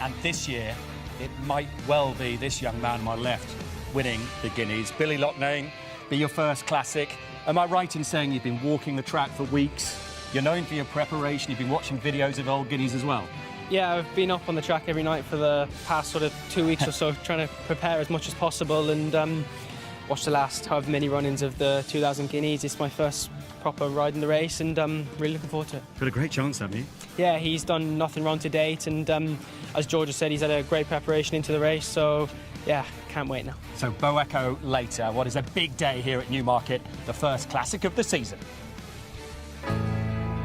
And this year, it might well be this young man on my left winning the Guineas. Billy Loughnane, be your first classic. Am I right in saying you've been walking the track for weeks? You're known for your preparation. You've been watching videos of old Guineas as well. Yeah, I've been up on the track every night for the past sort of 2 weeks or so, trying to prepare as much as possible and watch the last however many run-ins of the 2000 Guineas. It's my first proper ride in the race and really looking forward to it. Got a great chance, haven't you? Yeah, he's done nothing wrong to date and as George has said, he's had a great preparation into the race, so yeah, can't wait now. So Bo Echo later, what is a big day here at Newmarket, the first classic of the season.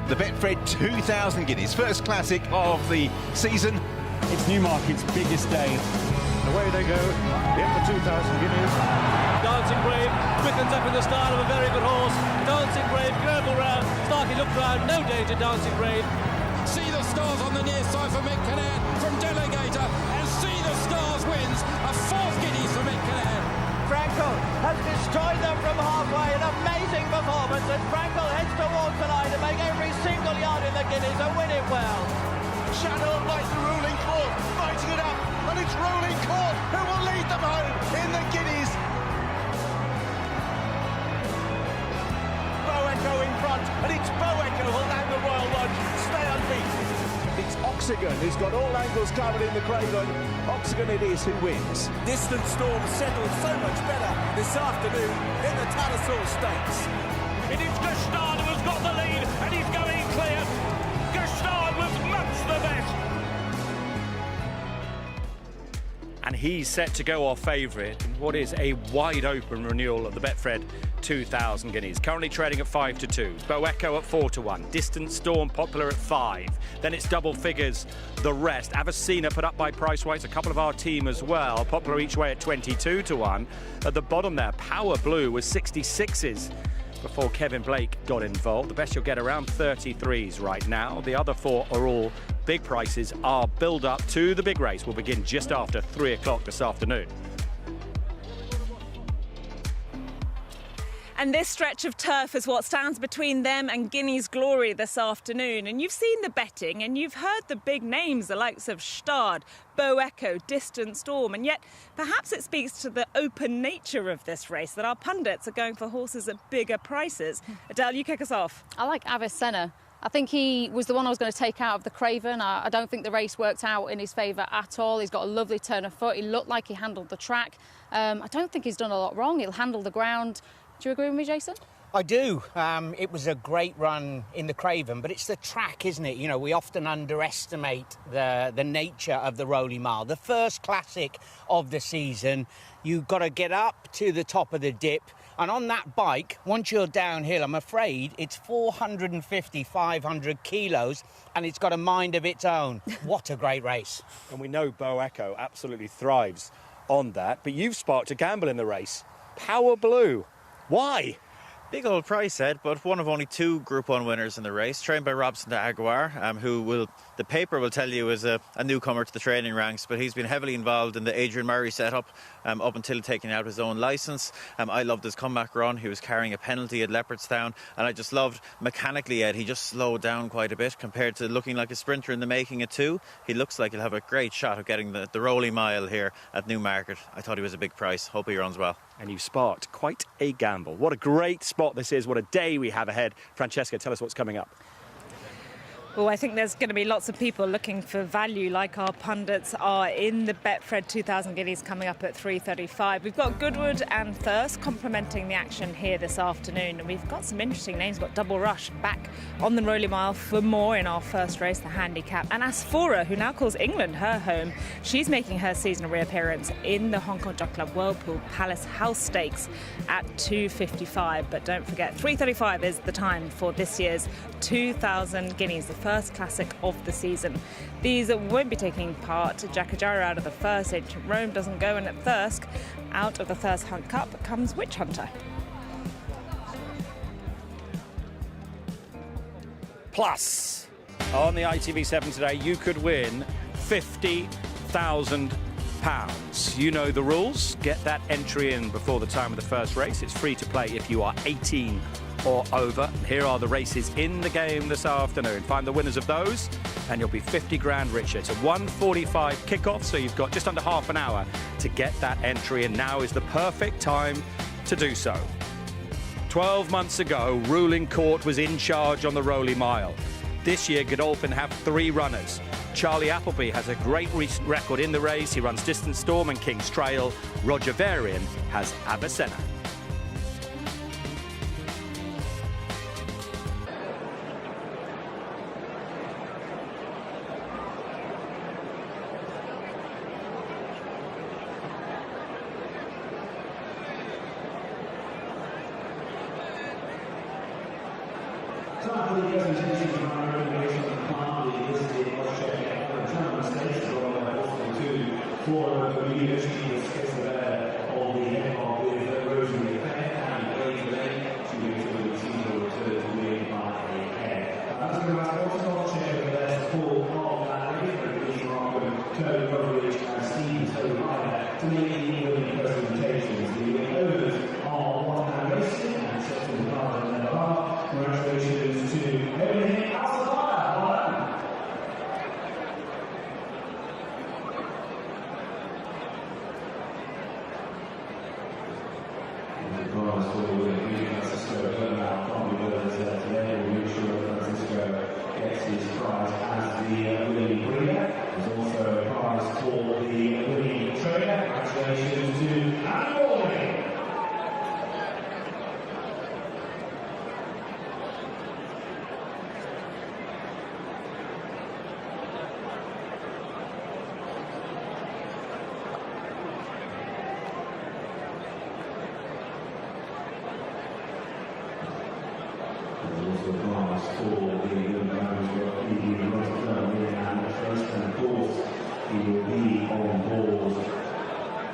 The Betfred 2000 Guineas, first classic of the season. It's Newmarket's biggest day. Away they go in the 2000 Guineas. Dancing Brave quickens up in the style of a very good horse. Dancing Brave, careful round. Starkey looked round, no danger, Dancing Brave. See the Stars on the near side for Mick Kinnaird from Delegator, and See the Stars wins a fourth Guineas for Mick Kinnaird. Frankel has destroyed them from halfway. An amazing performance as Frankel heads towards the line to make every single yard in the Guineas and win it well. Shadowed by the ruling court, fighting it up, and it's ruling court who will lead them home in the Guineas. Bo Echo in front, and it's Bo Echo who'll land the Royal Lodge. Stay unbeaten. It's Oxygen who's got all angles covered in the Craven. Oxygen it is who wins. Distant Storm settled so much better this afternoon in the Suffolk Stakes. It is Gustard who's got the lead, and he's going clear. Gustard was much the best. And he's set to go off favourite in what is a wide-open renewal of the Betfred 2000 Guineas. Currently trading at 5-2. Bo Echo at 4-1. Distant Storm popular at 5. Then it's double figures, the rest. Avicina put up by price-wise, a couple of our team as well. Popular each way at 22-1. At the bottom there, Power Blue was 66s before Kevin Blake got involved. The best you'll get around 33s right now. The other four are all big prices. Our build-up to the big race will begin just after 3 o'clock this afternoon. And this stretch of turf is what stands between them and Guineas Glory this afternoon. And you've seen the betting and you've heard the big names, the likes of Stard, Bo Echo, Distant Storm. And yet perhaps it speaks to the open nature of this race that our pundits are going for horses at bigger prices. Adele, you kick us off. I like Avicena. I think he was the one I was going to take out of the Craven. I don't think the race worked out in his favour at all. He's got a lovely turn of foot. He looked like he handled the track. I don't think he's done a lot wrong. He'll handle the ground. Do you agree with me, Jason? I do. It was a great run in the Craven, but it's the track, isn't it? You know, we often underestimate the nature of the Rolling Mile. The first classic of the season, you've got to get up to the top of the dip. And on that bike, once you're downhill, I'm afraid it's 450, 500 kilos, and it's got a mind of its own. What a great race. And we know Bo Echo absolutely thrives on that. But you've sparked a gamble in the race. Power Blue. Why? Big old price, Ed, but one of only 2 Group 1 winners in the race, trained by Robson de Aguiar, who the paper will tell you is a newcomer to the training ranks, but he's been heavily involved in the Adrian Murray setup up until taking out his own licence. I loved his comeback run. He was carrying a penalty at Leopardstown, and I just loved mechanically, Ed, he just slowed down quite a bit compared to looking like a sprinter in the making at 2. He looks like he'll have a great shot of getting the Rolling Mile here at Newmarket. I thought he was a big price. Hope he runs well. And you've sparked quite a gamble. What a great spot this is. What a day we have ahead. Francesca, tell us what's coming up. Well, I think there's going to be lots of people looking for value like our pundits are in the Betfred 2000 Guineas coming up at 3:35. We've got Goodwood and Thirst complementing the action here this afternoon. And we've got some interesting names. We've got Double Rush back on the Rolling Mile for more in our first race, the handicap. And Asphora, who now calls England her home, she's making her seasonal reappearance in the Hong Kong Jockey Club Whirlpool Palace House Stakes at 2:55. But don't forget, 3:35 is the time for this year's 2000 Guineas, the first classic of the season. These won't be taking part. Jacajara out of the first, Ancient Rome doesn't go, and at Thirsk, out of the Thirsk Hunt Cup comes Witch Hunter. Plus, on the ITV7 today, you could win £50,000. You know the rules. Get that entry in before the time of the first race. It's free to play if you are 18 or over. Here are the races in the game this afternoon. Find the winners of those and you'll be 50 grand richer. It's a 1:45 kickoff, so you've got just under half an hour to get that entry, and now is the perfect time to do so. 12 months ago, Ruling Court was in charge on the Rowley Mile. This year, Godolphin have 3 runners. Charlie Appleby has a great recent record in the race. He runs Distant Storm and King's Trail. Roger Varian has Avicenna.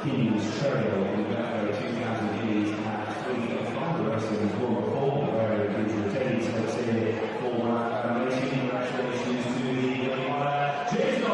King's Trail in Betfred 2000 Guineas at 3:35. The rest of his one before, where he gives the tennis steps here for racing. Congratulations to the winner, Jason.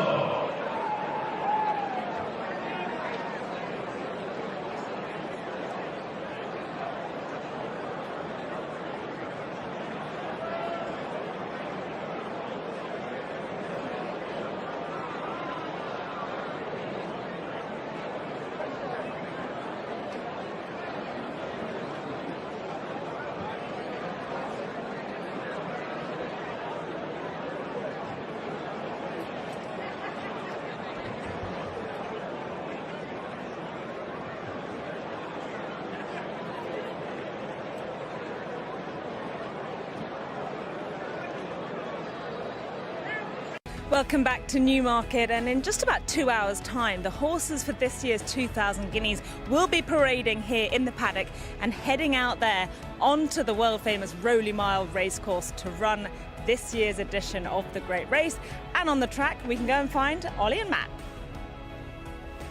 Welcome back to Newmarket, and in just about 2 hours' time, the horses for this year's 2000 Guineas will be parading here in the paddock and heading out there onto the world-famous Rowley Mile racecourse to run this year's edition of the Great Race. And on the track, we can go and find Ollie and Matt.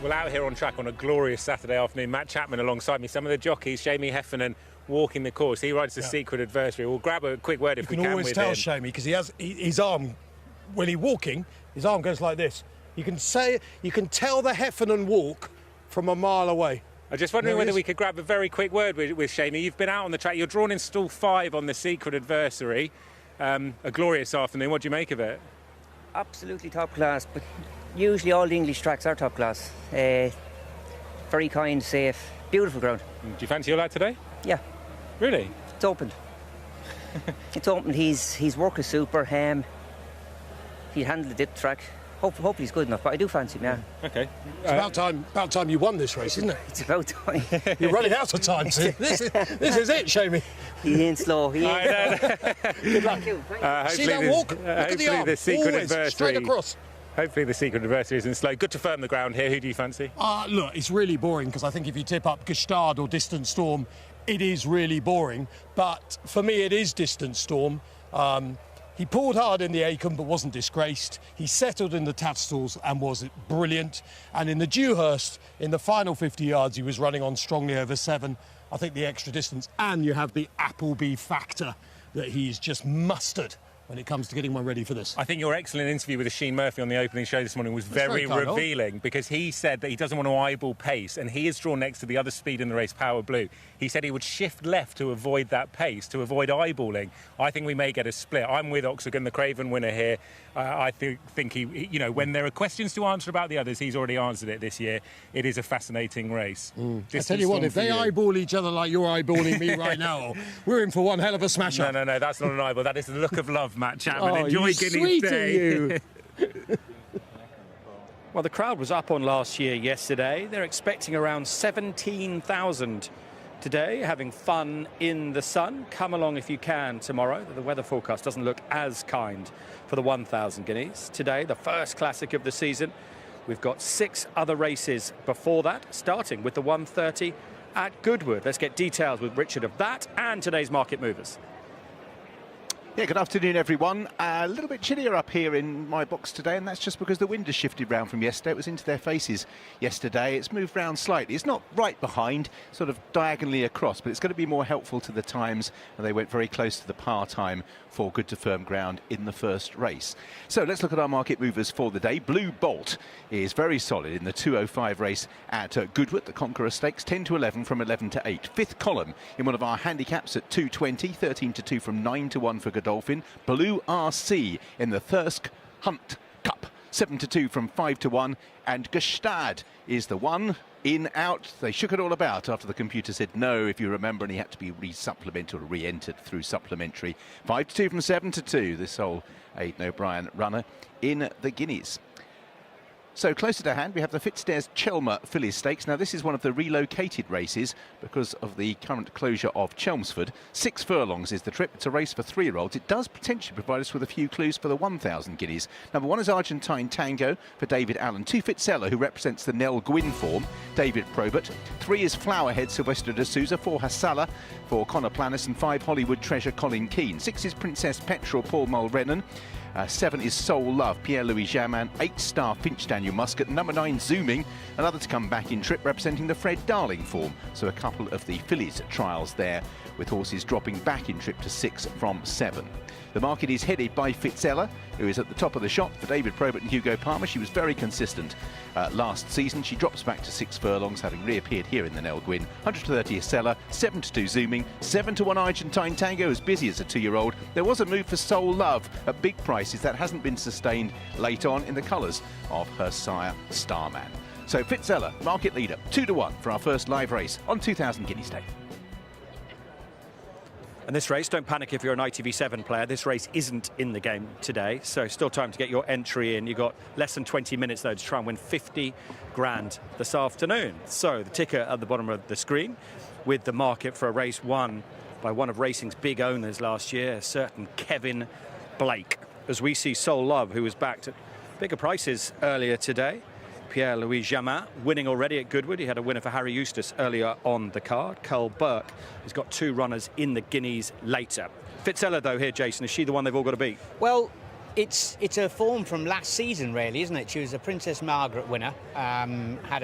Well, out here on track on a glorious Saturday afternoon, Matt Chapman alongside me, some of the jockeys, Shamey Heffernan walking the course. He rides the Secret Adversary. We'll grab a quick word if we can with him. You can always tell Shamey because he has his arm. When he's walking, his arm goes like this. You can tell the Heffernan walk from a mile away. I'm just wondering whether we could grab a very quick word with Shamey. You've been out on the track. You're drawn in stall 5 on the Secret Adversary. A glorious afternoon. What do you make of it? Absolutely top class, but usually all the English tracks are top class. Very kind, safe, beautiful ground. Do you fancy your lad today? Yeah. Really? It's opened. It's opened. His work is super. He'd handle the dip track. Hopefully he's good enough, but I do fancy him, yeah. Okay. It's about time you won this race, isn't it? It's about time. You're running out of time, so this is it, Shamey. He ain't slow. He ain't. Good luck. See that walk? Look at the arm. The Secret Always Adversary. straight across. Hopefully the Secret Adversary isn't slow. Good to firm the ground here. Who do you fancy? Look, it's really boring because I think if you tip up Gestard or Distant Storm, it is really boring. But for me, it is Distant Storm. He pulled hard in the Acomb but wasn't disgraced. He settled in the Tattstalls and was brilliant. And in the Dewhurst, in the final 50 yards, he was running on strongly over 7. I think the extra distance, and you have the Appleby factor that he's just mustered when it comes to getting one ready for this. I think your excellent interview with Sheen Murphy on the opening show this morning was very revealing, because he said that he doesn't want to eyeball pace, and he is drawn next to the other speed in the race, Power Blue. He said he would shift left to avoid that pace, to avoid eyeballing. I think we may get a split. I'm with Oxagon, the Craven winner here. I think he, when there are questions to answer about the others, he's already answered it this year. It is a fascinating race. I tell you what, if they eyeball each other like you're eyeballing me right now, we're in for one hell of a smash-up. No, that's not an eyeball. That is the look of love, Matt Chapman. Oh, Enjoy Guineas Day. You. Well, the crowd was up on last year yesterday. They're expecting around 17,000 today, having fun in the sun. Come along if you can tomorrow. The weather forecast doesn't look as kind for the 1,000 guineas. Today, the first classic of the season. We've got 6 other races before that, starting with the 130 at Goodwood. Let's get details with Richard of that and today's market movers. Yeah, good afternoon, everyone. A little bit chillier up here in my box today, and that's just because the wind has shifted round from yesterday. It was into their faces yesterday. It's moved round slightly. It's not right behind, sort of diagonally across, but it's going to be more helpful to the times, and they went very close to the par time for good to firm ground in the first race. So let's look at our market movers for the day. Blue Bolt is very solid in the 205 race at Goodwood, the Conqueror Stakes, 10 to 11 from 11 to 8. Fifth column in one of our handicaps at 220, 13 to 2 from 9 to 1 for Godolphin. Blue RC in the Thirsk Hunt Cup, 7 to 2 from 5 to 1. And Gestad is the one. In, out, they shook it all about after the computer said no, if you remember, and he had to be re-supplemented or re-entered through supplementary. 5 to 2 from 7 to 2, this whole Aidan O'Brien runner in the Guineas. So closer to hand, we have the Fitzdares Chelmer Fillies Stakes. Now, this is one of the relocated races because of the current closure of Chelmsford. 6 furlongs is the trip. It's a race for 3-year-olds. It does potentially provide us with a few clues for the 1,000 guineas. Number 1 is Argentine Tango for David Allen. 2, Fitzella, who represents the Nell Gwynn form, David Probert. 3 is Flowerhead, Sylvester de Souza. 4, Hassala for Connor Planis. And 5, Hollywood Treasure, Colin Keane. 6 is Princess Petrel, Paul Mulrennan. 7 is Soul Love, Pierre-Louis Jamin. 8 Star Finch, Daniel Muscat. Number 9 Zooming, another to come back in trip, representing the Fred Darling form. So a couple of the Fillies trials there, with horses dropping back in trip to 6 from 7. The market is headed by Fitzella, who is at the top of the shop for David Probert and Hugo Palmer. She was very consistent last season. She drops back to 6 furlongs, having reappeared here in the Nell Gwynn. 130 is Seller, 7 to 2 Zooming, 7 to 1 Argentine Tango, as busy as a 2-year-old. There was a move for Soul Love at big prices that hasn't been sustained late on in the colours of her sire, Starman. So Fitzella, market leader, 2 to 1 for our first live race on 2,000 Guineas Day. And this race, don't panic if you're an ITV7 player, this race isn't in the game today, so still time to get your entry in. You've got less than 20 minutes, though, to try and win 50 grand this afternoon. So the ticker at the bottom of the screen with the market for a race won by one of racing's big owners last year, a certain Kevin Blake. As we see Soul Love, who was backed at bigger prices earlier today. Pierre-Louis Jamin winning already at Goodwood. He had a winner for Harry Eustace earlier on the card. Carl Burke has got 2 runners in the Guineas later. Fitzella, though, here, Jason, is she the one they've all got to beat? Well, it's a form from last season, really, isn't it? She was a Princess Margaret winner, had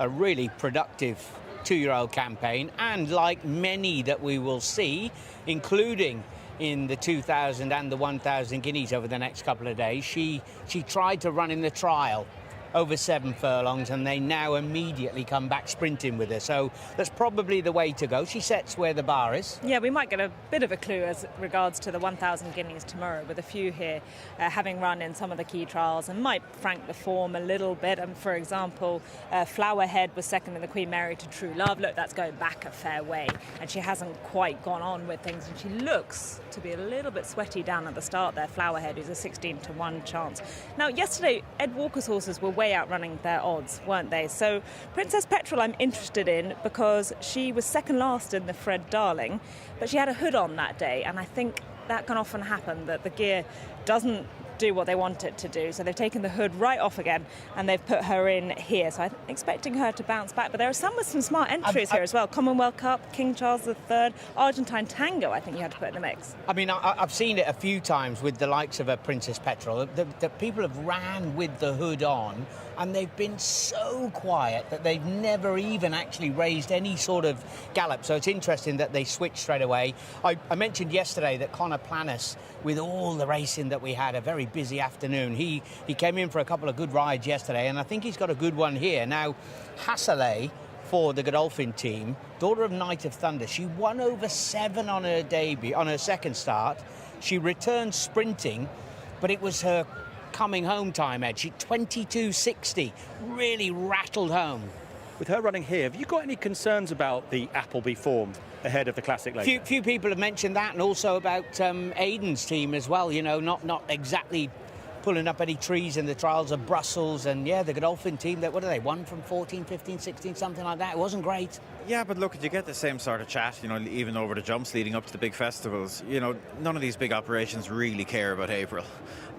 a really productive 2-year-old campaign, and like many that we will see, including in the 2,000 and the 1,000 guineas over the next couple of days, she tried to run in the trial over 7 furlongs, and they now immediately come back sprinting with her. So that's probably the way to go. She sets where the bar is. Yeah, we might get a bit of a clue as regards to the 1,000 guineas tomorrow, with a few here having run in some of the key trials and might frank the form a little bit. And for example, Flowerhead was second in the Queen Mary to True Love. Look, that's going back a fair way, and she hasn't quite gone on with things, and she looks to be a little bit sweaty down at the start there. Flowerhead is a 16 to 1 chance. Now, yesterday, Ed Walker's horses were way outrunning their odds, weren't they? So Princess Petrel I'm interested in because she was second last in the Fred Darling, but she had a hood on that day, and I think that can often happen, that the gear doesn't do what they want it to do. So they've taken the hood right off again and they've put her in here. So I'm expecting her to bounce back. But there are some with some smart entries here as well. Commonwealth Cup, King Charles III, Argentine Tango, I think you had to put in the mix. I mean, I've seen it a few times with the likes of a Princess Petrol. The people have ran with the hood on and they've been so quiet that they've never even actually raised any sort of gallop. So it's interesting that they switched straight away. I mentioned yesterday that Connor Planis, with all the racing that we had, a very busy afternoon, he came in for a couple of good rides yesterday, and I think he's got a good one here. Now, Hasselay for the Godolphin team, daughter of Knight of Thunder, she won over 7 on her debut, on her second start. She returned sprinting, but it was her coming home time, Ed. She 22.60, really rattled home. With her running here, have you got any concerns about the Appleby form ahead of the Classic later? Few people have mentioned that, and also about Aidan's team as well, you know, not exactly pulling up any trees in the trials of Brussels. And yeah, the Godolphin team, what are they, 1 from 14, 15, 16, something like that. It wasn't great. Yeah, but look, you get the same sort of chat, you know, even over the jumps leading up to the big festivals. You know, none of these big operations really care about April.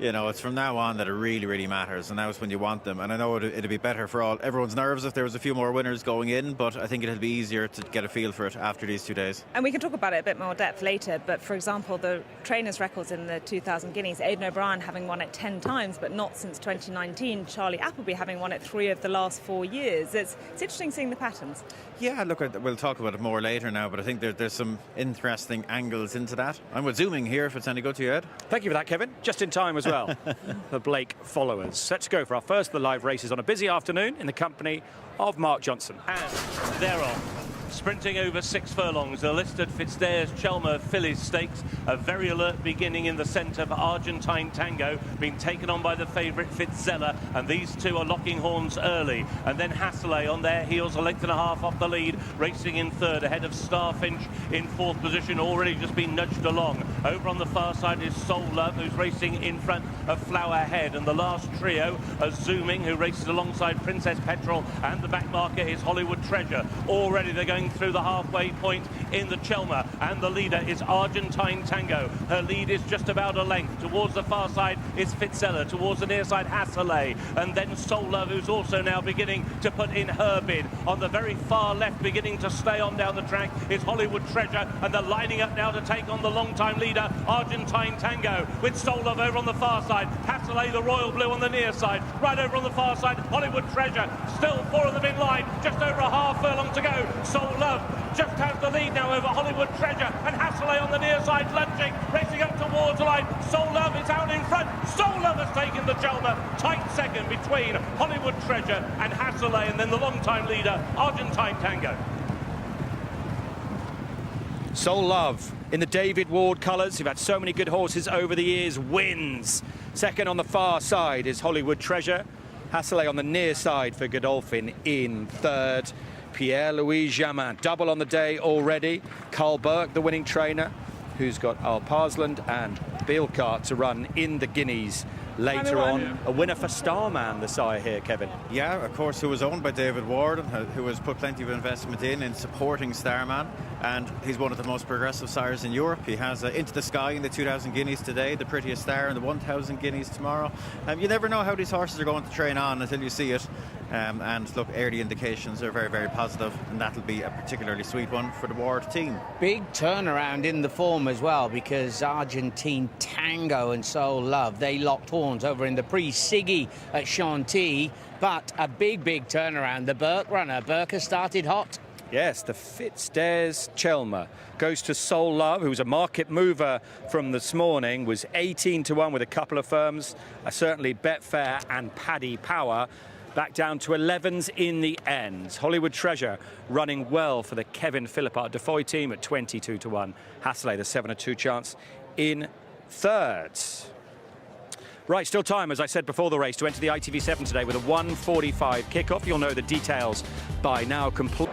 You know, it's from now on that it really, really matters, and now is when you want them. And I know it'd be better for everyone's nerves if there was a few more winners going in, but I think it'll be easier to get a feel for it after these 2 days. And we can talk about it a bit more depth later, but for example, the trainers' records in the 2000 Guineas, Aidan O'Brien having won it 10 times, but not since 2019, Charlie Appleby having won it 3 of the last 4 years. It's interesting seeing the patterns. Yeah, look, we'll talk about it more later now, but I think there's some interesting angles into that. I'm with zooming here if it's any good to you, Ed. Thank you for that, Kevin. Just in time as well for Blake followers. Let's go for our first of the live races on a busy afternoon in the company of Mark Johnson. And they're on. Sprinting over 6 furlongs, the listed Fitzdares Chelmer Fillies Stakes. A very alert beginning in the centre for Argentine Tango, being taken on by the favourite Fitzella, and these two are locking horns early. And then Hasselay on their heels, a length and a half off the lead, racing in third, ahead of Starfinch in fourth position, already just been nudged along. Over on the far side is Soul Love, who's racing in front of Flowerhead, and the last trio are Zooming, who races alongside Princess Petrol, and the back marker is Hollywood Treasure. Already they're going through the halfway point in the Chelmer, and the leader is Argentine Tango. Her lead is just about a length. Towards the far side is Fitzella, towards the near side Hasselay, and then Soul Love, who's also now beginning to put in her bid. On the very far left, beginning to stay on down the track, is Hollywood Treasure, and they're lining up now to take on the long-time leader Argentine Tango, with Soul Love over on the far side, Hasselay the Royal Blue on the near side, right over on the far side Hollywood Treasure, still 4 of them in line, just over a half furlong to go. Soul Love just has the lead now over Hollywood Treasure, and Hasselay on the near side lunging, racing up towards the line. Soul Love is out in front. Soul Love has taken the Chelmer. Tight second between Hollywood Treasure and Hasselay, and then the long-time leader Argentine Tango. Soul Love in the David Ward colours, who've had so many good horses over the years, wins. Second on the far side is Hollywood Treasure. Hasselay on the near side for Godolphin in third. Pierre-Louis Jamin, double on the day already. Carl Burke, the winning trainer, who's got Al Parsland and Bilkart to run in the Guineas later on. A winner for Starman, the sire here, Kevin. Yeah, of course, who was owned by David Ward, and who has put plenty of investment in supporting Starman, and he's one of the most progressive sires in Europe. He has Into the Sky in the 2000 Guineas today, the Prettiest Star in the 1000 Guineas tomorrow. You never know how these horses are going to train on until you see it. And look, early indications are very, very positive, and that'll be a particularly sweet one for the Ward team. Big turnaround in the form as well, because Argentine Tango and Soul Love, they locked horns over in the Prix-Siggy at Chantilly, but a big turnaround. The Burke runner, Burke has started hot. Yes, the Fitzdares Chelmer goes to Soul Love, who was a market mover from this morning, was 18-1 with a couple of firms, certainly Betfair and Paddy Power. Back down to 11s in the end. Hollywood Treasure running well for the Kevin Philippart Defoy team at 22-1. Hasselay, the 7-2 chance in third. Right, still time, as I said before the race, to enter the ITV7 today with a 1:45 kickoff. You'll know the details by now. Complete.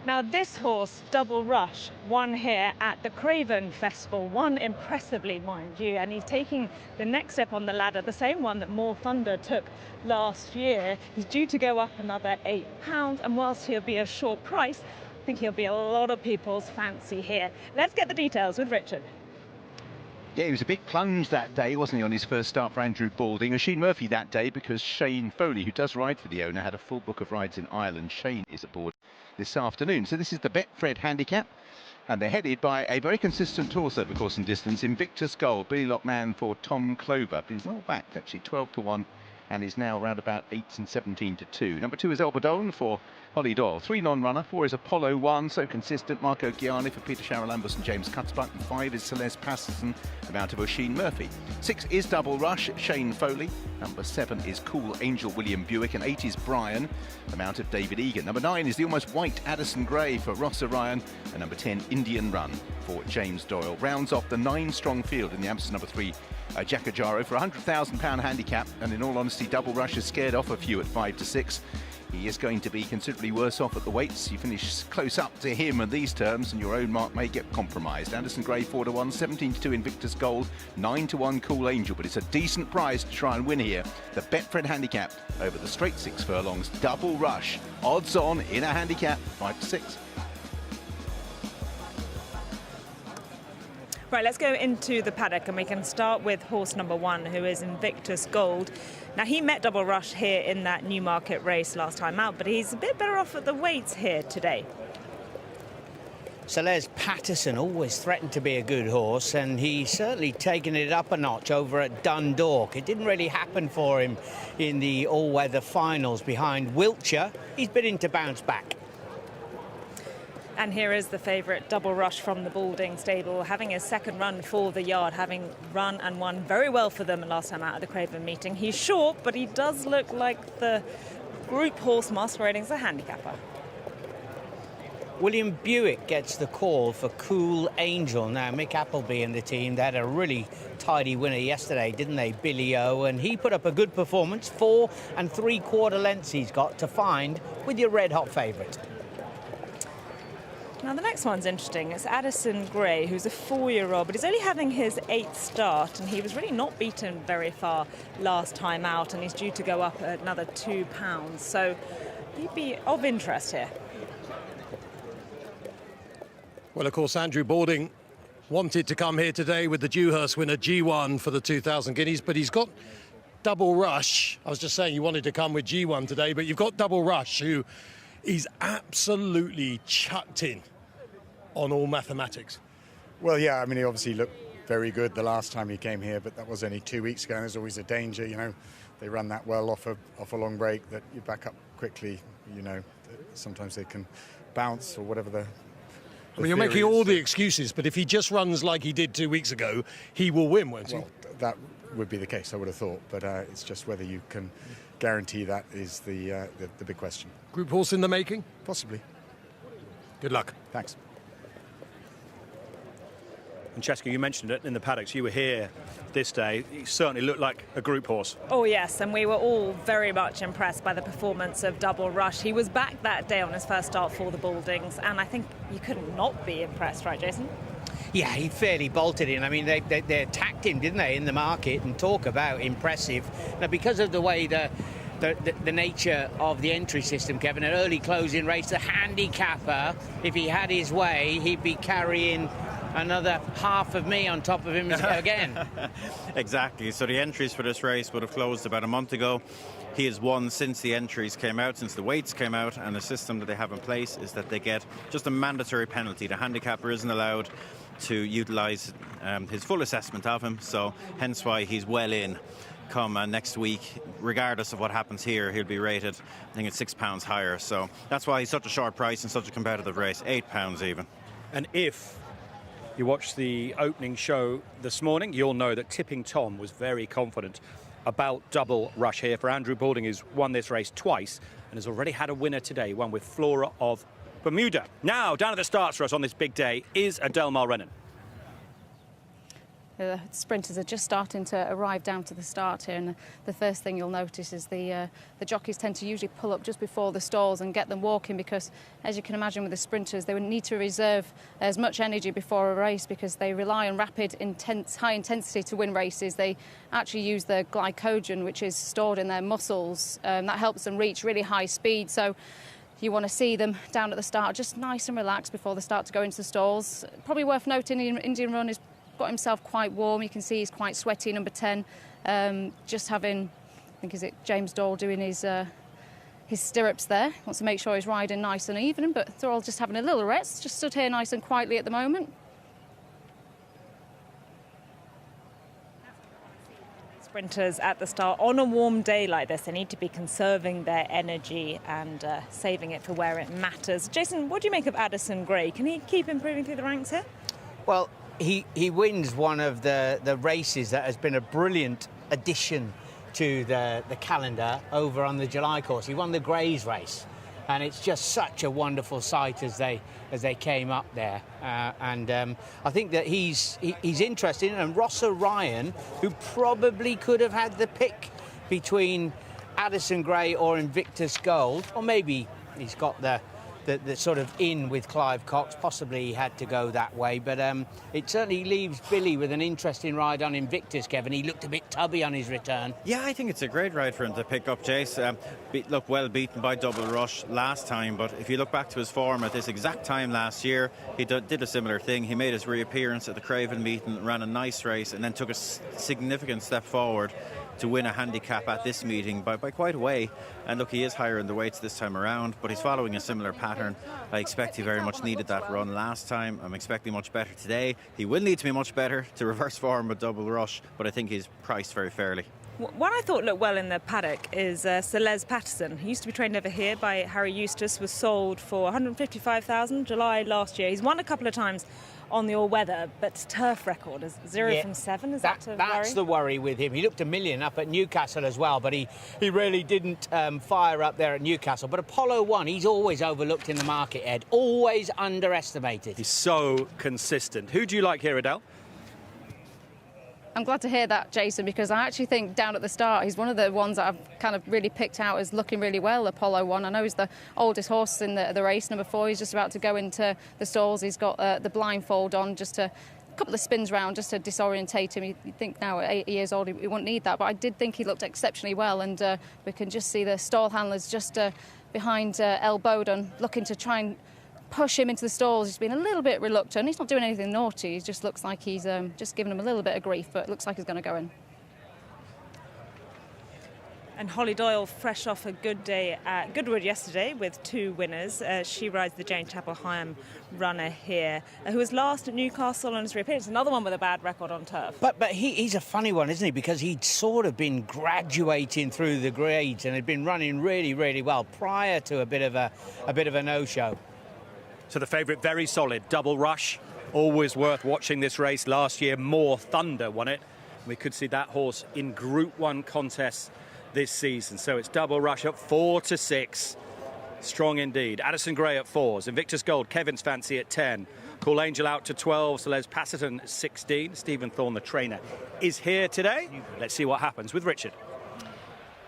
Now this horse, Double Rush, won here at the Craven Festival, won impressively, mind you, and he's taking the next step on the ladder, the same one that More Thunder took last year. He's due to go up another £8, and whilst he'll be a short price, I think he'll be a lot of people's fancy here. Let's get the details with Richard. Yeah, he was a big plunge that day, wasn't he, on his first start for Andrew Balding. Oisin Murphy that day because Shane Foley, who does ride for the owner, had a full book of rides in Ireland. Shane is aboard this afternoon. So this is the Betfred Handicap, and they're headed by a very consistent horse over course and distance, Invictus Gold, Billy Lockman for Tom Clover. He's well backed, actually, 12-1, and is now around about 8 and 17-2. Number 2 is Elbadone for Holly Doyle. 3 non-runner. 4 is Apollo 1, so consistent. Marco Ghiani for Peter Sharalambus and James Cutsbuck. And 5 is Celeste Patterson, amount of Oisin Murphy. 6 is Double Rush, Shane Foley. Number 7 is Cool Angel, William Buick. And 8 is Brian, amount of David Egan. Number 9 is the almost white Addison Gray for Ross Orion. And number 10, Indian Run for James Doyle. Rounds off the 9-strong field in the absence number 3, Jackajaro for £100,000 handicap. And in all honesty, Double Rush has scared off a few at 5 to 6. He is going to be considerably worse off at the weights. You finish close up to him on these terms, and your own mark may get compromised. Anderson Gray 4-1, 17-2 Invictus Gold, 9-1 Cool Angel, but it's a decent prize to try and win here. The Betfred Handicap over the straight 6 furlongs. Double Rush, odds on in a handicap, 5 to 6. Right, let's go into the paddock, and we can start with horse number 1, who is Invictus Gold. Now, he met Double Rush here in that Newmarket race last time out, but he's a bit better off at the weights here today. Celeste Patterson always threatened to be a good horse, and he's certainly taken it up a notch over at Dundalk. It didn't really happen for him in the all-weather finals behind Wiltshire. He's bidding to bounce back. And here is the favourite, Double Rush from the Balding stable, having his second run for the yard, having run and won very well for them last time out at the Craven meeting. He's short, but he does look like the group horse masquerading as a handicapper. William Buick gets the call for Cool Angel. Now, Mick Appleby and the team, they had a really tidy winner yesterday, didn't they, Billy O? And he put up a good performance, 4 3/4 lengths he's got to find with your red-hot favourite. Now, the next one's interesting. It's Addison Gray, who's a 4-year-old, but he's only having his 8th start, and he was really not beaten very far last time out, and he's due to go up another £2. So he'd be of interest here. Well, of course, Andrew Balding wanted to come here today with the Dewhurst winner G1 for the 2,000 guineas, but he's got Double Rush. I was just saying you wanted to come with G1 today, but you've got Double Rush, who is absolutely chucked in on all mathematics. Well, yeah, I mean, he obviously looked very good the last time he came here, but that was only 2 weeks ago, and there's always a danger, you know, they run that well off a long break that you back up quickly, you know, sometimes they can bounce or whatever the I mean, you're making all the excuses, but if he just runs like he did 2 weeks ago, he will win, won't he? Well, that would be the case, I would have thought, but it's just whether you can guarantee that is the big question. Group horse in the making? Possibly. Good luck. Thanks. And Cheska, you mentioned it in the paddocks. You were here this day. He certainly looked like a group horse. Oh, yes, and we were all very much impressed by the performance of Double Rush. He was back that day on his first start for the Baldings, and I think you could not be impressed, right, Jason? Yeah, he fairly bolted in. I mean, they attacked him, didn't they, in the market, and talk about impressive. Now, because of the way the nature of the entry system, Kevin, an early closing race, the handicapper, if he had his way, he'd be carrying another half of me on top of him again. Exactly. So the entries for this race would have closed about a month ago. He has won since the entries came out, since the weights came out, and the system that they have in place is that they get just a mandatory penalty. The handicapper isn't allowed to utilise his full assessment of him, so hence why he's well in. Come next week, regardless of what happens here, he'll be rated, I think it's £6 higher. So that's why he's such a short price and such a competitive race, £8 even. And if you watched the opening show this morning, you'll know that Tipping Tom was very confident about Double Rush here for Andrew Balding, who's won this race twice and has already had a winner today, one with Flora of Bermuda. Now, down at the starts for us on this big day is Adelmar Renan. The sprinters are just starting to arrive down to the start here, and the first thing you'll notice is the jockeys tend to usually pull up just before the stalls and get them walking, because, as you can imagine with the sprinters, they would need to reserve as much energy before a race because they rely on rapid, high intensity to win races. They actually use the glycogen, which is stored in their muscles. That helps them reach really high speed. So you want to see them down at the start just nice and relaxed before they start to go into the stalls. Probably worth noting, Indian Run is got himself quite warm. You can see he's quite sweaty, number 10. Just having, I think, is it James Dole doing his stirrups there. Wants to make sure he's riding nice and even, but they're all just having a little rest. Just stood here nice and quietly at the moment. Sprinters at the start on a warm day like this, they need to be conserving their energy and saving it for where it matters. Jason, what do you make of Addison Gray? Can he keep improving through the ranks here? Well, he wins one of the races that has been a brilliant addition to the calendar over on the July course. He won the Greys race, and it's just such a wonderful sight as they came up there. I think that he's interesting. And Ross O'Ryan, who probably could have had the pick between Addison Gray or Invictus Gold, or maybe he's got the sort of in with Clive Cox. Possibly he had to go that way, but it certainly leaves Billy with an interesting ride on Invictus, Kevin. He looked a bit tubby on his return. Yeah, I think it's a great ride for him to pick up, Jace. Look, well beaten by Double Rush last time, but if you look back to his form at this exact time last year, he did a similar thing. He made his reappearance at the Craven meeting, ran a nice race, and then took a significant step forward to win a handicap at this meeting by quite a way. And look, he is higher in the weights this time around, but he's following a similar pattern. I expect he very much needed that run last time. I'm expecting much better today. He will need to be much better to reverse form with Double Rush, but I think he's priced very fairly. One I thought looked well in the paddock is Celeste Patterson. He used to be trained over here by Harry Eustace, was sold for $155,000 July last year. He's won a couple of times on the all-weather, but turf record is 0 from 7. Is that a that's worry? the worry with him. He looked $1 million up at Newcastle as well, but he really didn't fire up there at Newcastle. But Apollo 1, he's always overlooked in the market, Ed. Always underestimated. He's so consistent. Who do you like here, Adele? I'm glad to hear that, Jason, because I actually think down at the start he's one of the ones that I've kind of really picked out as looking really well, Apollo 1. I know he's the oldest horse in the race, number 4. He's just about to go into the stalls. He's got the blindfold on, just a couple of spins round just to disorientate him. You'd think now at 8 years old he wouldn't need that, but I did think he looked exceptionally well, and we can just see the stall handlers just behind El Bodon looking to try and push him into the stalls. He's been a little bit reluctant. He's not doing anything naughty. He just looks like he's just giving him a little bit of grief, but it looks like he's going to go in. And Holly Doyle, fresh off a good day at Goodwood yesterday with 2 winners. She rides the Jane Chapel Hyam runner here, who was last at Newcastle on his reappearance. Another one with a bad record on turf. But he's a funny one, isn't he? Because he'd sort of been graduating through the grades and had been running really, really well prior to a bit of a no-show. So the favourite, very solid, Double Rush. Always worth watching this race. Last year, More Thunder won it. We could see that horse in Group 1 contests this season. So it's Double Rush up 4-6. Strong indeed. Addison Gray at 4s. Invictus Gold, Kevin's fancy at 10. Cool Angel out to 12. Celeste Patterson 16. Stephen Thorne, the trainer, is here today. Let's see what happens with Richard.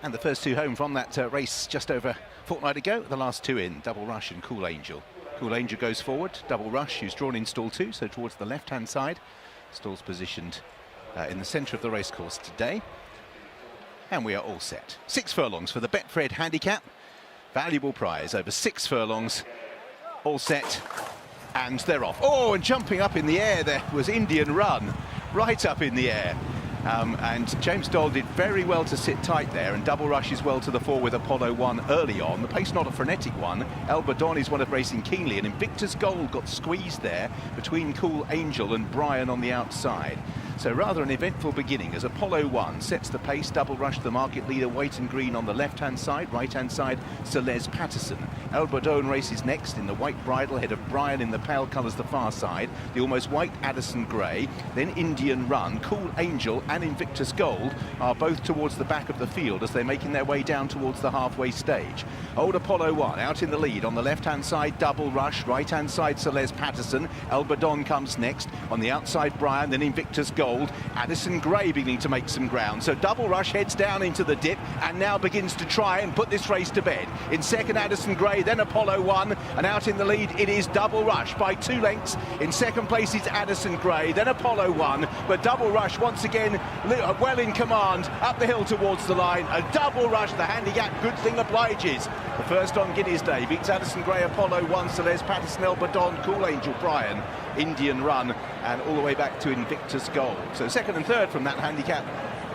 And the first 2 home from that race just over a fortnight ago. The last 2 in, Double Rush and Cool Angel. Cool Angel goes forward. Double Rush, who's drawn in stall 2, so towards the left-hand side. Stall's positioned in the centre of the racecourse today. And we are all set. 6 furlongs for the Betfred Handicap. Valuable prize over 6 furlongs. All set. And they're off. Oh, and jumping up in the air there was Indian Run. Right up in the air. And James Dole did very well to sit tight there, and Double Rush is well to the fore with Apollo 1 early on. The pace not a frenetic one. El Bodon is one of racing keenly, and Invictus Gold got squeezed there between Cool Angel and Brian on the outside. So rather an eventful beginning as Apollo 1 sets the pace. Double Rush, the market leader, white and green on the left-hand side. Right-hand side, Celeste Patterson. El Bodon races next in the white bridle, ahead of Brian in the pale colours the far side. The almost white Addison Gray. Then Indian Run, Cool Angel and Invictus Gold are both towards the back of the field as they're making their way down towards the halfway stage. Old Apollo 1 out in the lead. On the left-hand side, Double Rush. Right-hand side, Celeste Patterson. El Bodon comes next. On the outside, Brian, then Invictus Gold. Gold. Addison Gray beginning to make some ground. So Double Rush heads down into the dip and now begins to try and put this race to bed. In second, Addison Gray, then Apollo 1, and out in the lead it is Double Rush by 2 lengths. In second place is Addison Gray, then Apollo 1, but Double Rush once again well in command up the hill towards the line. A Double Rush, the handicap, good thing obliges. The first on Guineas Day beats Addison Gray, Apollo 1, Celeste, Patterson, Elbadon, Cool Angel, Brian, Indian Run, and all the way back to Invictus Gold. So second and third from that handicap.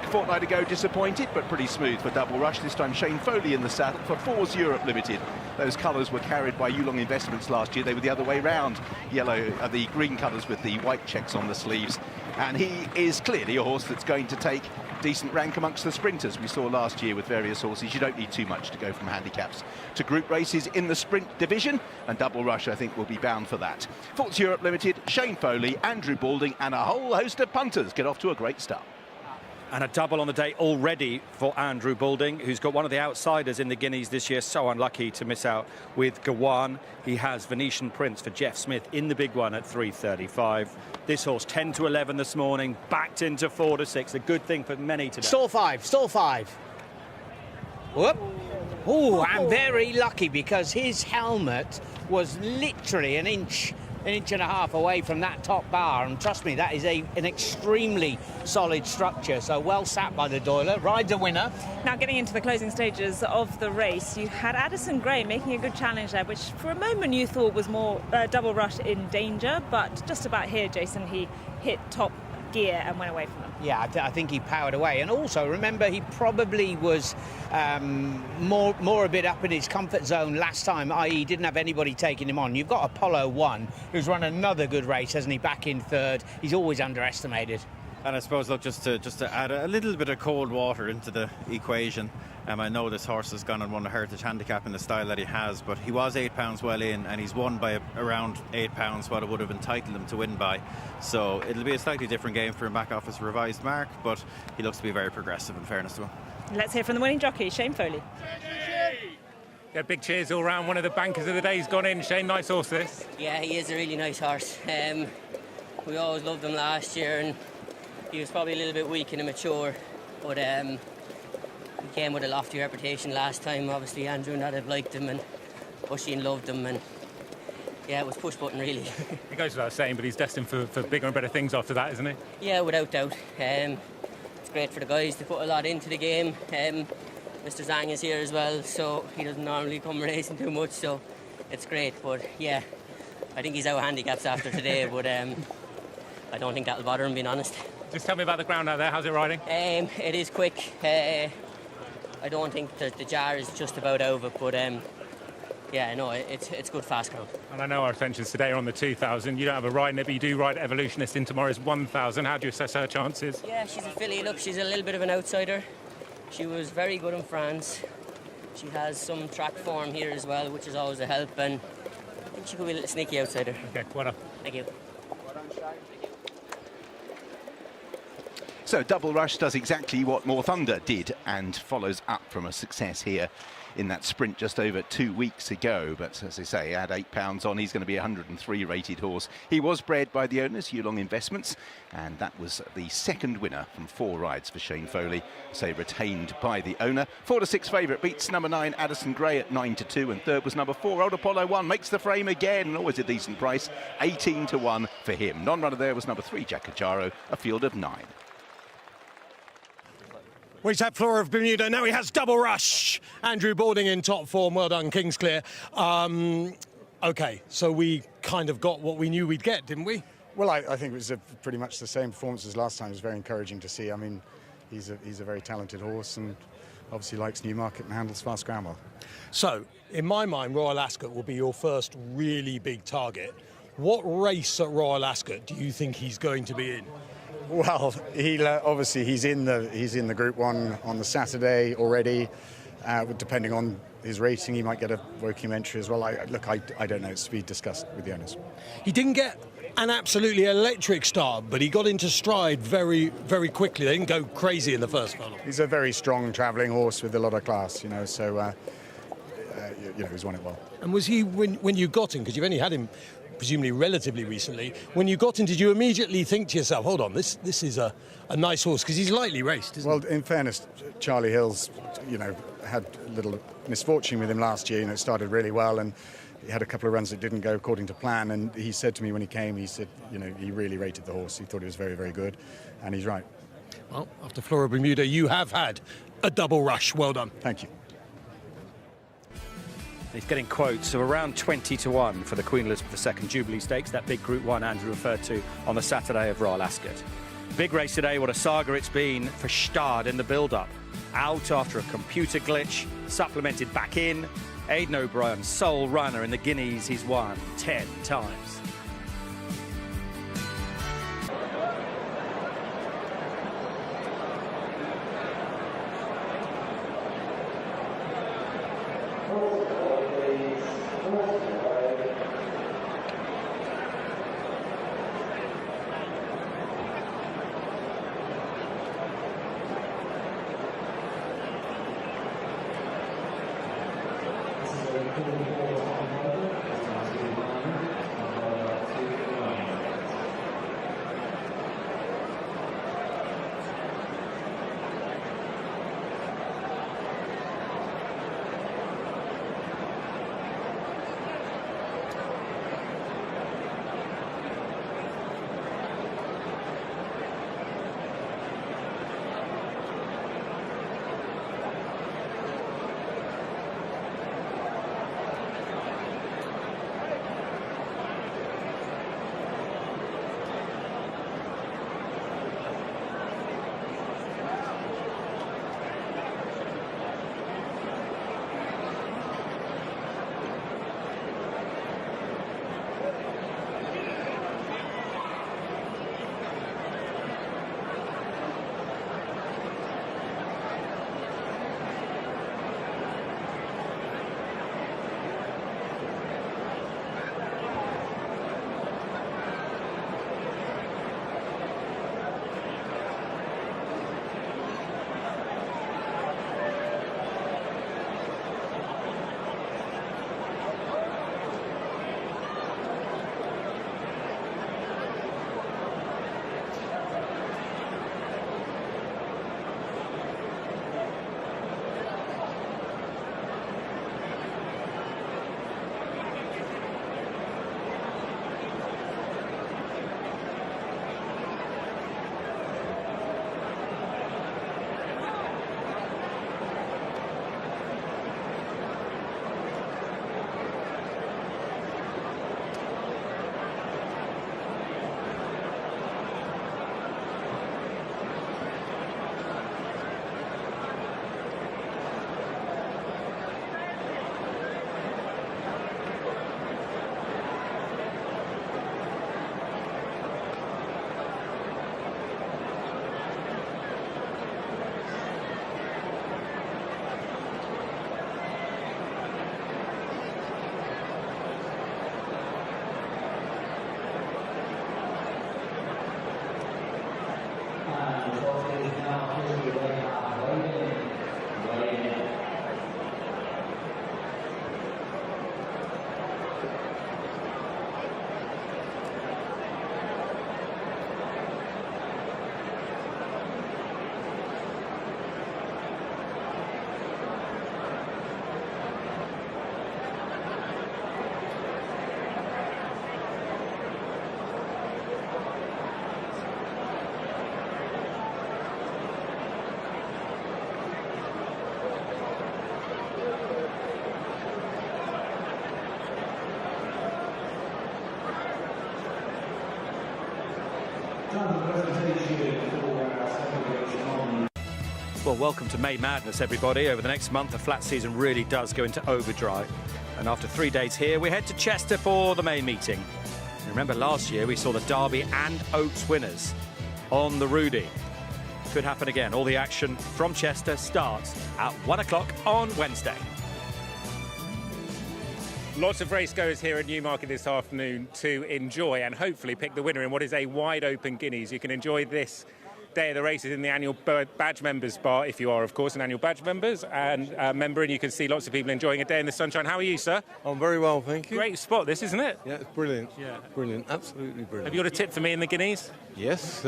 A fortnight ago disappointed, but pretty smooth for Double Rush. This time Shane Foley in the saddle for Fours Europe Limited. Those colours were carried by Yulong Investments last year. They were the other way round. Yellow, the green colours with the white checks on the sleeves. And he is clearly a horse that's going to take decent rank amongst the sprinters we saw last year with various horses. You don't need too much to go from handicaps to group races in the sprint division, and Double Rush I think will be bound for that. Fours Europe Limited, Shane Foley, Andrew Balding and a whole host of punters get off to a great start. And a double on the day already for Andrew Balding, who's got one of the outsiders in the Guineas this year. So unlucky to miss out with Gawan. He has Venetian Prince for Jeff Smith in the big one at 3.35. This horse 10 to 11 this morning, backed into 4 to 6. A good thing for many today. Stall 5, stall 5. Whoop. Oh, I'm very lucky because his helmet was literally an inch and a half away from that top bar, and trust me, that is an extremely solid structure. So well sat by the Doiler, rides a winner. Now getting into the closing stages of the race, you had Addison Gray making a good challenge there, which for a moment you thought was more Double Rush in danger, but just about here, Jason, he hit top gear and went away from them. Yeah, I think he powered away. And also, remember, he probably was more a bit up in his comfort zone last time, i.e. didn't have anybody taking him on. You've got Apollo 1, who's run another good race, hasn't he, back in third. He's always underestimated. And I suppose, look, just to add a little bit of cold water into the equation, I know this horse has gone and won a Heritage Handicap in the style that he has, but he was £8 well in, and he's won by around £8 what it would have entitled him to win by. So it'll be a slightly different game for him back off his revised mark, but he looks to be very progressive in fairness to him. Let's hear from the winning jockey, Shane Foley. Yeah, big cheers all round. One of the bankers of the day's gone in. Shane, nice horse this. Yeah, he is a really nice horse. We always loved him last year, and he was probably a little bit weak and immature, but he came with a lofty reputation last time. Obviously Andrew and I'd liked him, and Oisin loved him, and yeah, it was push button really. It goes without saying, but he's destined for bigger and better things after that, isn't he? Yeah, without doubt. It's great for the guys to put a lot into the game. Mr. Zhang is here as well, so he doesn't normally come racing too much, so it's great. But yeah, I think he's out of handicaps after today, but I don't think that'll bother him, being honest. Just tell me about the ground out there. How's it riding? It is quick. I don't think the jar is just about over, but yeah, no, it's good fast ground. And I know our attentions today are on the 2,000. You don't have a ride in it, but you do ride Evolutionist in tomorrow's 1,000. How do you assess her chances? Yeah, she's a filly. Look, she's a little bit of an outsider. She was very good in France. She has some track form here as well, which is always a help, and I think she could be a little sneaky outsider. Okay, well done. Thank you. So Double Rush does exactly what More Thunder did and follows up from a success here in that sprint just over 2 weeks ago. But as I say, add £8 on, he's going to be a 103 rated horse. He was bred by the owners, Yulong Investments, and that was the second winner from 4 rides for Shane Foley, so retained by the owner. 4 to 6 favourite beats number 9 Addison Gray at 9 to 2, and third was number 4 Old Apollo 1, makes the frame again, and always a decent price, 18 to 1 for him. Non-runner there was number 3 Jacajaro, a field of 9. Well, he's had Flora of Bermuda, now he has Double Rush. Andrew Balding in top form, well done, Kingsclear. OK, so we kind of got what we knew we'd get, didn't we? Well, I think it was pretty much the same performance as last time. It was very encouraging to see. I mean, he's a very talented horse and obviously likes Newmarket and handles fast ground well. So, in my mind, Royal Ascot will be your first really big target. What race at Royal Ascot do you think he's going to be in? Well, obviously he's in the Group 1 on the Saturday already. Depending on his rating, he might get a Woking entry as well. I don't know. It's to be discussed with the owners. He didn't get an absolutely electric start, but he got into stride very, very quickly. They didn't go crazy in the first furlong. He's a very strong travelling horse with a lot of class, so he's won it well. And was he, when you got him, because you've only had him presumably relatively recently. When you got in, did you immediately think to yourself, hold on, this is a nice horse? Because he's lightly raced, isn't he? Well, in fairness, Charlie Hill's, had a little misfortune with him last year. It started really well, and he had a couple of runs that didn't go according to plan. And he said to me when he came, he said, he really rated the horse. He thought he was very, very good, and he's right. Well, after Flora Bermuda, you have had a double rush. Well done. Thank you. He's getting quotes of around 20-1 for the Queen Elizabeth II Jubilee Stakes, that big Group 1 Andrew referred to on the Saturday of Royal Ascot. Big race today, what a saga it's been for Stade in the build-up. Out after a computer glitch, supplemented back in. Aidan O'Brien, sole runner in the Guineas, he's won 10 times. Well, welcome to May Madness, everybody. Over the next month, the flat season really does go into overdrive. And after 3 days here, we head to Chester for the main meeting. Remember, last year we saw the Derby and Oaks winners on the Rudy. Could happen again. All the action from Chester starts at 1 o'clock on Wednesday. Lots of race goers here at Newmarket this afternoon to enjoy and hopefully pick the winner in what is a wide open Guineas. You can enjoy this day of the races in the annual badge members bar, if you are, of course, an annual badge members and member, and you can see lots of people enjoying a day in the sunshine. How are you, sir? I'm very well, thank you. Great spot, this, isn't it? Yeah, it's brilliant. Yeah. Brilliant, absolutely brilliant. Have you got a tip for me in the Guineas? Yes,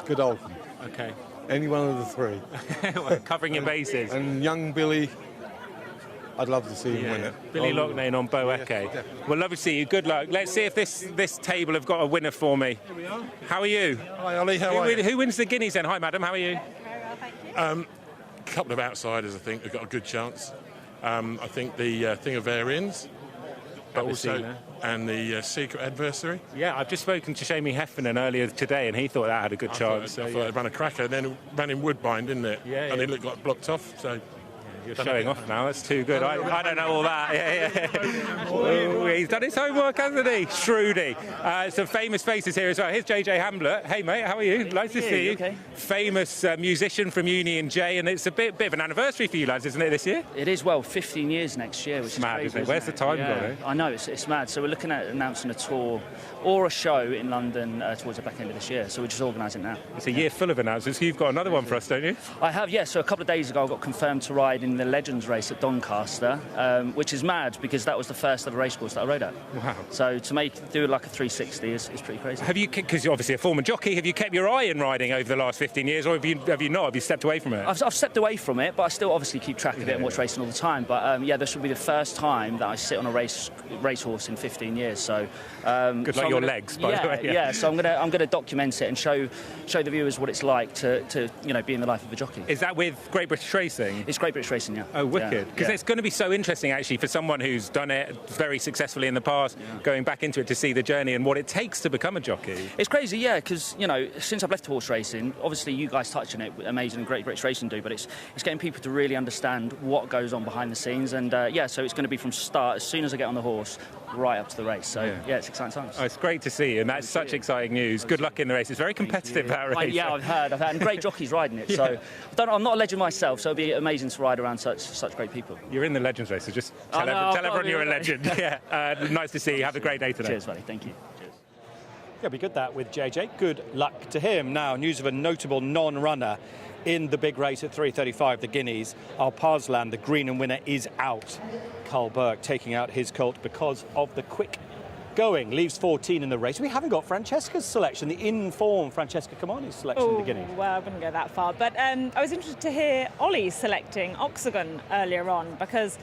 good old. Okay. Any one of the three. Covering your bases. And young Billy, I'd love to see him win it. Billy Loughnane on Boeke. Well, lovely to see you. Good luck. Let's see if this table have got a winner for me. Here we are. How are you? Hi, Ollie. How are you? Who wins the Guineas then? Hi, madam. How are you? Very well, thank you. A couple of outsiders, I think, have got a good chance. I think the Thing of Varians, but also and the Secret Adversary. Yeah, I've just spoken to Shamie Heffernan earlier today, and he thought that had a good chance. I thought it ran a cracker, then it ran in Woodbine, didn't it? Yeah. And it looked like blocked off. So. You're showing off now, that's too good. I don't know all that. Oh, he's done his homework, hasn't he? Shrewdy. Some famous faces here as well. Here's JJ Hamblett. Hey, mate, how are you? Nice to see you. Okay. Famous musician from Union J, and it's a bit of an anniversary for you lads, isn't it, this year? It is, well, 15 years next year, which is mad, crazy, isn't it? Where's the time gone, eh? I know, it's mad. So we're looking at announcing a tour or a show in London towards the back end of this year, so we're just organising now. It's a year full of announcements. You've got another one for us, don't you? I have, yes. So a couple of days ago I got confirmed to ride in the Legends race at Doncaster, which is mad because that was the first ever racecourse that I rode at. Wow. So to do like a 360 is pretty crazy. Have you, because you're obviously a former jockey, have you kept your eye in riding over the last 15 years, or have you not? Have you stepped away from it? I've stepped away from it, but I still obviously keep track of it and watch racing all the time. But this will be the first time that I sit on a racehorse in 15 years. So good luck your legs, by the way. Yeah. So I'm gonna document it and show the viewers what it's like to be in the life of a jockey. Is that with Great British Racing? It's Great British Racing, yeah. Oh, wicked. Because it's going to be so interesting, actually, for someone who's done it very successfully in the past, going back into it to see the journey and what it takes to become a jockey. It's crazy, yeah, because, since I've left horse racing, obviously you guys touch on it, amazing and Great British Racing do, but it's getting people to really understand what goes on behind the scenes. And, so it's going to be from start, as soon as I get on the horse, right up to the race. So, it's exciting times. Oh, it's great to see you, and that's such exciting news. Good luck in the race. It's very competitive, that race. I've heard, and great jockeys riding it. So I'm not a legend myself, so it'd be amazing to ride around such great people. You're in the Legends race, so just tell everyone you're a legend. Nice to see you. Have a great day today. Cheers, buddy. Thank you. Cheers. Yeah, be good that with JJ. Good luck to him. Now, news of a notable non-runner in the big race at 3:35, the Guineas. Alparslan, the Greenham winner, is out. Carl Burke taking out his colt because of the quick going. Leaves 14 in the race. We haven't got Francesca's selection, the in-form Francesca Camani's selection in the Guineas. Well, I wouldn't go that far. But I was interested to hear Ollie selecting Oxagon earlier on, because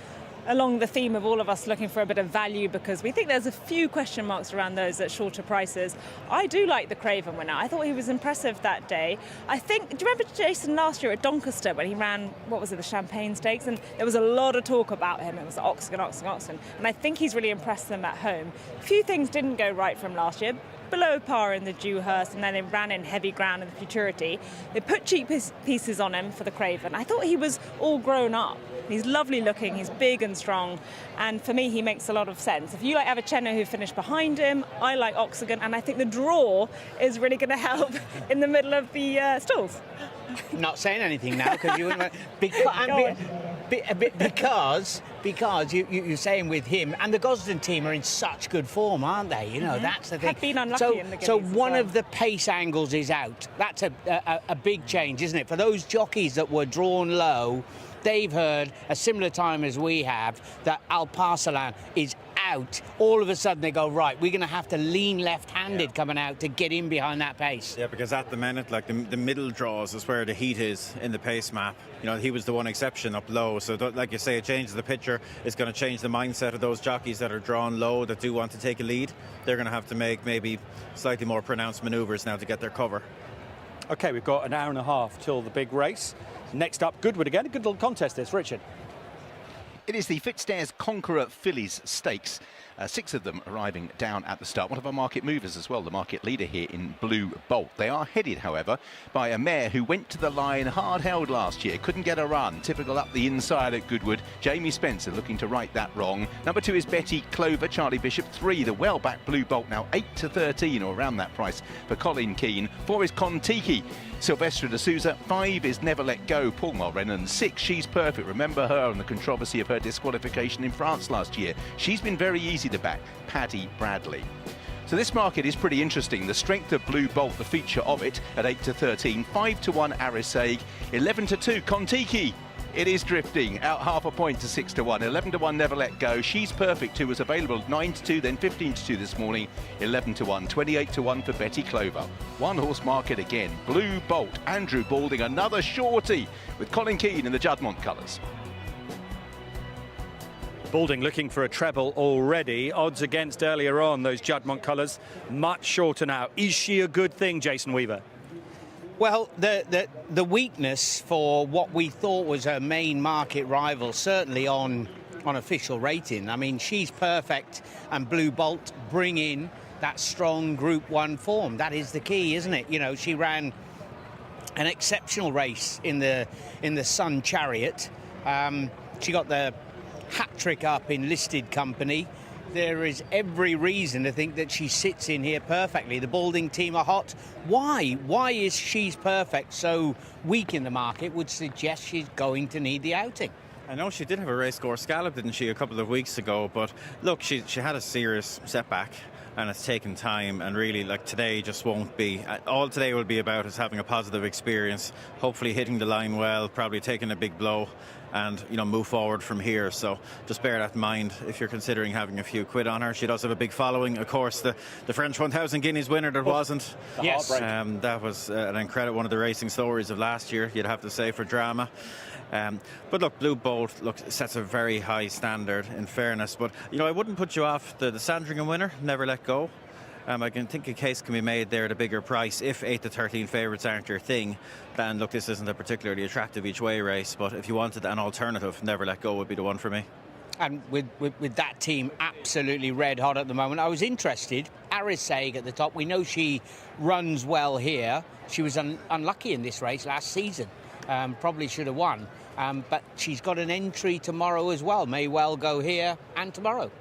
along the theme of all of us looking for a bit of value, because we think there's a few question marks around those at shorter prices. I do like the Craven winner. I thought he was impressive that day. Do you remember Jason last year at Doncaster when he ran, the Champagne Stakes? And there was a lot of talk about him. It was Oxagon. And I think he's really impressed them at home. A few things didn't go right from last year. Below par in the Dewhurst, and then they ran in heavy ground in the Futurity. They put cheap pieces on him for the Craven. I thought he was all grown up. He's lovely looking, he's big and strong, and for me he makes a lot of sense. If you like Avicenna, who finished behind him, I like Oxagon, and I think the draw is really going to help in the middle of the stalls. Not saying anything now because you wouldn't. Because you're saying with him and the Gosden team are in such good form, aren't they? That's the thing. Have been unlucky in the Guineas. So one of the pace angles is out. That's a big change, isn't it? For those jockeys that were drawn low, they've heard a similar time as we have that Alparslan is out. All of a sudden they go, right, we're going to have to lean left-handed coming out to get in behind that pace. Yeah, because at the minute, like the middle draws is where the heat is in the pace map. He was the one exception up low. So like you say, it changes the picture. It's going to change the mindset of those jockeys that are drawn low, that do want to take a lead. They're going to have to make maybe slightly more pronounced manoeuvres now to get their cover. OK, we've got an hour and a half till the big race. Next up, Goodwood again. A good little contest this, Richard. It is the Fitzdares Conqueror Fillies Stakes. 6 of them arriving down at the start. One of our market movers as well, the market leader here in Blue Bolt. They are headed, however, by a mare who went to the line hard-held last year. Couldn't get a run. Typical up the inside at Goodwood. Jamie Spencer looking to right that wrong. Number 2 is Betty Clover. Charlie Bishop. 3, the well-backed Blue Bolt, now 8-13 or around that price for Colin Keane. 4 is Contiki. Sylvestra de Souza. 5 is Never Let Go, Paul Mulrennan. 6, She's Perfect. Remember her and the controversy of her disqualification in France last year. She's been very easy to back, Paddy Bradley. So this market is pretty interesting. The strength of Blue Bolt, the feature of it, at 8 to 13, 5 to 1 Arisaig, 11 to 2 Kontiki. It is drifting out half a point to 6 to 1, 11 to 1 Never Let Go. She's Perfect, who was available 9 to 2, then 15 to 2 this morning, 11 to 1, 28 to 1 for Betty Clover. One horse market again. Blue Bolt, Andrew Balding, another shorty with Colin Keane in the Juddmonte colours. Balding looking for a treble already. Odds against earlier on, those Juddmonte colours, much shorter now. Is she a good thing, Jason Weaver? Well, the weakness for what we thought was her main market rival, certainly on official rating. I mean, She's Perfect and Blue Bolt bring in that strong Group 1 form. That is the key, isn't it? You know, she ran an exceptional race in the Sun Chariot. She got the hat-trick up in listed company. There is every reason to think that she sits in here perfectly. The Balding team are hot. Why is She's Perfect so weak in the market? Would suggest she's going to need the outing. I know she did have a racecourse scallop, didn't she, a couple of weeks ago, but look, she had a serious setback and it's taken time, and really, like, today just won't be. All today will be about is having a positive experience, hopefully hitting the line well, probably taking a big blow, and, you know, move forward from here. So just bear that in mind if you're considering having a few quid on her. She does have a big following. Of course, the French 1000 Guineas winner that wasn't. Yes. That was an incredible one of the racing stories of last year, you'd have to say, for drama. But look, Blue Bolt sets a very high standard, in fairness. But, you know, I wouldn't put you off the Sandringham winner, Never Let Go. I can think a case can be made there at a bigger price if 8 to 13 favourites aren't your thing. Then look, this isn't a particularly attractive each way race, but if you wanted an alternative, Never Let Go would be the one for me. And with that team absolutely red hot at the moment, I was interested. Arisaig at the top. We know she runs well here. She was unlucky in this race last season. Probably should have won. But she's got an entry tomorrow as well. May well go here and tomorrow.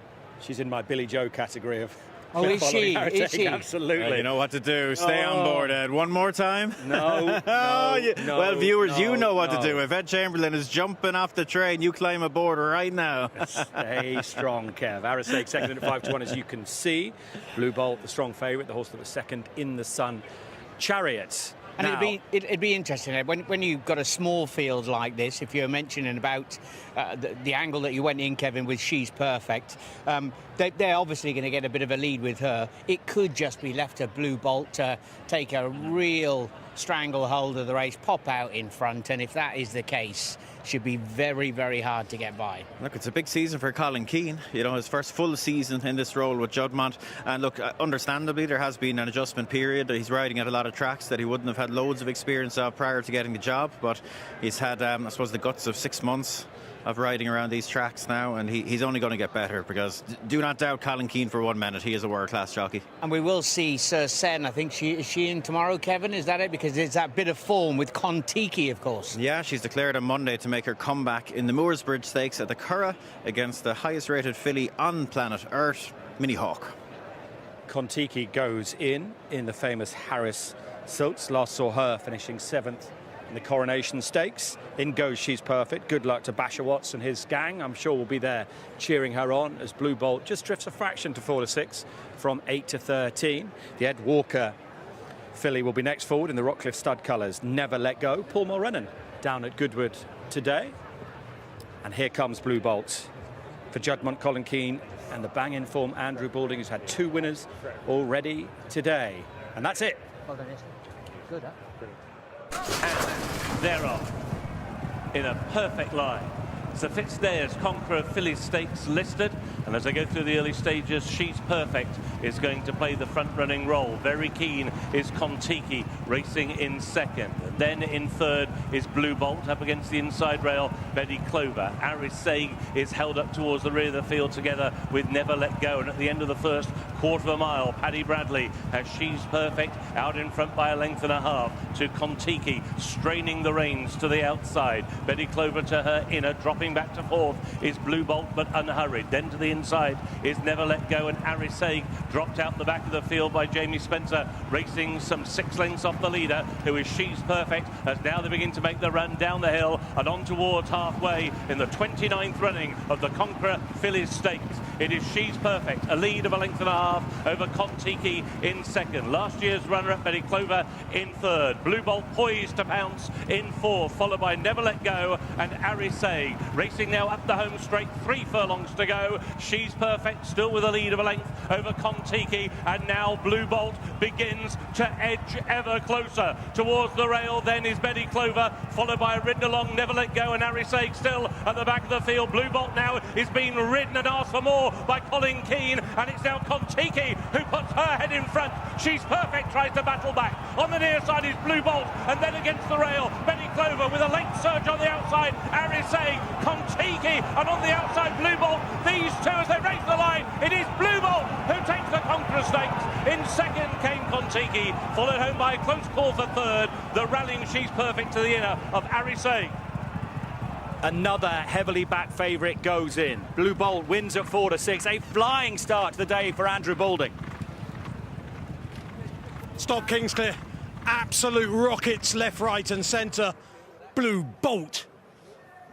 She's in my Billy Joe category of... Oh, is she? Is she? Absolutely. You know what to do. Stay on board, Ed. One more time? No. Well, viewers, you know what to do. If Ed Chamberlain is jumping off the train, you climb aboard right now. Stay strong, Kev. Arisaig second at 5 to 1, as you can see. Blue Bolt, the strong favourite, the horse that was second in the Sun Chariot. And it'd be interesting, Ed, when you've got a small field like this, if you're mentioning about the angle that you went in, Kevin, with She's Perfect, they're obviously going to get a bit of a lead with her. It could just be left to Blue Bolt to take a real stranglehold of the race, pop out in front, and if that is the case, should be very, very hard to get by. Look, it's a big season for Colin Keane, you know, his first full season in this role with Juddmonte, and look, understandably there has been an adjustment period. He's riding at a lot of tracks that he wouldn't have had loads of experience of prior to getting the job, but he's had I suppose the guts of 6 months of riding around these tracks now, and he's only going to get better, because do not doubt Colin Keane for 1 minute. He is a world-class jockey. And we will see Sir Sen. I think is she in tomorrow, Kevin? Is that it? Because there's that bit of form with Kontiki, of course. Yeah, she's declared on Monday to make her comeback in the Mooresbridge Stakes at the Curragh against the highest-rated filly on planet Earth, Mini Hawk. Kontiki goes in the famous Harris Silks. Last saw her finishing 7th in the Coronation Stakes. In goes She's Perfect. Good luck to Basher Watts and his gang. I'm sure we'll be there cheering her on as Blue Bolt just drifts a fraction to 4 to 6 from 8 to 13. The Ed Walker filly will be next forward in the Rockcliffe stud colours. Never Let Go. Paul Mulrennan down at Goodwood today. And here comes Blue Bolt for Juddmonte, Colin Keane, and the bang-in form Andrew Balding, who's had 2 winners already today. And that's it. Well done, good, huh? And they're off in a perfect line. Sir Fitzdale's Conqueror Fillies Stakes listed, and as I go through the early stages, She's Perfect is going to play the front-running role. Very keen is Kontiki racing in second. Then in third is Blue Bolt up against the inside rail, Betty Clover. Arisaig is held up towards the rear of the field together with Never Let Go, and at the end of the first quarter of a mile, Paddy Bradley has She's Perfect out in front by a length and a half to Kontiki, straining the reins to the outside. Betty Clover to her inner, dropping back to fourth is Blue Bolt, but unhurried. Then to the inside is Never Let Go, and Arisaig dropped out the back of the field by Jamie Spencer, racing some 6 lengths off the leader, who is She's Perfect. Perfect, as now they begin to make the run down the hill and on towards halfway in the 29th running of the Conqueror Fillies Stakes. It is She's Perfect, a lead of a length and a half over Kon-Tiki in second. Last year's runner-up Betty Clover in third. Blue Bolt poised to pounce in fourth, followed by Never Let Go and Arisay. Racing now up the home straight, 3 furlongs to go. She's Perfect still with a lead of a length over Kon-Tiki, and now Blue Bolt begins to edge ever closer towards the rail. Then is Betty Clover, followed by ridden along Never Let Go and Arisay still at the back of the field. Blue Bolt now is being ridden and asked for more by Colin Keane, and it's now Kon-Tiki who puts her head in front. She's Perfect tries to battle back. On the near side is Blue Bolt, and then against the rail Betty Clover with a late surge on the outside. Arisay, Kon-Tiki, and on the outside Blue Bolt. These two as they race the line. It is Blue Bolt who takes the Conqueror Stakes. In second came Kon-Tiki, followed home by a close call for third. The rallying She's Perfect to the inner of Arisay. Another heavily backed favourite goes in. Blue Bolt wins at 4-6. A flying start to the day for Andrew Balding. Stop Kingsclear. Absolute rockets left, right and centre. Blue Bolt.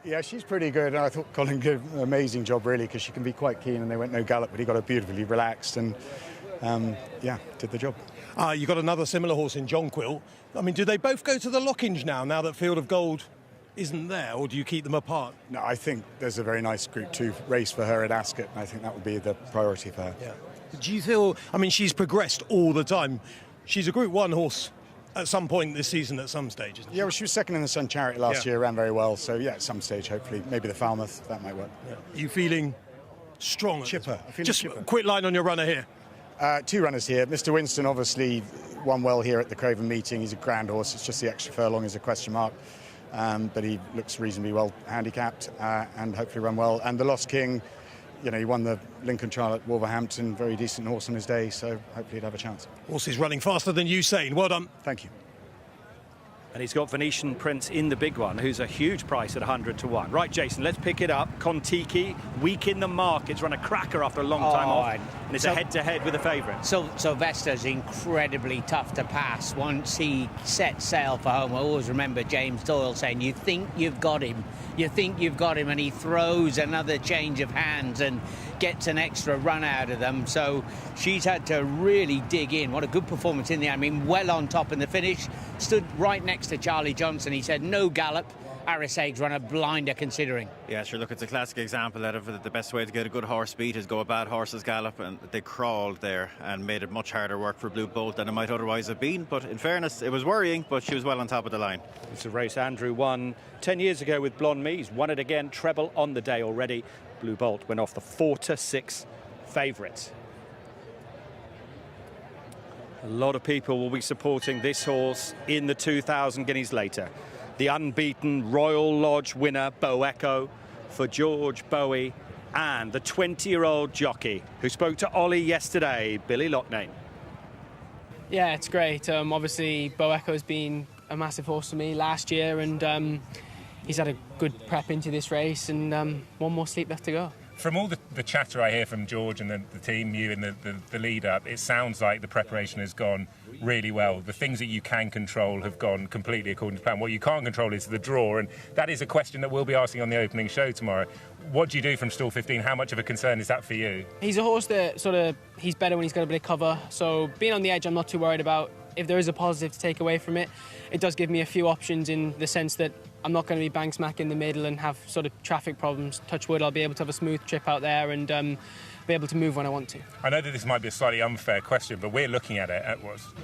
Yeah, she's pretty good. I thought Colin did an amazing job, really, because she can be quite keen, and they went no gallop, but he got her beautifully relaxed and, yeah, did the job. You got another similar horse in Jonquil. I mean, do they both go to the Lockinge now that Field of Gold isn't there, or do you keep them apart? No, I think there's a very nice Group 2 race for her at Ascot, and I think that would be the priority for her. Yeah. Do you feel, I mean, she's progressed all the time. She's a Group 1 horse at some point this season at some stage, isn't she? Yeah, well, she was second in the Sun Chariot last year, ran very well, so yeah, at some stage, hopefully, maybe the Falmouth, that might work. Yeah. Are you feeling strong? Chipper. Just chipper. A quick line on your runner here. 2 runners here. Mr. Winston obviously won well here at the Craven meeting. He's a grand horse. It's just the extra furlong is a question mark. But he looks reasonably well handicapped and hopefully run well. And the Lost King, you know, he won the Lincoln Trial at Wolverhampton, very decent horse on his day, so hopefully he'd have a chance. Horse is running faster than Usain. Well done. Thank you. And he's got Venetian Prince in the big one, who's a huge price at 100-1. Right, Jason, let's pick it up. Kon-Tiki, weak in the markets, run a cracker after a long time off. And it's a head-to-head with a favourite. So Sylvester's incredibly tough to pass once he sets sail for home. I always remember James Doyle saying, you think you've got him, and he throws another change of hands and gets an extra run out of them. So she's had to really dig in. What a good performance in the end. I mean, well on top in the finish. Stood right next to Charlie Johnson. He said no gallop. Arisay's run a blinder considering. Yeah, sure, look, it's a classic example of the best way to get a good horse beat is go a bad horse's gallop, and they crawled there and made it much harder work for Blue Bolt than it might otherwise have been. But in fairness, it was worrying, but she was well on top of the line. It's a race Andrew won 10 years ago with Blonde Me. He's won it again, treble on the day already. Blue Bolt went off the 4-6 favourite. A lot of people will be supporting this horse in the 2,000 guineas later. The unbeaten Royal Lodge winner, Bo Echo, for George Bowie, and the 20-year-old jockey who spoke to Ollie yesterday, Billy Loughnane. Yeah, it's great. Obviously, Bo Echo's been a massive horse for me last year, and he's had a good prep into this race, and one more sleep left to go. From all the chatter I hear from George and the team, you and the lead-up, it sounds like the preparation has gone really well. The things that you can control have gone completely according to plan. What you can't control is the draw, and that is a question that we'll be asking on the opening show tomorrow. What do you do from stall 15? How much of a concern is that for you? He's a horse that he's better when he's got a bit of cover, so being on the edge I'm not too worried about. If there is a positive to take away from it, it does give me a few options in the sense that I'm not going to be bang smack in the middle and have sort of traffic problems. Touch wood, I'll be able to have a smooth trip out there and be able to move when I want to. I know that this might be a slightly unfair question, but we're looking at it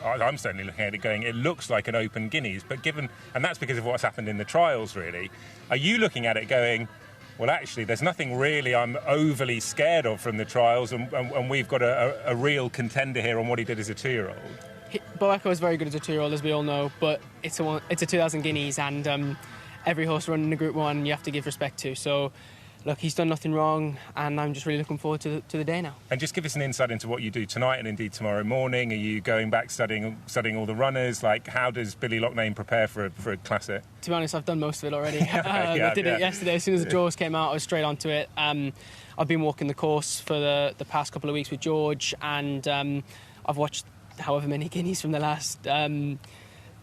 I'm certainly looking at it going, it looks like an open Guineas, but and that's because of what's happened in the trials, really. Are you looking at it going, well, actually, there's nothing really I'm overly scared of from the trials, and we've got a real contender here on what he did as a 2-year-old? Bo Echo is very good as a 2-year-old, as we all know, but it's a 2,000 guineas, and every horse running a Group 1 you have to give respect to. So, look, he's done nothing wrong, and I'm just really looking forward to the day now. And just give us an insight into what you do tonight and indeed tomorrow morning. Are you going back studying all the runners? Like, how does Billy Loughnane prepare for a classic? To be honest, I've done most of it already. I did it yesterday. As soon as the draws came out, I was straight onto it. I've been walking the course for the past couple of weeks with George, and I've watched however many guineas from the last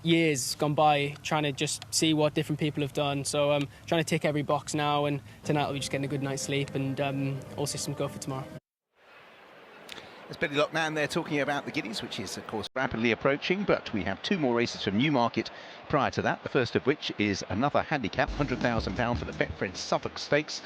years gone by trying to just see what different people have done. So I'm trying to tick every box now, and tonight we'll be just getting a good night's sleep, and all systems go for tomorrow. There's Billy Lockman there talking about the Guineas, which is, of course, rapidly approaching, but we have 2 more races from Newmarket prior to that. The first of which is another handicap, £100,000 for the Betfred Suffolk Stakes.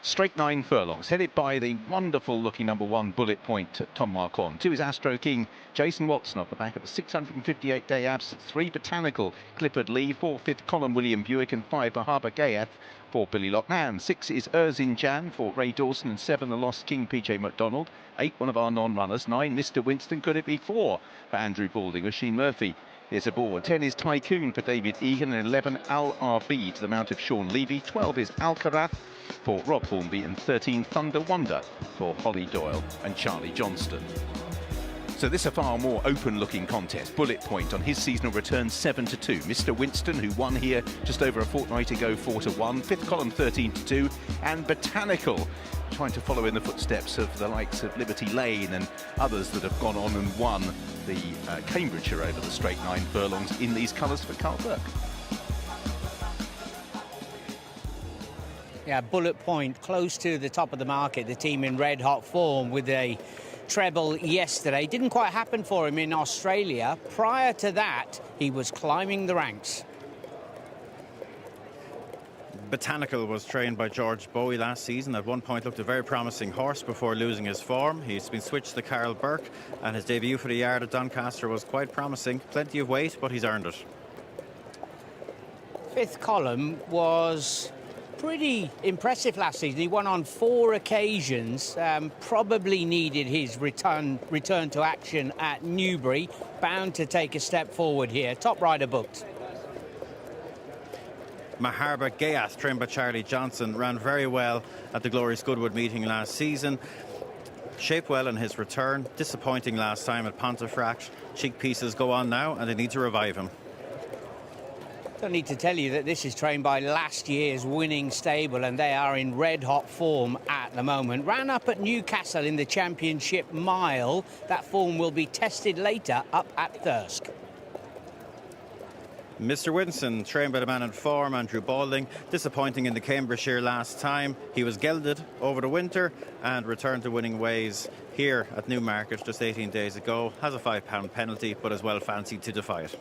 Straight 9 furlongs, headed by the wonderful-looking number 1 Bullet Point, Tom Marquand. 2 is Astro King, Jason Watson off the back of a 658-day absence. 3 Botanical, Clifford Lee. 4 Fifth Column, William Buick, and 5 Bahaba Gayath for Billy Lockman. 6 is Erzin Jan for Ray Dawson, and 7 The Lost King, PJ McDonald. 8 one of our non-runners. 9 Mr. Winston. Could it be 4 for Andrew Balding? Sheen Murphy is aboard. 10 is Tycoon for David Egan, and 11 Al RB to the mount of Sean Levy. 12 is Alcaraz for Rob Hornby, and 13 Thunder Wonder for Holly Doyle and Charlie Johnston. So this is a far more open-looking contest. Bullet Point on his seasonal return 7-2. Mr. Winston, who won here just over a fortnight ago, 4-1. Fifth Column 13-2, and Botanical trying to follow in the footsteps of the likes of Liberty Lane and others that have gone on and won the Cambridgeshire over the straight 9 furlongs in these colours for Carl Burke. Yeah, Bullet Point close to the top of the market, the team in red hot form with a treble yesterday. Didn't quite happen for him in Australia. Prior to that, he was climbing the ranks. Botanical was trained by George Bowie last season. At one point looked a very promising horse before losing his form. He's been switched to Carl Burke, and his debut for the yard at Doncaster was quite promising. Plenty of weight, but he's earned it. Fifth Column was pretty impressive last season. He won on 4 occasions. Probably needed his return to action at Newbury. Bound to take a step forward here. Top rider booked. Mahaba Gayath, trained by Charlie Johnson, ran very well at the Glorious Goodwood meeting last season. Shaped well in his return. Disappointing last time at Pontefract. Cheek pieces go on now, and they need to revive him. Don't need to tell you that this is trained by last year's winning stable, and they are in red-hot form at the moment. Ran up at Newcastle in the Championship Mile. That form will be tested later up at Thirsk. Mr. Winston, trained by the man in form, Andrew Balding. Disappointing in the Cambridgeshire last time. He was gelded over the winter and returned to winning ways here at Newmarket just 18 days ago. Has a £5 penalty, but is well fancied to defy it.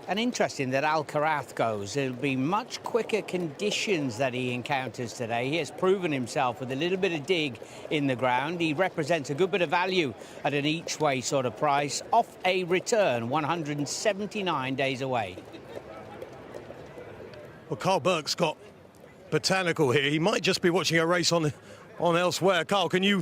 And interesting that Alcaraz goes. It'll be much quicker conditions that he encounters today. He has proven himself with a little bit of dig in the ground. He represents a good bit of value at an each-way sort of price. Off a return, 179 days away. Well, Carl Burke's got Botanical here. He might just be watching a race on elsewhere. Carl, can you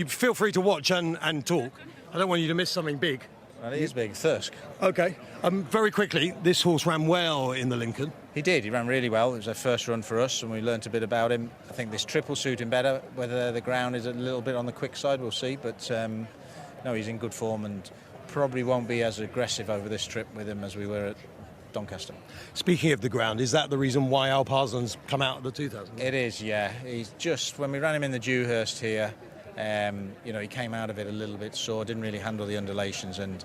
feel free to watch and talk? I don't want you to miss something big. Well, it is big, Thirsk. OK. Very quickly, this horse ran well in the Lincoln. He did. He ran really well. It was a first run for us, and we learnt a bit about him. I think this triple suit him better. Whether the ground is a little bit on the quick side, we'll see. But, no, he's in good form and probably won't be as aggressive over this trip with him as we were at Doncaster. Speaking of the ground, is that the reason why Al Parsons come out of the 2000? It is, yeah. He's just, when we ran him in the Dewhurst here, he came out of it a little bit sore, didn't really handle the undulations, and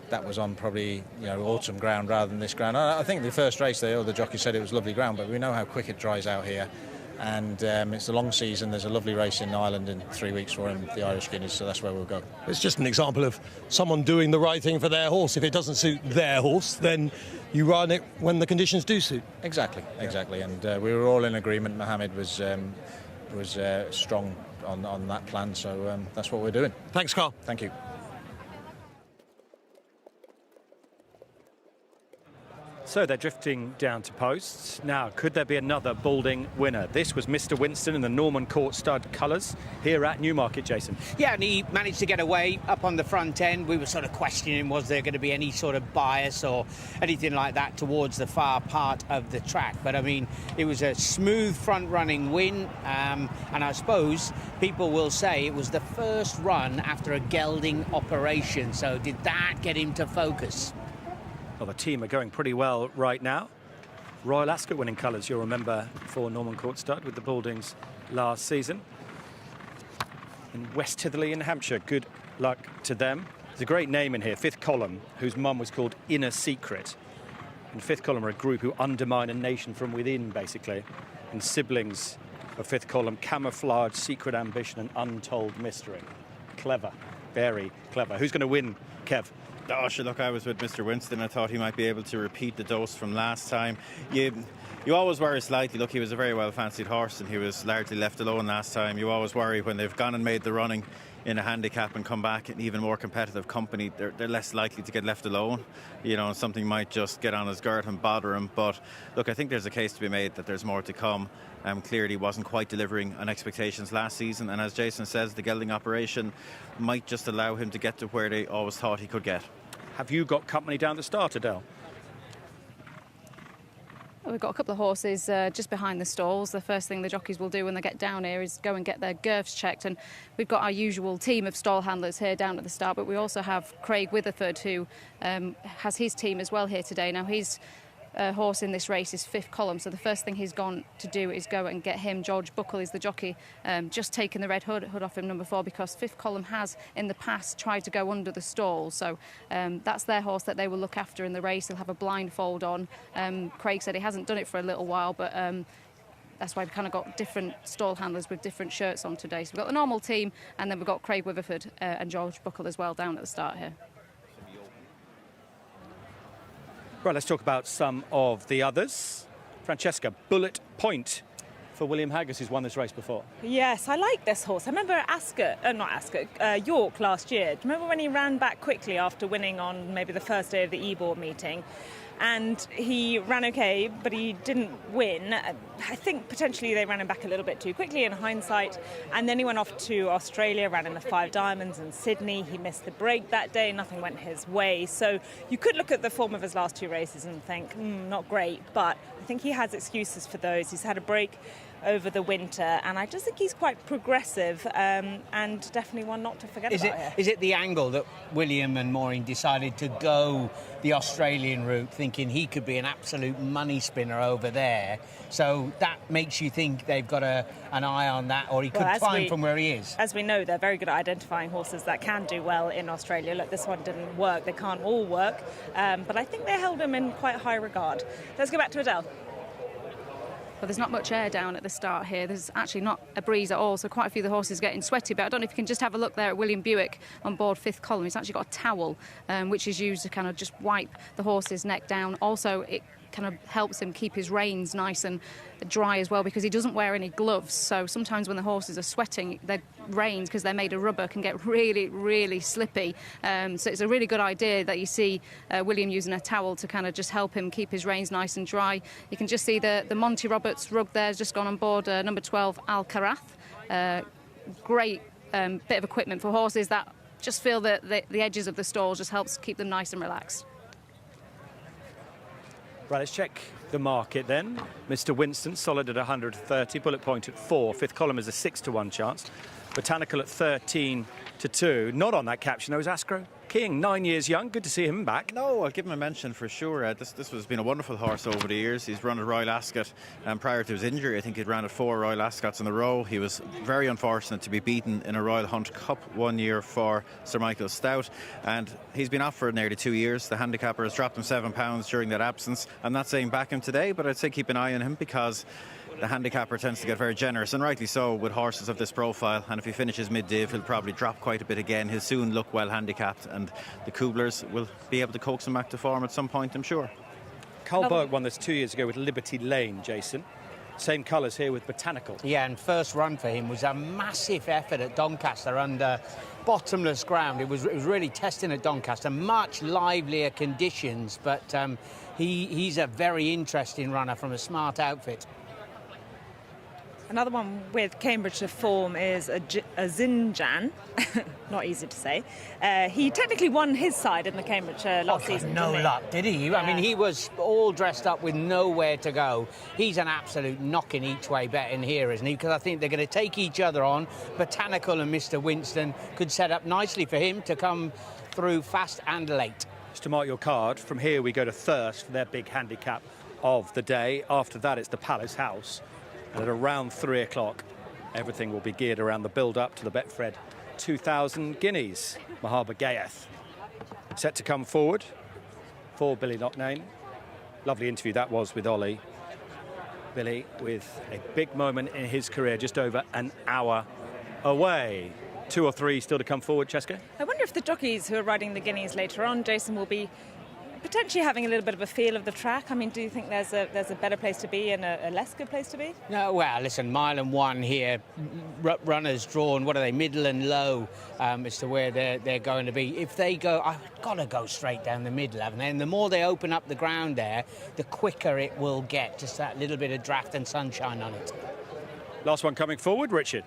that was on probably autumn ground rather than this ground. I think the first race the jockey said it was lovely ground, but we know how quick it dries out here, and it's a long season. There's a lovely race in Ireland in 3 weeks for him, the Irish Guineas, so that's where we'll go. It's just an example of someone doing the right thing for their horse. If it doesn't suit their horse, then you run it when the conditions do suit. Exactly, and we were all in agreement. Mohammed was strong on that plan, so that's what we're doing. Thanks, Carl. Thank you. So they're drifting down to posts. Now, could there be another Balding winner? This was Mr. Winston in the Norman Court stud colours here at Newmarket, Jason. Yeah, and he managed to get away up on the front end. We were sort of questioning, was there going to be any sort of bias or anything like that towards the far part of the track? But, I mean, it was a smooth front-running win. And I suppose people will say it was the first run after a gelding operation. So did that get him to focus? Well, the team are going pretty well right now. Royal Ascot winning colours, you'll remember, for Norman Court stud with the Baldings last season. In West Hitherley in Hampshire, good luck to them. There's a great name in here, Fifth Column, whose mum was called Inner Secret. And Fifth Column are a group who undermine a nation from within, basically. And siblings of Fifth Column, camouflage, secret ambition and untold mystery. Clever, very clever. Who's going to win, Kev? Oh, sure, look, I was with Mr. Winston. I thought he might be able to repeat the dose from last time. You always worry slightly. Look, he was a very well-fancied horse and he was largely left alone last time. You always worry when they've gone and made the running in a handicap and come back in even more competitive company, they're less likely to get left alone. You know, something might just get on his girth and bother him. But look, I think there's a case to be made that there's more to come. Clearly wasn't quite delivering on expectations last season, and as Jason says, the gelding operation might just allow him to get to where they always thought he could get. Have you got company down the start, Adele? We've got a couple of horses just behind the stalls. The first thing the jockeys will do when they get down here is go and get their girths checked. And we've got our usual team of stall handlers here down at the start, but we also have Craig Witherford, who has his team as well here today. Now, his horse in this race is Fifth Column, so the first thing he's gone to do is go and get him. George Buckle is the jockey, just taking the red hood off him, number 4, because Fifth Column has in the past tried to go under the stall, so that's their horse that they will look after in the race. They'll have a blindfold on. Craig said he hasn't done it for a little while, but that's why we've kind of got different stall handlers with different shirts on today. So we've got the normal team, and then we've got Craig Witherford and George Buckle as well down at the start here. Right, let's talk about some of the others. Francesca, Bullet Point for William Haggis, who's won this race before. Yes, I like this horse. I remember at York last year. Do you remember when he ran back quickly after winning on maybe the first day of the E-Board meeting? And he ran okay, but he didn't win. I think potentially they ran him back a little bit too quickly in hindsight. And then he went off to Australia, ran in the 5 Diamonds in Sydney. He missed the break that day. Nothing went his way. So you could look at the form of his last 2 races and think, not great. But I think he has excuses for those. He's had a break over the winter, and I just think he's quite progressive, and definitely one not to forget about here. Is it the angle that William and Maureen decided to go the Australian route, thinking he could be an absolute money spinner over there? So that makes you think they've got an eye on that, or he could climb from where he is. As we know, they're very good at identifying horses that can do well in Australia. Look, this one didn't work. They can't all work, but I think they held him in quite high regard. Let's go back to Adele. Well, there's not much air down at the start here. There's actually not a breeze at all, so quite a few of the horses getting sweaty. But I don't know if you can just have a look there at William Buick on board Fifth Column. He's actually got a towel, which is used to kind of just wipe the horse's neck down. Also, it kind of helps him keep his reins nice and dry as well, because he doesn't wear any gloves. So sometimes when the horses are sweating, their reins, because they're made of rubber, can get really, really slippy. So it's a really good idea that you see William using a towel to kind of just help him keep his reins nice and dry. You can just see the Monty Roberts rug there has just gone on board number 12 Al Carath. Great bit of equipment for horses that just feel that the edges of the stall just helps keep them nice and relaxed. Right, let's check the market then. Mr. Winston, solid at 130, Bullet Point at 4. Fifth Column is a 6-1 chance. Botanical at 13-2. Not on that caption, though, is Askro King, 9 years young. Good to see him back. No, I'll give him a mention for sure. This has been a wonderful horse over the years. He's run at Royal Ascot, and prior to his injury, I think he'd ran at 4 Royal Ascots in a row. He was very unfortunate to be beaten in a Royal Hunt Cup one year for Sir Michael Stout, and he's been off for nearly 2 years. The handicapper has dropped him £7 during that absence. I'm not saying back him today, but I'd say keep an eye on him, because the handicapper tends to get very generous, and rightly so, with horses of this profile. And if he finishes mid-div, he'll probably drop quite a bit again. He'll soon look well handicapped, and the Kublers will be able to coax him back to form at some point, I'm sure. Carl Berg won this 2 years ago with Liberty Lane, Jason. Same colours here with Botanical. Yeah, and first run for him was a massive effort at Doncaster under bottomless ground. It was really testing at Doncaster, much livelier conditions, but he's a very interesting runner from a smart outfit. Another one with Cambridgeshire form is a Zinjan. Not easy to say. He technically won his side in the Cambridgeshire last season. No luck, did he? I mean, he was all dressed up with nowhere to go. He's an absolute knocking each way bet in here, isn't he? Because I think they're going to take each other on. Botanical and Mr. Winston could set up nicely for him to come through fast and late. Just to mark your card, from here we go to Thirst for their big handicap of the day. After that, it's the Palace House. And at around 3 o'clock, everything will be geared around the build-up to the Betfred 2000 Guineas. Mahaba Gaeth set to come forward for Billy Knockname. Lovely interview that was with Ollie. Billy with a big moment in his career, just over an hour away. 2 or 3 still to come forward, Cheska? I wonder if the jockeys who are riding the Guineas later on, Jason, will be potentially having a little bit of a feel of the track. I mean, do you think there's a better place to be and a less good place to be? No, well, listen, mile and 1 here, runners drawn, what are they, middle and low as to where they're going to be. If they go, I've got to go straight down the middle, haven't they? And the more they open up the ground there, the quicker it will get, just that little bit of draft and sunshine on it. Last one coming forward, Richard.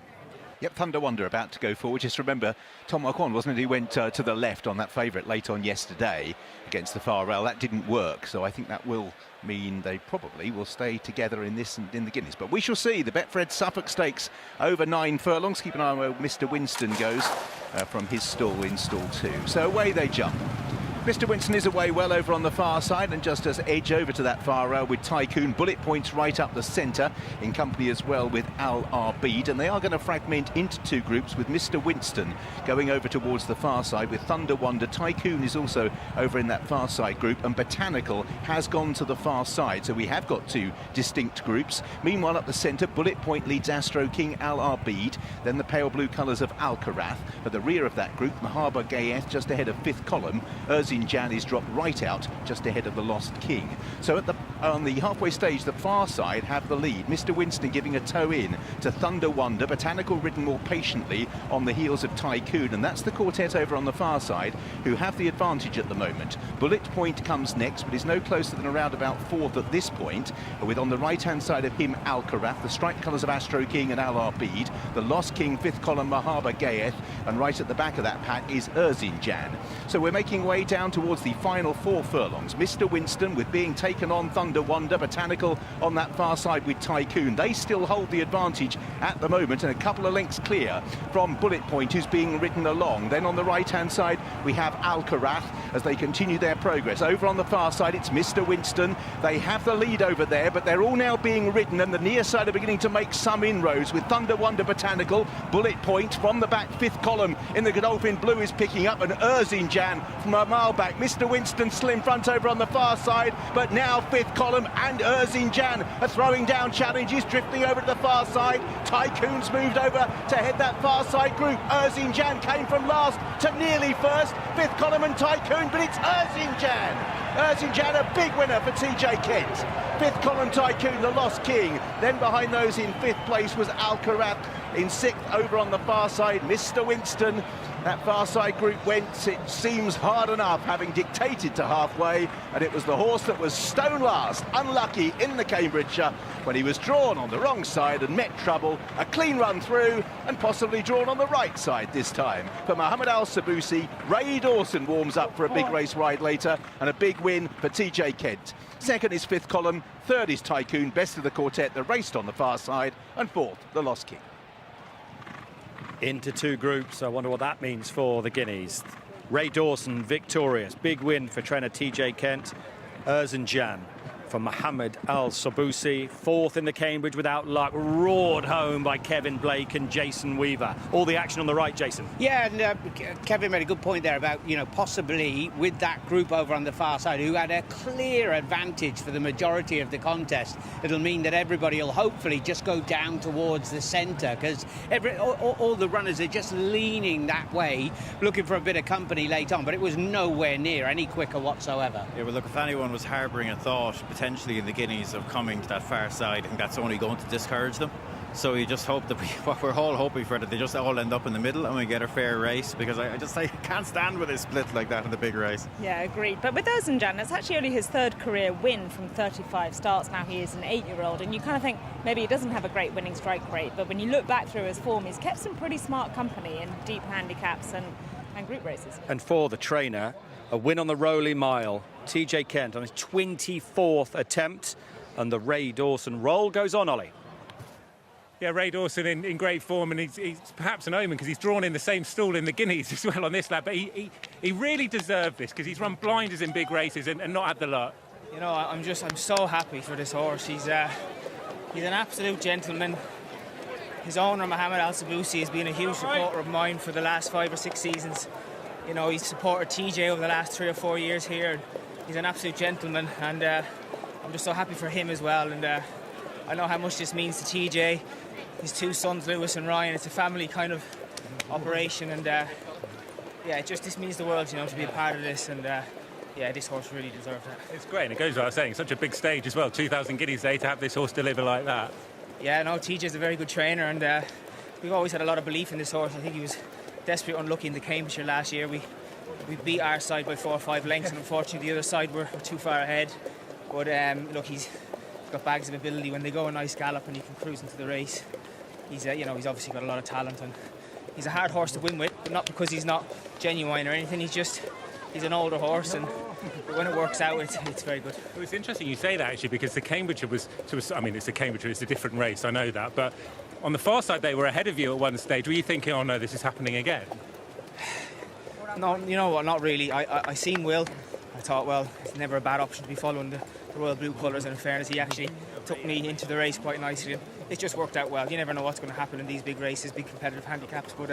Yep, Thunder Wonder about to go forward. Just remember, Tom Marquand, wasn't it? He went to the left on that favourite late on yesterday against the far rail. That didn't work, so I think that will mean they probably will stay together in this and in the Guineas. But we shall see. The Betfred Suffolk Stakes over 9 furlongs. Keep an eye on where Mr. Winston goes from his stall in stall 2. So away they jump. Mr. Winston is away well over on the far side and just as edge over to that far rail with Tycoon. Bullet Points right up the centre in company as well with Al Arbeed, and they are going to fragment into 2 groups with Mr. Winston going over towards the far side with Thunder Wonder. Tycoon is also over in that far side group, and Botanical has gone to the far side, so we have got 2 distinct groups. Meanwhile up the centre, Bullet Point leads Astro King, Al Arbeed, then the pale blue colours of Alcarath. At the rear of that group, Mahaba Gayeth just ahead of 5th column. Jan is dropped right out just ahead of the Lost King. So on the halfway stage, the far side have the lead. Mr. Winston giving a toe in to Thunder Wonder. Botanical ridden more patiently on the heels of Tycoon, and that's the quartet over on the far side who have the advantage at the moment. Bullet Point comes next, but is no closer than around about 4th at this point, with on the right hand side of him Alcarath, the striped colours of Astro King and Al Arbeed, the Lost King, 5th column Mahaba Gayeth, and right at the back of that pack is Jan. So we're making way down towards the final 4 furlongs. Mr. Winston with being taken on Thunder Wonder, Botanical on that far side with Tycoon. They still hold the advantage at the moment, and a couple of lengths clear from Bullet Point, who's being ridden along. Then on the right hand side we have Alcarath as they continue their progress. Over on the far side it's Mr. Winston. They have the lead over there, but they're all now being ridden, and the near side are beginning to make some inroads with Thunder Wonder, Botanical. Bullet Point from the back, 5th column in the Godolphin Blue is picking up, and Jan from a mile back. Mr. Winston slim front over on the far side, but now 5th column and Jan are throwing down challenges, drifting over to the far side. Tycoon's moved over to head that far side group. Jan came from last to nearly first. 5th column and Tycoon, but it's Jan. Jan, a big winner for TJ Kent. 5th column Tycoon, the Lost King. Then behind those in 5th place was Alcarath. In 6th over on the far side, Mr. Winston. That far side group went, it seems, hard enough, having dictated to halfway, and it was the horse that was stone last, unlucky in the Cambridgeshire, when he was drawn on the wrong side and met trouble. A clean run through, and possibly drawn on the right side this time. For Mohammed Al Sabusi, Ray Dawson warms up for a big race ride later, and a big win for TJ Kent. 2nd is 5th column, 3rd is Tycoon, best of the quartet that raced on the far side, and 4th, the Lost King. Into 2 groups. I wonder what that means for the Guineas. Ray Dawson victorious. Big win for trainer TJ Kent. Jan for Mohammed Al Sabusi. 4th in the Cambridge without luck. Roared home by Kevin Blake and Jason Weaver. All the action on the right, Jason. Yeah, and Kevin made a good point there about, possibly with that group over on the far side who had a clear advantage for the majority of the contest, it'll mean that everybody will hopefully just go down towards the centre, because all the runners are just leaning that way, looking for a bit of company late on, but it was nowhere near any quicker whatsoever. Yeah, well, look, if anyone was harbouring a thought potentially in the Guineas of coming to that far side, I think that's only going to discourage them. So you just hope that what we're all hoping for, that they just all end up in the middle and we get a fair race, because I can't stand with a split like that in the big race. Yeah, agreed. But with Jan, it's actually only his 3rd career win from 35 starts. Now he is an 8-year-old, and you kind of think maybe he doesn't have a great winning strike rate, but when you look back through his form, he's kept some pretty smart company in deep handicaps and group races. And for the trainer, a win on the Rowley Mile. TJ Kent on his 24th attempt, and the Ray Dawson roll goes on, Ollie. Yeah, Ray Dawson in great form, and he's perhaps an omen because he's drawn in the same stall in the Guineas as well on this lap. But he really deserved this because he's run blinders in big races and not had the luck. I'm so happy for this horse. He's an absolute gentleman. His owner, Mohammed Al Sabusi, has been a huge supporter of mine for the last 5 or 6 seasons. You know, he's supported TJ over the last 3 or 4 years here. And he's an absolute gentleman, and I'm just so happy for him as well. And I know how much this means to TJ, his 2 sons, Lewis and Ryan. It's a family kind of operation, and yeah, this means the world, you know, to be a part of this. And yeah, this horse really deserved that. It's great, and it goes without saying, such a big stage as well, 2,000 Guineas Day, to have this horse deliver like that. Yeah, no, TJ's a very good trainer, and we've always had a lot of belief in this horse. I think he was desperately unlucky in the Cambridgeshire last year. We beat our side by 4 or 5 lengths, and unfortunately the other side were too far ahead. But look, he's got bags of ability. When they go a nice gallop and he can cruise into the race, he's you know, he's obviously got a lot of talent, and he's a hard horse to win with, but not because he's not genuine or anything. He's an older horse, and when it works out, it's very good. Well, it's interesting you say that, actually, because the Cambridgeshire was, I mean, it's the Cambridgeshire, it's a different race, I know that, but on the far side they were ahead of you at one stage. Were you thinking, oh no, this is happening again? No, you know what, not really. I seen Will. I thought, well, it's never a bad option to be following the Royal Blue colours, and in fairness, he actually took me into the race quite nicely. It just worked out well. You never know what's going to happen in these big races, big competitive handicaps, but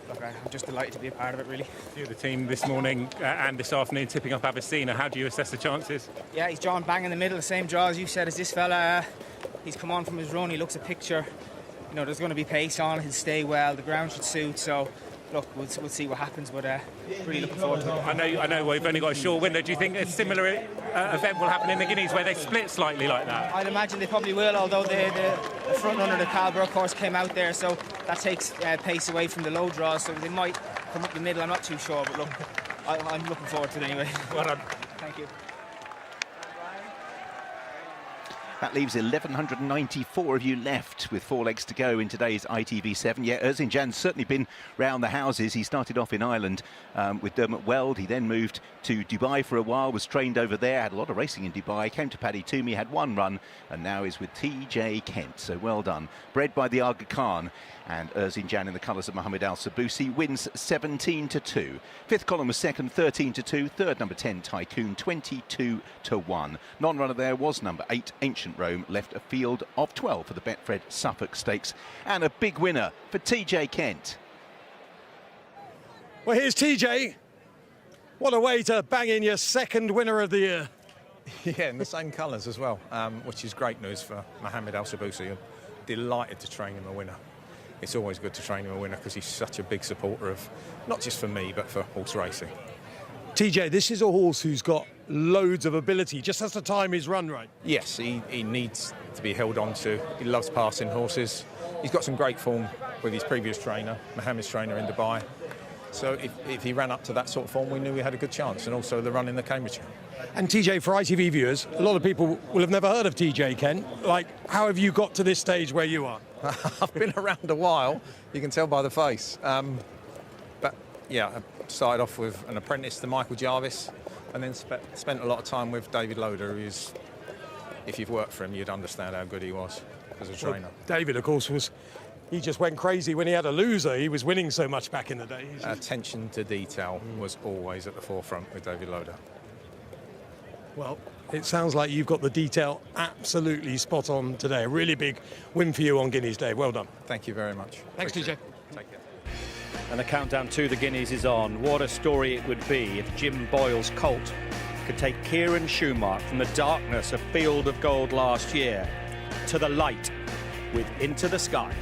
look, I'm just delighted to be a part of it, really. You're the team this morning and this afternoon tipping up Avicenna. How do you assess the chances? Yeah, he's drawn bang in the middle, the same draw as you said as this fella. He's come on from his run, he looks a picture. You know, there's going to be pace on, he'll stay well, the ground should suit, so look, we'll see what happens, but really looking forward to it. I know we've only got a short window. Do you think a similar event will happen in the Guineas where they split slightly like that? I'd imagine they probably will, although the front runner, the Calborough course, came out there, so that takes pace away from the low draws, so they might come up the middle. I'm not too sure, but look, I'm looking forward to it anyway. Well done. Thank you. That leaves 1,194 of you left with 4 legs to go in today's ITV7. Yeah, Erzincan's certainly been round the houses. He started off in Ireland with Dermot Weld. He then moved to Dubai for a while, was trained over there, had a lot of racing in Dubai, came to Paddy Toomey, had 1 run, and now is with TJ Kent. So well done. Bred by the Aga Khan, and Erzincan in the colours of Mohammed Al Sabusi wins 17-2. 5th column was second, 13-2. Third, number 10, Tycoon, 22-1. Non-runner there was number 8, Ancient Rome, left a field of 12 for the Betfred Suffolk Stakes, and a big winner for TJ Kent. Well, here's TJ. What a way to bang in your 2nd winner of the year. Yeah, in the same colours as well, which is great news for Mohammed Al Sabusi. I'm delighted to train him a winner. It's always good to train him a winner because he's such a big supporter of, not just for me, but for horse racing. TJ, this is a horse who's got loads of ability, just has to time his run right. Yes, he needs to be held on to. He loves passing horses. He's got some great form with his previous trainer, Mohammed's trainer in Dubai. So if he ran up to that sort of form, we knew we had a good chance, and also the run in the Cambridgeshire. And TJ, for ITV viewers, a lot of people will have never heard of TJ Kent. Like, how have you got to this stage where you are? I've been around a while, you can tell by the face. But yeah, I started off with an apprentice to Michael Jarvis, and then spent a lot of time with David Loader, who is, if you've worked for him, you'd understand how good he was as a trainer. Well, David, of course, he just went crazy when he had a loser. He was winning so much back in the day. Attention to detail was always at the forefront with David Loader. Well, it sounds like you've got the detail absolutely spot on today. A really big win for you on Guineas Day. Well done. Thank you very much. Thanks, TJ. Take care. And the countdown to the Guineas is on. What a story it would be if Jim Boyle's colt could take Kieran Schumacher from the darkness of Field of Gold last year to the light with Into the Sky.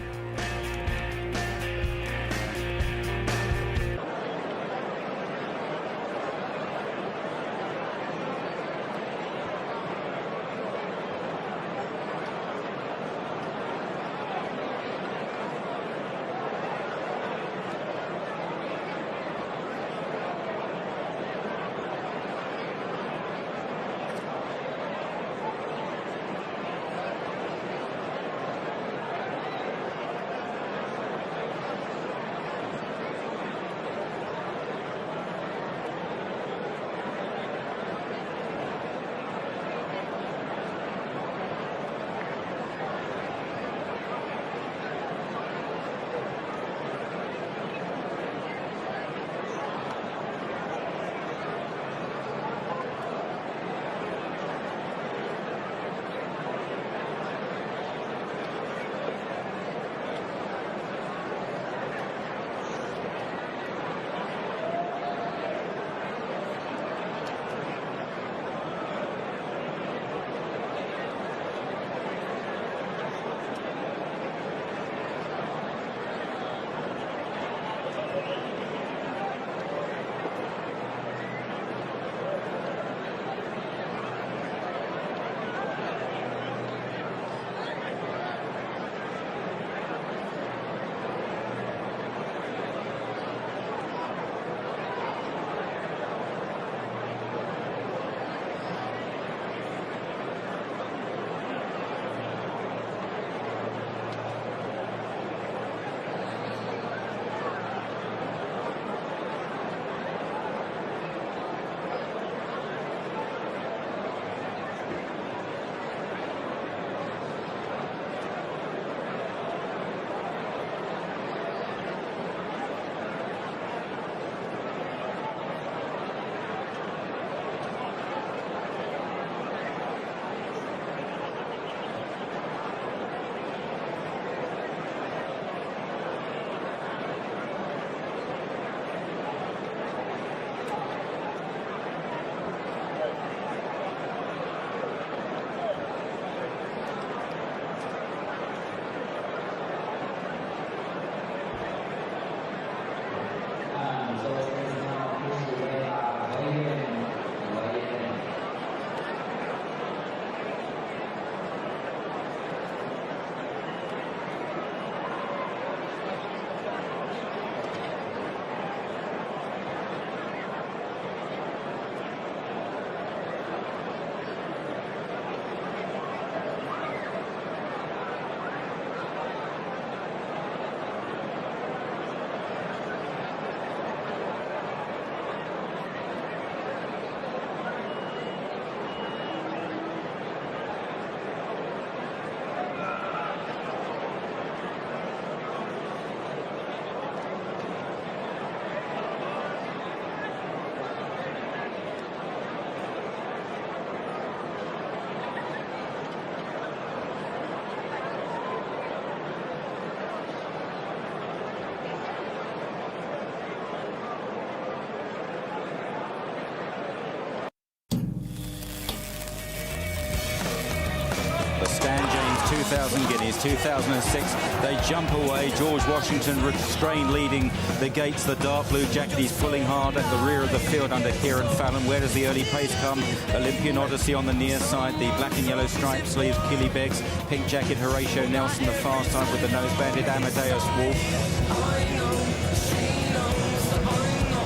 2,000 guineas. 2006, they jump away. George Washington restrained leading the gates. The dark blue jacket, he's pulling hard at the rear of the field under Kieran Fallon. Where does the early pace come? Olympian Odyssey on the near side. The black and yellow stripe sleeves, Killy Beggs. Pink jacket, Horatio Nelson, the far side with the nose banded, Amadeus Wolf.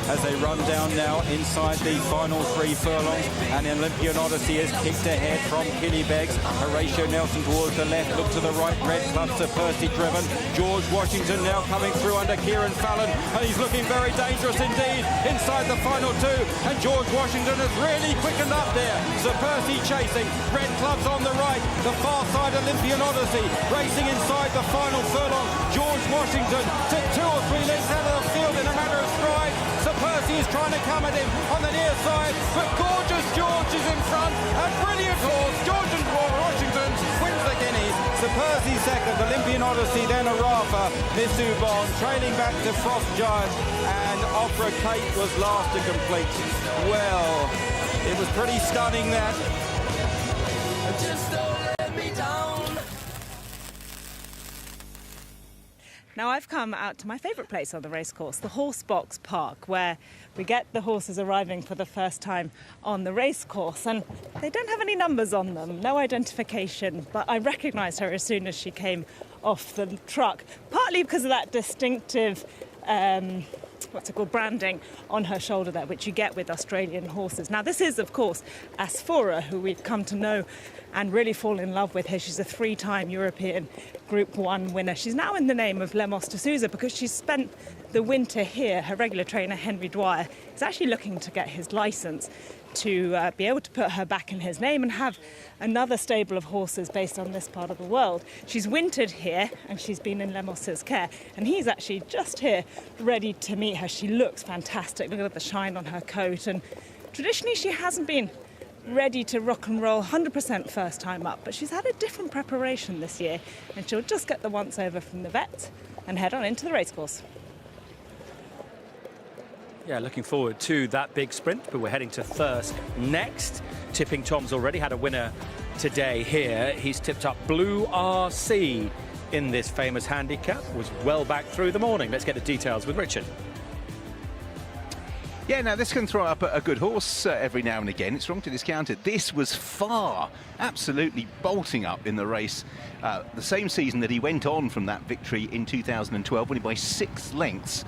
As they run down now inside the final 3 furlongs, and Olympian Odyssey is kicked ahead from Killy Beggs. Horatio Nelson towards the left, look to the right, Red Club to Percy driven. George Washington now coming through under Kieran Fallon, and he's looking very dangerous indeed inside the final 2, and George Washington has really quickened up there. Sir Percy chasing, Red Club's on the right, the far side Olympian Odyssey racing inside the final furlong. George Washington took 2 or 3 lengths out of the field in a matter of stride. Sir Percy is trying to come at him on the near side, but Gorgeous George is in front. A brilliant horse, George and Washington wins the Guineas. Sir Percy second, Olympian Odyssey, then Arafa, Miss Ubon, trailing back to Frost Giant, and Opera Kate was last to complete. Well, it was pretty stunning that. Just don't let me down. Now I've come out to my favourite place on the racecourse, the Horsebox Park, where we get the horses arriving for the first time on the racecourse, and they don't have any numbers on them, no identification, but I recognised her as soon as she came off the truck, partly because of that distinctive branding on her shoulder there, which you get with Australian horses. Now this is, of course, Asphora, who we've come to know and really fall in love with here. She's a 3-time European Group 1 winner. She's now in the name of Lemos de Souza because she's spent the winter here. Her regular trainer, Henry Dwyer, is actually looking to get his licence to be able to put her back in his name and have another stable of horses based on this part of the world. She's wintered here and she's been in Lemos's care, and he's actually just here ready to meet her. She looks fantastic. Look at the shine on her coat, and traditionally she hasn't been ready to rock and roll 100% first time up, but she's had a different preparation this year, and she'll just get the once over from the vet and head on into the racecourse. Yeah, looking forward to that big sprint, but we're heading to Thirsk next. Tipping Tom's already had a winner today here. He's tipped up Blue RC in this famous handicap, was well back through the morning. Let's get the details with Richard. Yeah, now this can throw up a good horse every now and again. It's wrong to discount it. This was Far, absolutely bolting up in the race. The same season that he went on from that victory in 2012, winning by 6 lengths,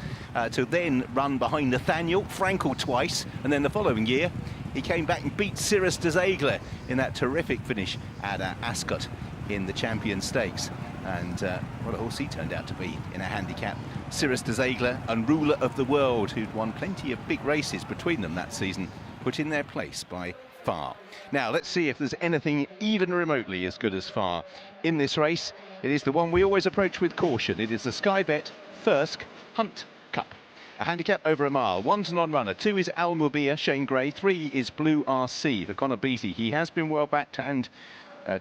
to then run behind Nathaniel Frankel twice, and then the following year he came back and beat Cirrus de Ziegler in that terrific finish at Ascot in the Champion Stakes. And what a horse he turned out to be in a handicap. Cirrus de Ziegler, and ruler of the world, who'd won plenty of big races between them that season, put in their place by Far. Now let's see if there's anything even remotely as good as Far in this race. It is the one we always approach with caution. It is the Sky Bet Thirsk Hunt Cup. A handicap over a mile. 1's a non-runner, 2 is Al Mubia, Shane Gray, 3 is Blue RC for Conor Beattie. He has been well backed, and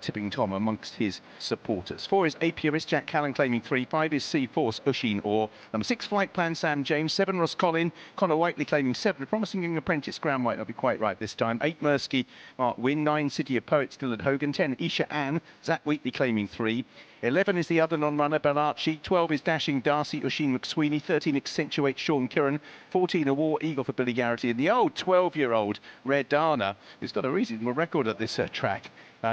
Tipping Tom amongst his supporters. 4 is Apiarist, Jack Callan claiming 3. 5 is Sea Force, Ushin Orr. Number 6, Flight Plan, Sam James. 7, Ross Collin. Connor Whiteley claiming 7. Promising young apprentice, Graham White, not be quite right this time. 8, Mursky, Mark Wynn. 9, City of Poets, Dylan Hogan. 10, Isha Ann. Zach Wheatley claiming 3. 11 is the other non-runner, Belarchi. 12 is Dashing Darcy, Oisin McSweeney. 13, Accentuate, Sean Curran. 14, A War Eagle for Billy Garrity. And the old 12-year-old Red Dana, who's got a reasonable record at this track.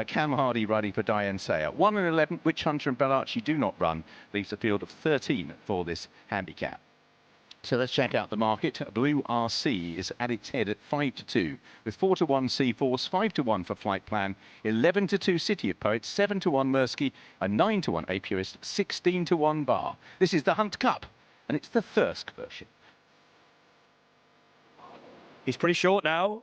Cam Hardy riding for Diane Sayer. 1 and 11, Witch Hunter and Belarchi do not run. Leaves a field of 13 for this handicap. So let's check out the market. Blue RC is at its head at 5-2, with 4-1 Sea Force, 5-1 for Flight Plan, 11-2 City of Poets, 7-1 Mursky, and 9-1 Apiarist, 16-1 Bar. This is the Hunt Cup, and it's the Thirsk version. He's pretty short now.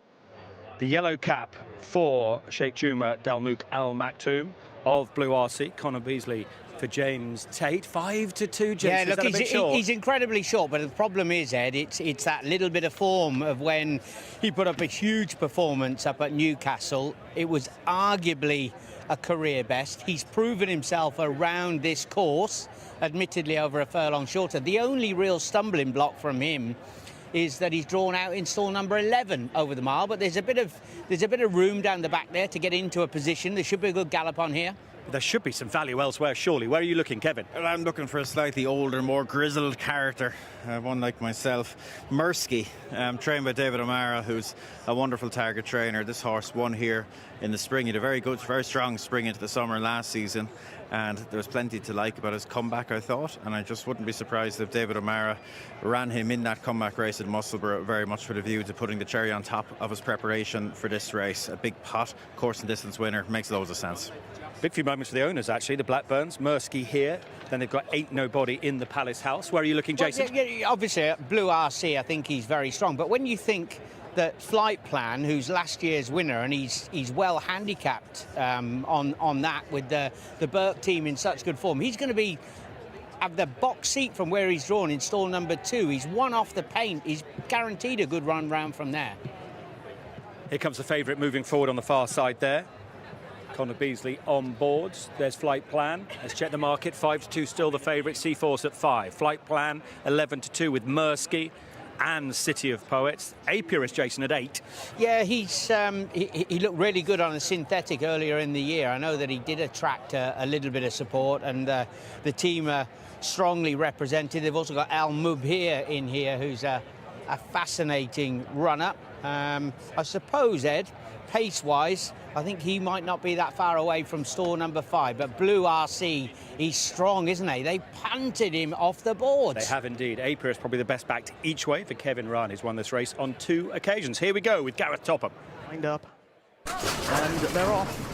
The yellow cap for Sheikh Juma Dalmouk Al Maktoum of Blue RC. Connor Beasley for James Tate. 5-2, James. Yeah, look, he's incredibly short, but the problem is, Ed, it's that little bit of form of when he put up a huge performance up at Newcastle. It was arguably a career best. He's proven himself around this course, admittedly over a furlong shorter. The only real stumbling block from him is that he's drawn out in stall number 11 over the mile, but there's a bit of room down the back there to get into a position. There should be a good gallop on here. There should be some value elsewhere, surely. Where are you looking, Kevin? Well, I'm looking for a slightly older, more grizzled character, one like myself. Mersky, trained by David O'Mara, who's a wonderful target trainer. This horse won here in the spring. He had a very good, very strong spring into the summer last season, and there was plenty to like about his comeback, I thought, and I just wouldn't be surprised if David O'Mara ran him in that comeback race at Musselburgh very much with a view to putting the cherry on top of his preparation for this race. A big pot, course and distance winner, makes loads of sense. Big few moments for the owners, actually. The Blackburns, Mersky here. Then they've got Ain't Nobody in the Palace House. Where are you looking, Jason? Well, yeah, obviously, Blue RC, I think he's very strong. But when you think that Flight Plan, who's last year's winner, and he's well handicapped on that with the Burke team in such good form, he's going to have the box seat from where he's drawn in stall number 2. He's one off the paint. He's guaranteed a good run round from there. Here comes the favourite moving forward on the far side there. Connor Beasley on board. There's Flight Plan. Let's check the market. 5-2 still the favourite. Seaforce at 5. Flight Plan 11-2 with Mersky and City of Poets. Apiarist, Jason, at 8. Yeah, he looked really good on a synthetic earlier in the year. I know that he did attract a little bit of support, and the team are strongly represented. They've also got Al Mubhir in here, who's a fascinating runner. I suppose, Ed, pace-wise, I think he might not be that far away from stall number 5, but Blue RC, he's strong, isn't he? They punted him off the boards. They have indeed. Apier is probably the best backed each way for Kevin Ryan, who's won this race on 2 occasions. Here we go with Gareth Topham. Lined up, and they're off.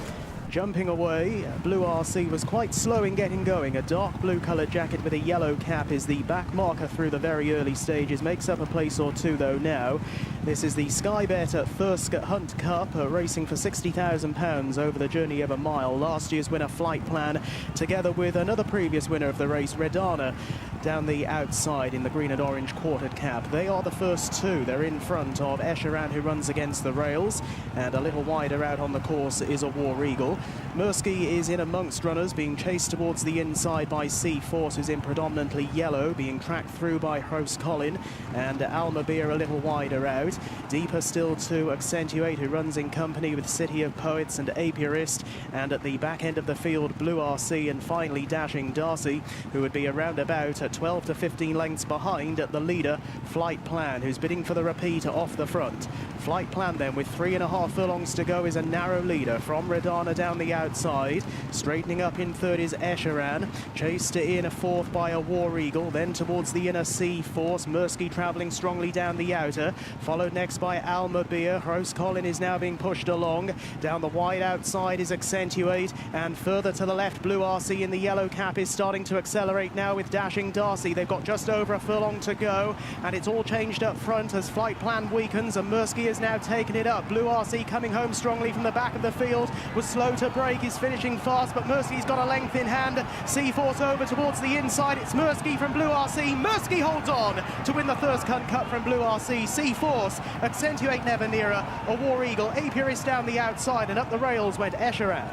Jumping away, Blue RC was quite slow in getting going. A dark blue coloured jacket with a yellow cap is the back marker through the very early stages. Makes up a place or two though now. This is the Sky Bet at Thirsk Hunt Cup, racing for £60,000 over the journey of a mile. Last year's winner, Flight Plan, together with another previous winner of the race, Redana, down the outside in the green and orange quartered cap. They are the first 2. They're in front of Esheran, who runs against the rails, and a little wider out on the course is a War Eagle. Mersky is in amongst runners, being chased towards the inside by Seaforce, who's in predominantly yellow, being tracked through by Host Colin, and Almabeer a little wider out. Deeper still to Accentuate, who runs in company with City of Poets and Apiarist, and at the back end of the field, Blue RC, and finally Dashing Darcy, who would be around about at 12 to 15 lengths behind at the leader, Flight Plan, who's bidding for the repeat off the front. Flight Plan then, with 3.5 furlongs to go, is a narrow leader from Redana down the outside. Straightening up in third is Esheran, chased in a fourth by a War Eagle, then towards the inner Seaforce. Mersky travelling strongly down the outer, followed next by Almabeer. Host Colin is now being pushed along. Down the wide outside is Accentuate, and further to the left, Blue RC in the yellow cap is starting to accelerate now with Dashing Darcy. They've got just over a furlong to go, and it's all changed up front as Flight Plan weakens, and Mersky has now taken it up. Blue RC coming home strongly from the back of the field, was slow to break, is finishing fast, but Mersky's got a length in hand. Seaforce over towards the inside. It's Mersky from Blue RC. Mersky holds on to win the Thirsk Hunt Cup from Blue RC. Seaforce, Accentuate never nearer. A War Eagle. Apiarist down the outside, and up the rails went Esheran.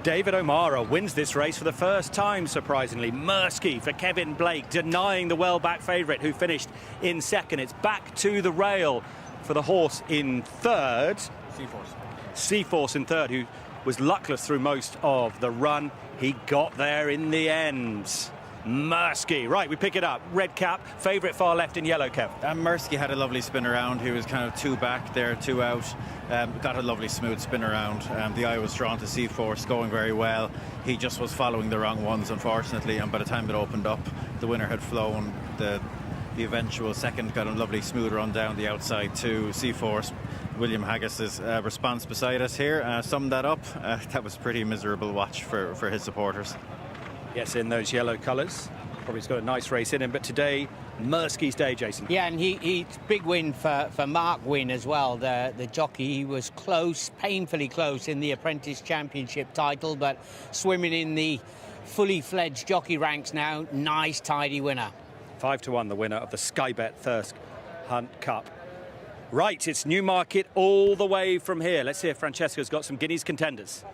David O'Mara wins this race for the first time, surprisingly. Mersky for Kevin Blake, denying the well-back favourite who finished in second. It's back to the rail for the horse in third. Seaforce in third, who was luckless through most of the run. He got there in the end. Mersky, right, we pick it up. Red cap, favourite far left in yellow cap. Mersky had a lovely spin around. He was kind of 2 back there, 2 out. Got a lovely smooth spin around. The eye was drawn to Seaforce, going very well. He just was following the wrong ones, unfortunately, and by the time it opened up, the winner had flown. The eventual second got a lovely smooth run down the outside to Seaforce. William Haggis's response beside us here summed that up. That was a pretty miserable watch for his supporters. Yes, in those yellow colours. Probably he's got a nice race in him, but today, Mersky's day, Jason. Yeah, and he's big win for Mark Wynne as well, the jockey. He was close, painfully close in the Apprentice Championship title, but swimming in the fully fledged jockey ranks now. Nice, tidy winner. 5-1, the winner of the Sky Bet Thirsk Hunt Cup. Right, it's Newmarket all the way from here. Let's see if Francesca's got some Guineas contenders.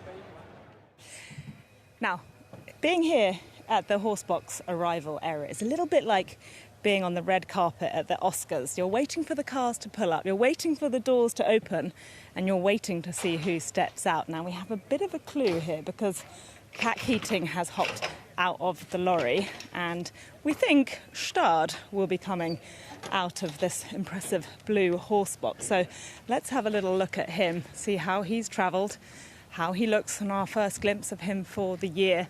Now, being here at the Horsebox arrival area is a little bit like being on the red carpet at the Oscars. You're waiting for the cars to pull up, you're waiting for the doors to open, and you're waiting to see who steps out. Now, we have a bit of a clue here because Cat Keating has hopped out of the lorry, and we think Stad will be coming out of this impressive blue horse box. So let's have a little look at him, see how he's travelled, how he looks on our first glimpse of him for the year.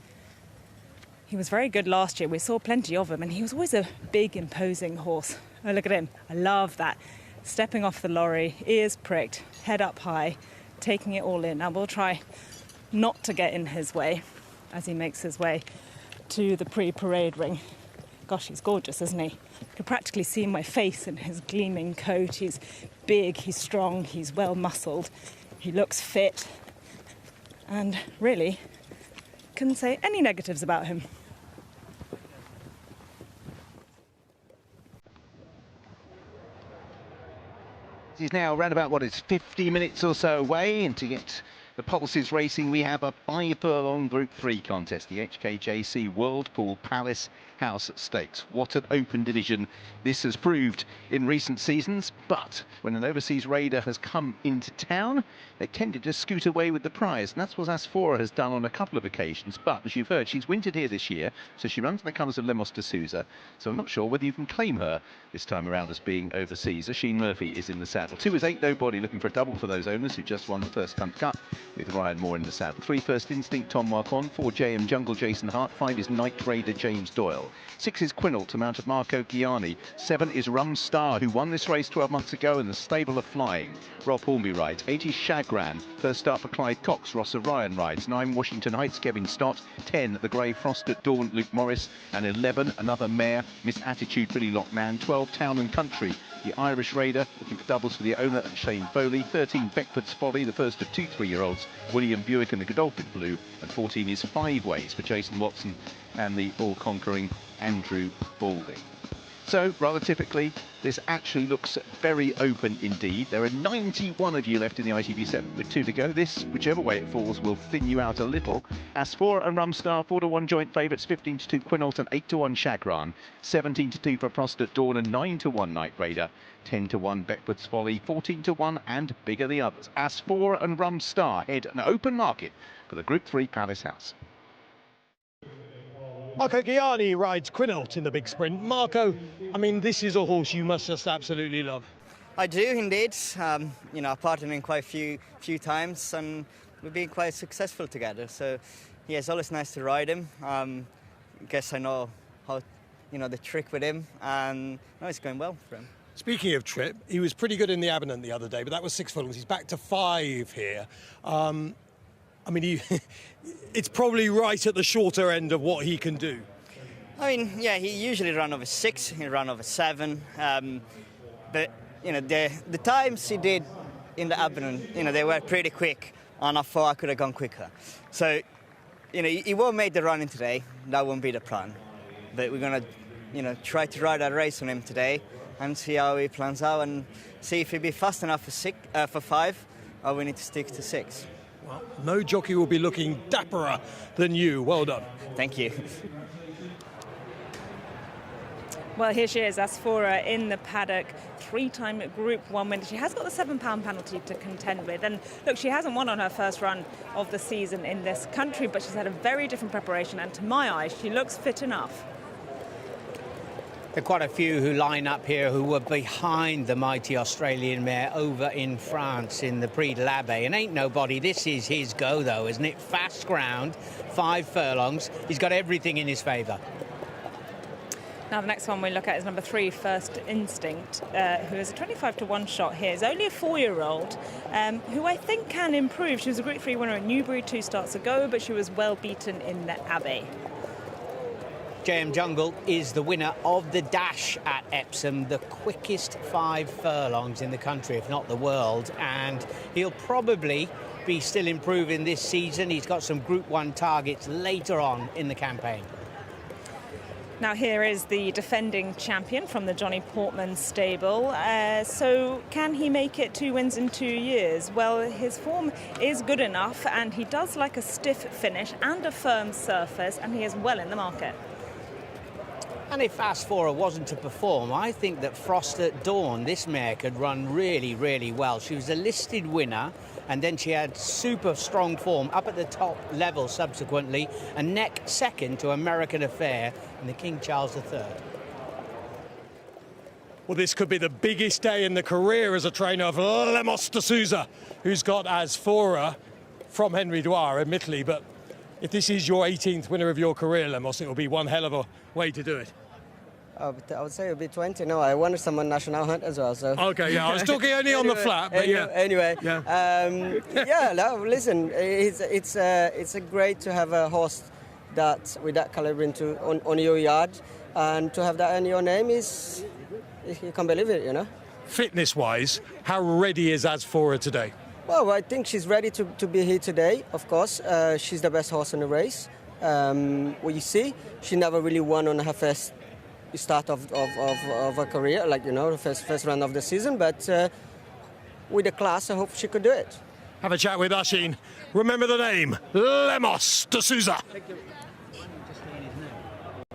He was very good last year. We saw plenty of him, and he was always a big, imposing horse. Oh, look at him. I love that. Stepping off the lorry, ears pricked, head up high, taking it all in. Now, we'll try not to get in his way as he makes his way to the pre-parade ring. Gosh, he's gorgeous, isn't he? You can practically see my face in his gleaming coat. He's big, he's strong, he's well-muscled, he looks fit, and really couldn't say any negatives about him. He's now around about, 50 minutes or so away, and to get the pulses racing, we have a 5-furlong Group 3 contest, the HKJC Whirlpool Palace House Stakes. What an open division this has proved in recent seasons, but when an overseas raider has come into town, they tended to scoot away with the prize, and that's what Asphora has done on a couple of occasions. But as you've heard, she's wintered here this year, so she runs in the colours of Lemos de Souza, so I'm not sure whether you can claim her this time around as being overseas. Sheen Murphy is in the saddle. 2 is 8 Nobody, looking for a double for those owners who just won the first Cunt Cup with Ryan Moore in the saddle. 3 First Instinct, Tom Marquand. 4 JM Jungle, Jason Hart. 5 is Night Raider, James Doyle. 6 is Quinault, to mount of Marco Gianni. 7 is Rum Star, who won this race 12 months ago in the stable of Flying. Rob Hornby rides. 8 is Shagran. First start for Clyde Cox. Ross O'Ryan rides. 9 Washington Heights, Kevin Stott. 10 The Grey Frost at Dawn, Luke Morris. And 11 Another Mare, Miss Attitude, Billy Lockman. 12 Town and Country, the Irish Raider, looking for doubles for the owner, Shane Foley. 13 Beckford's Folly, the first of 2 3-year-olds, William Buick and the Godolphin Blue. And 14 is 5 Ways for Jason Watson and the all-conquering Andrew Balding. So, rather typically, this actually looks very open indeed. There are 91 of you left in the ITV7 with 2 to go. This, whichever way it falls, will thin you out a little. Asphora and Rumstar, 4-1 joint favourites, 15-2 Quinault and 8-1 Chagrin, 17-2 for Frost at Dawn and 9-1 Night Raider, 10-1 Beckford's Folly, 14-1 and bigger the others. Asphora and Rumstar head an open market for the Group 3 Palace House. Marco Gianni rides Quinault in the big sprint. Marco, I mean, this is a horse you must just absolutely love. I do indeed. You know, I've partnered him quite a few times, and we've been quite successful together. So, yeah, it's always nice to ride him. Guess I know how, the trick with him, and no, it's going well for him. Speaking of trip, he was pretty good in the Aberdeen the other day, but that was 6 furlongs. He's back to 5 here. I mean, it's probably right at the shorter end of what he can do. I mean, yeah, he usually ran over 6, he ran over 7. But, the times he did in the Aberdeen, they were pretty quick, and I thought I could have gone quicker. So, he won't make the running today. That won't be the plan. But we're going to, try to ride a race on him today and see how he plans out and see if he'll be fast enough for 5, or we need to stick to 6. Well, no jockey will be looking dapperer than you. Well done. Thank you. Well, here she is, Asphora in the paddock, 3-time Group 1 winner. She has got the £7 penalty to contend with. And look, she hasn't won on her first run of the season in this country, but she's had a very different preparation. And to my eyes, she looks fit enough. There are quite a few who line up here who were behind the mighty Australian mare over in France in the Prix de l'Abbé. And ain't nobody, this is his go, though, isn't it? Fast ground, 5 furlongs. He's got everything in his favour. Now, the next one we look at is number 3, First Instinct, who is a 25-1 shot here. He's only a 4-year-old who I think can improve. She was a Group 3 winner at Newbury 2 starts ago, but she was well beaten in the Abbey. JM Jungle is the winner of the Dash at Epsom, the quickest 5 furlongs in the country, if not the world, and he'll probably be still improving this season. He's got some Group 1 targets later on in the campaign. Now here is the defending champion from the Johnny Portman stable. So can he make it 2 wins in 2 years? Well, his form is good enough, and he does like a stiff finish and a firm surface, and he is well in the market. And if Asphora wasn't to perform, I think that Frost at Dawn, this mare, could run really, really well. She was a listed winner, and then she had super strong form up at the top level subsequently, and neck second to American Affair and the King Charles III. Well, this could be the biggest day in the career as a trainer of Lemos de Souza, who's got Asphora from Henry Dwyer, admittedly, but if this is your 18th winner of your career, Lemos, it will be one hell of a way to do it. I would say it would be 20. No, I won some national hunt as well. So. Okay, yeah, I was talking only on the flat, but yeah. Anyway, yeah. No, listen, it's a great to have a horse that with that caliber on your yard, and to have that in your name is, you can't believe it, you know. Fitness-wise, how ready is Asphora today? Well, I think she's ready to be here today, of course. She's the best horse in the race. What you see, she never really won on her first start of her career, like, you know, the first round of the season, but with the class, I hope she could do it. Have a chat with Ashin. Remember the name, Lemos de Souza.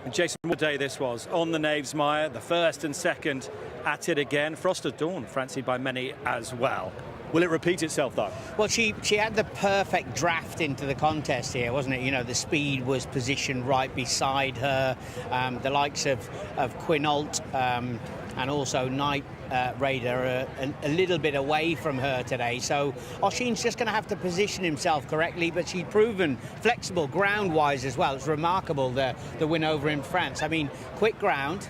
Jason, what day this was on the Knavesmire, the first and second at it again. Frost at Dawn, fancied by many as well. Will it repeat itself, though? Well, she had the perfect draft into the contest here, wasn't it? You know, the speed was positioned right beside her. The likes of Quinault and also Night Raider are a little bit away from her today. So Oshin's just going to have to position himself correctly, but she's proven flexible ground-wise as well. It's remarkable, the win over in France. I mean, quick ground.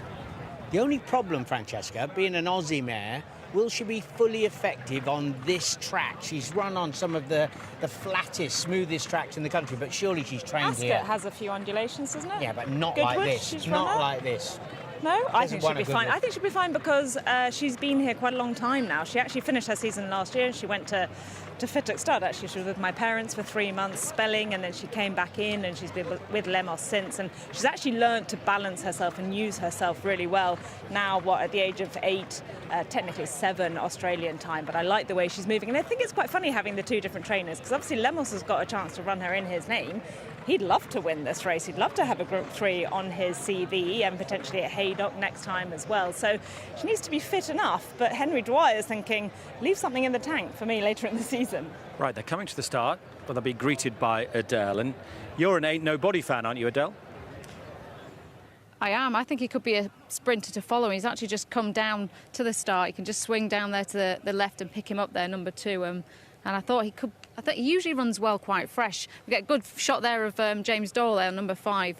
The only problem, Francesca, being an Aussie mare, will she be fully effective on this track? She's run on some of the flattest, smoothest tracks in the country, but surely she's trained Ascot here. has a few undulations, doesn't it? Yeah, but not Goodwood, like this. Not like this. No, I think she'll won a be good fine. one. I think she'll be fine because she's been here quite a long time now. She actually finished her season last year. She went to Fittock Stud, actually. She was with my parents for 3 months spelling, and then she came back in, and she's been with Lemos since. And she's actually learned to balance herself and use herself really well. Now, at the age of 8, technically 7 Australian time, but I like the way she's moving. And I think it's quite funny having the two different trainers, because obviously Lemos has got a chance to run her in his name. He'd love to win this race. He'd love to have a Group 3 on his CV and potentially at Haydock next time as well. So she needs to be fit enough, but Henry Dwyer is thinking, leave something in the tank for me later in the season. Right, they're coming to the start, but they'll be greeted by Adele. And you're an Ain't Nobody fan, aren't you, Adele? I am. I think he could be a sprinter to follow. He's actually just come down to the start. You can just swing down there to the left and pick him up there, number 2. And I thought he could. I think he usually runs well, quite fresh. We get a good shot there of James Doyle there, number 5,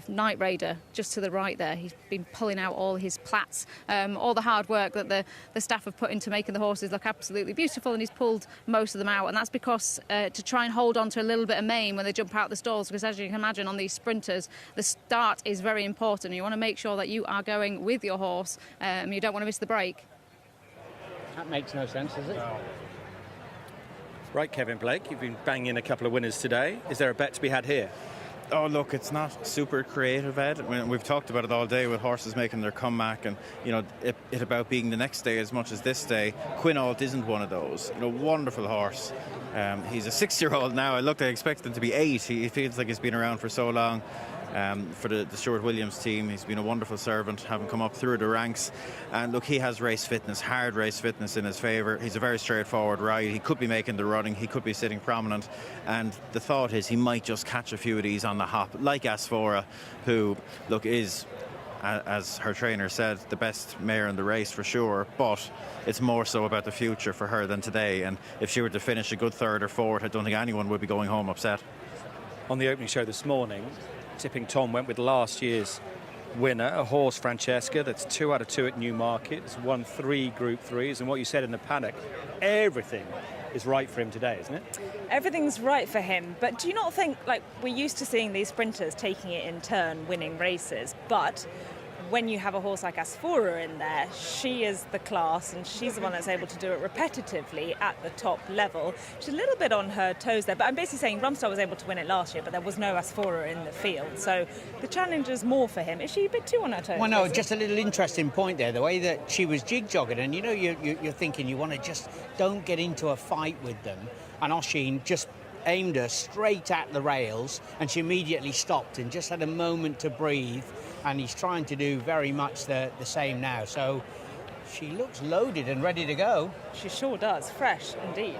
Night Raider, just to the right there. He's been pulling out all his plats, all the hard work that the staff have put into making the horses look absolutely beautiful, and he's pulled most of them out. And that's because to try and hold on to a little bit of mane when they jump out the stalls, because as you can imagine on these sprinters, the start is very important. You want to make sure that you are going with your horse. You don't want to miss the break. That makes no sense, does it? No. Right, Kevin Blake, you've been banging a couple of winners today. Is there a bet to be had here? Oh, look, it's not super creative, Ed. We've talked about it all day with horses making their comeback, and, you know, it about being the next day as much as this day. Quinault isn't one of those. You know, wonderful horse. He's a 6-year-old now. I expected him to be 8. He feels like he's been around for so long. For the Stuart Williams team, he's been a wonderful servant, having come up through the ranks. And look, he has race fitness, hard race fitness in his favour. He's a very straightforward ride. He could be making the running, he could be sitting prominent, and the thought is he might just catch a few of these on the hop, like Asphora, who, look, is, as her trainer said, the best mare in the race for sure, but it's more so about the future for her than today. And if she were to finish a good 3rd or 4th, I don't think anyone would be going home upset. On the opening show this morning, Tipping Tom went with last year's winner, a horse, Francesca, that's 2 out of 2 at Newmarket. It's won 3 Group 3s, and what you said in the paddock, everything is right for him today, isn't it? Everything's right for him, but do you not think, like, we're used to seeing these sprinters taking it in turn, winning races, but when you have a horse like Asphora in there, she is the class, and she's the one that's able to do it repetitively at the top level. She's a little bit on her toes there, but I'm basically saying Rumstar was able to win it last year, but there was no Asphora in the field, so the challenge is more for him. Is she a bit too on her toes? Well, no, just a little interesting point there, the way that she was jig-jogging, and you know, you're thinking you want to just don't get into a fight with them, and Oshin just aimed her straight at the rails, and she immediately stopped and just had a moment to breathe. and he's trying to do very much the same now. So she looks loaded and ready to go. She sure does. Fresh indeed.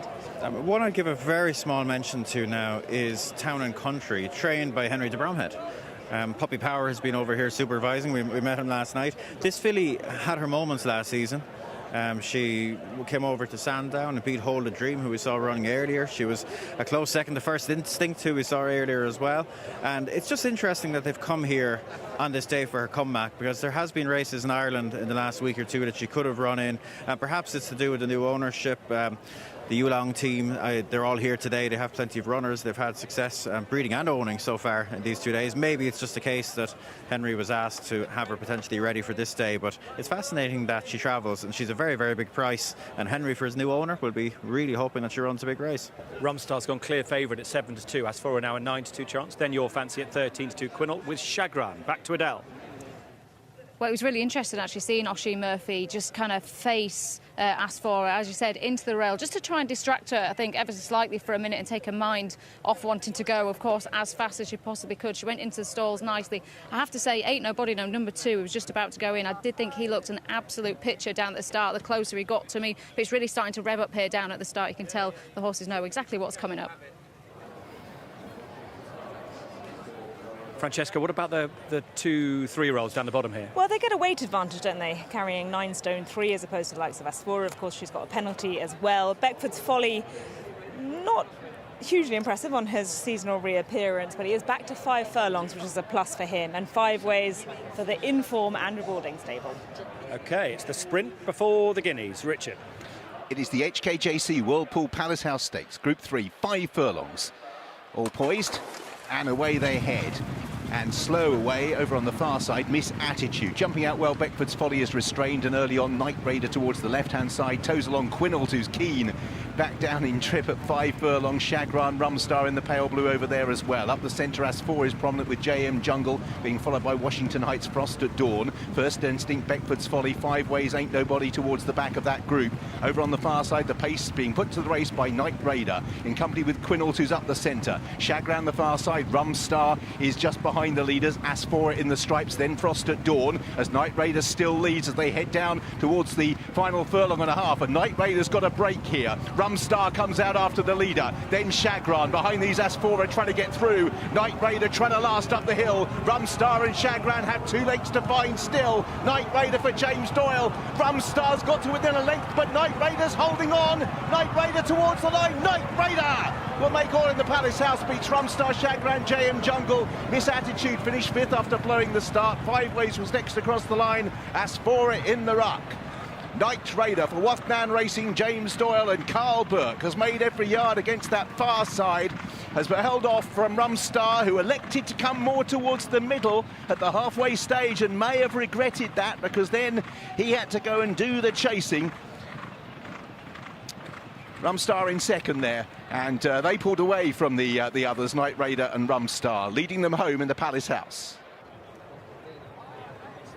One I'd give a very small mention to now is Town and Country, trained by Henry de Bromhead. Puppy Power has been over here supervising. We met him last night. This filly had her moments last season. She came over to Sandown and beat Hold a Dream, who we saw running earlier. She was a close second to First Instinct, who we saw earlier as well. And it's just interesting that they've come here on this day for her comeback, because there has been races in Ireland in the last week or two that she could have run in. Perhaps it's to do with the new ownership. The Yulong team, they're all here today. They have plenty of runners. They've had success breeding and owning so far in these 2 days. Maybe it's just a case that Henry was asked to have her potentially ready for this day. But it's fascinating that she travels, and she's a very, very big price. And Henry, for his new owner, will be really hoping that she runs a big race. Rumstar's gone clear favourite at 7-2. As for now a 9-2 chance. Then your fancy at 13-2 Quinault with Chagrin. Back to Adele. Well, it was really interesting actually seeing Oisin Murphy just kind of face Asphora, as you said, into the rail, just to try and distract her, I think, ever so slightly for a minute and take her mind off wanting to go, of course, as fast as she possibly could. She went into the stalls nicely. I have to say, Ain't Nobody No number 2, was just about to go in. I did think he looked an absolute picture down at the start. The closer he got to me, but it's really starting to rev up here down at the start. You can tell the horses know exactly what's coming up. Francesca, what about the 2-3-year-olds down the bottom here? Well, they get a weight advantage, don't they? Carrying 9 stone 3 as opposed to the likes of Asphora. Of course, she's got a penalty as well. Beckford's Folly, not hugely impressive on his seasonal reappearance, but he is back to 5 furlongs, which is a plus for him, and 5 ways for the Inform and Rewarding stable. OK, it's the sprint before the Guineas. Richard. It is the HKJC Whirlpool Palace House Stakes, Group 3, 5 furlongs. All poised, and away they head. And slow away over on the far side, Miss Attitude. Jumping out well, Beckford's Folly is restrained, and early on, Night Raider towards the left-hand side. Toes along Quinault, who's keen. Back down in trip at 5 furlongs. Chagrin, Rumstar in the pale blue over there as well. Up the centre, As4 is prominent with JM Jungle, being followed by Washington Heights Frost at Dawn. First Instinct, Beckford's Folly, 5 ways, Ain't Nobody towards the back of that group. Over on the far side, the pace being put to the race by Night Raider, in company with Quinault, who's up the centre. Chagrin the far side, Rumstar is just behind the leaders. As4 in the stripes, then Frost at Dawn, as Night Raider still leads as they head down towards the final furlong and a half. And Night Raider's got a break here. Rumstar comes out after the leader, then Chagrin behind these. As4 are trying to get through. Night Raider trying to last up the hill. Rumstar and Chagrin have 2 legs to find still. Night Raider for James Doyle. Rumstar's got to within a length, but Night Raider's holding on. Night Raider towards the line. Night Raider will make all in the Palace House, beats Rumstar, Chagrin, JM Jungle. Miss Attitude finished 5th after blowing the start. 5 ways was next across the line. Asphora in the ruck. Night Raider for Wathnan Racing, James Doyle, and Carl Burke has made every yard against that far side, has held off from Rumstar, who elected to come more towards the middle at the halfway stage and may have regretted that, because then he had to go and do the chasing. Rumstar in second there, and they pulled away from the others, Night Raider and Rumstar, leading them home in the Palace House.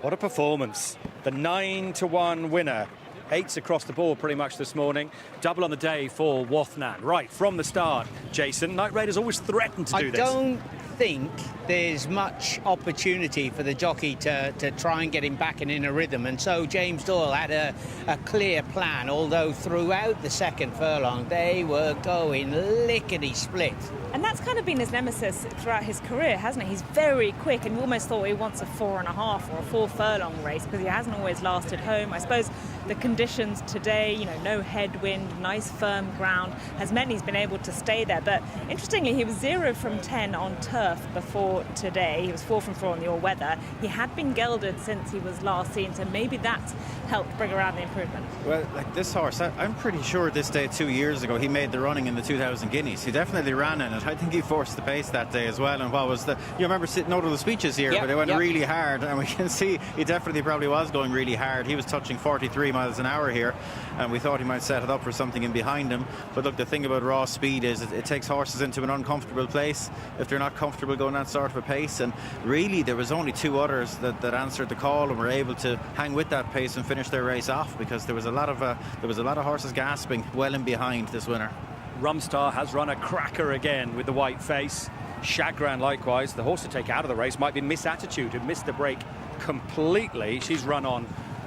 What a performance. The 9-1 winner. 8s across the board pretty much this morning. Double on the day for Wathnan. Right, from the start, Jason, Night Raider's always threatened to do this. I don't think there's much opportunity for the jockey to try and get him back and in a rhythm, and so James Doyle had a clear plan, although throughout the second furlong they were going lickety-split. And that's kind of been his nemesis throughout his career, hasn't it? He's very quick, and you almost thought he wants a 4.5 or a 4 furlong race, because he hasn't always lasted home. I suppose the conditions today, you know, no headwind, nice firm ground, has meant he's been able to stay there. But interestingly, he was 0 from 10 on turf before today. He was 4 from 4 on the all-weather. He had been gelded since he was last seen, so maybe that's helped bring around the improvement. Well, like this horse, I'm pretty sure this day 2 years ago he made the running in the 2000 Guineas. He definitely ran in it. I think he forced the pace that day as well. And what was you remember sitting out of the speeches here, but they went really hard, and we can see he definitely probably was going really hard. He was touching 43 miles an hour here, and we thought he might set it up for something in behind him. But look, the thing about raw speed is it takes horses into an uncomfortable place if they're not comfortable going that sort of a pace. And really, there was only 2 others that answered the call and were able to hang with that pace and finish their race off, because there was a lot of horses gasping well in behind this winner. Rumstar has run a cracker again with the white face. Chagrin likewise, the horse to take out of the race might be Miss Attitude, who missed the break completely. She's run on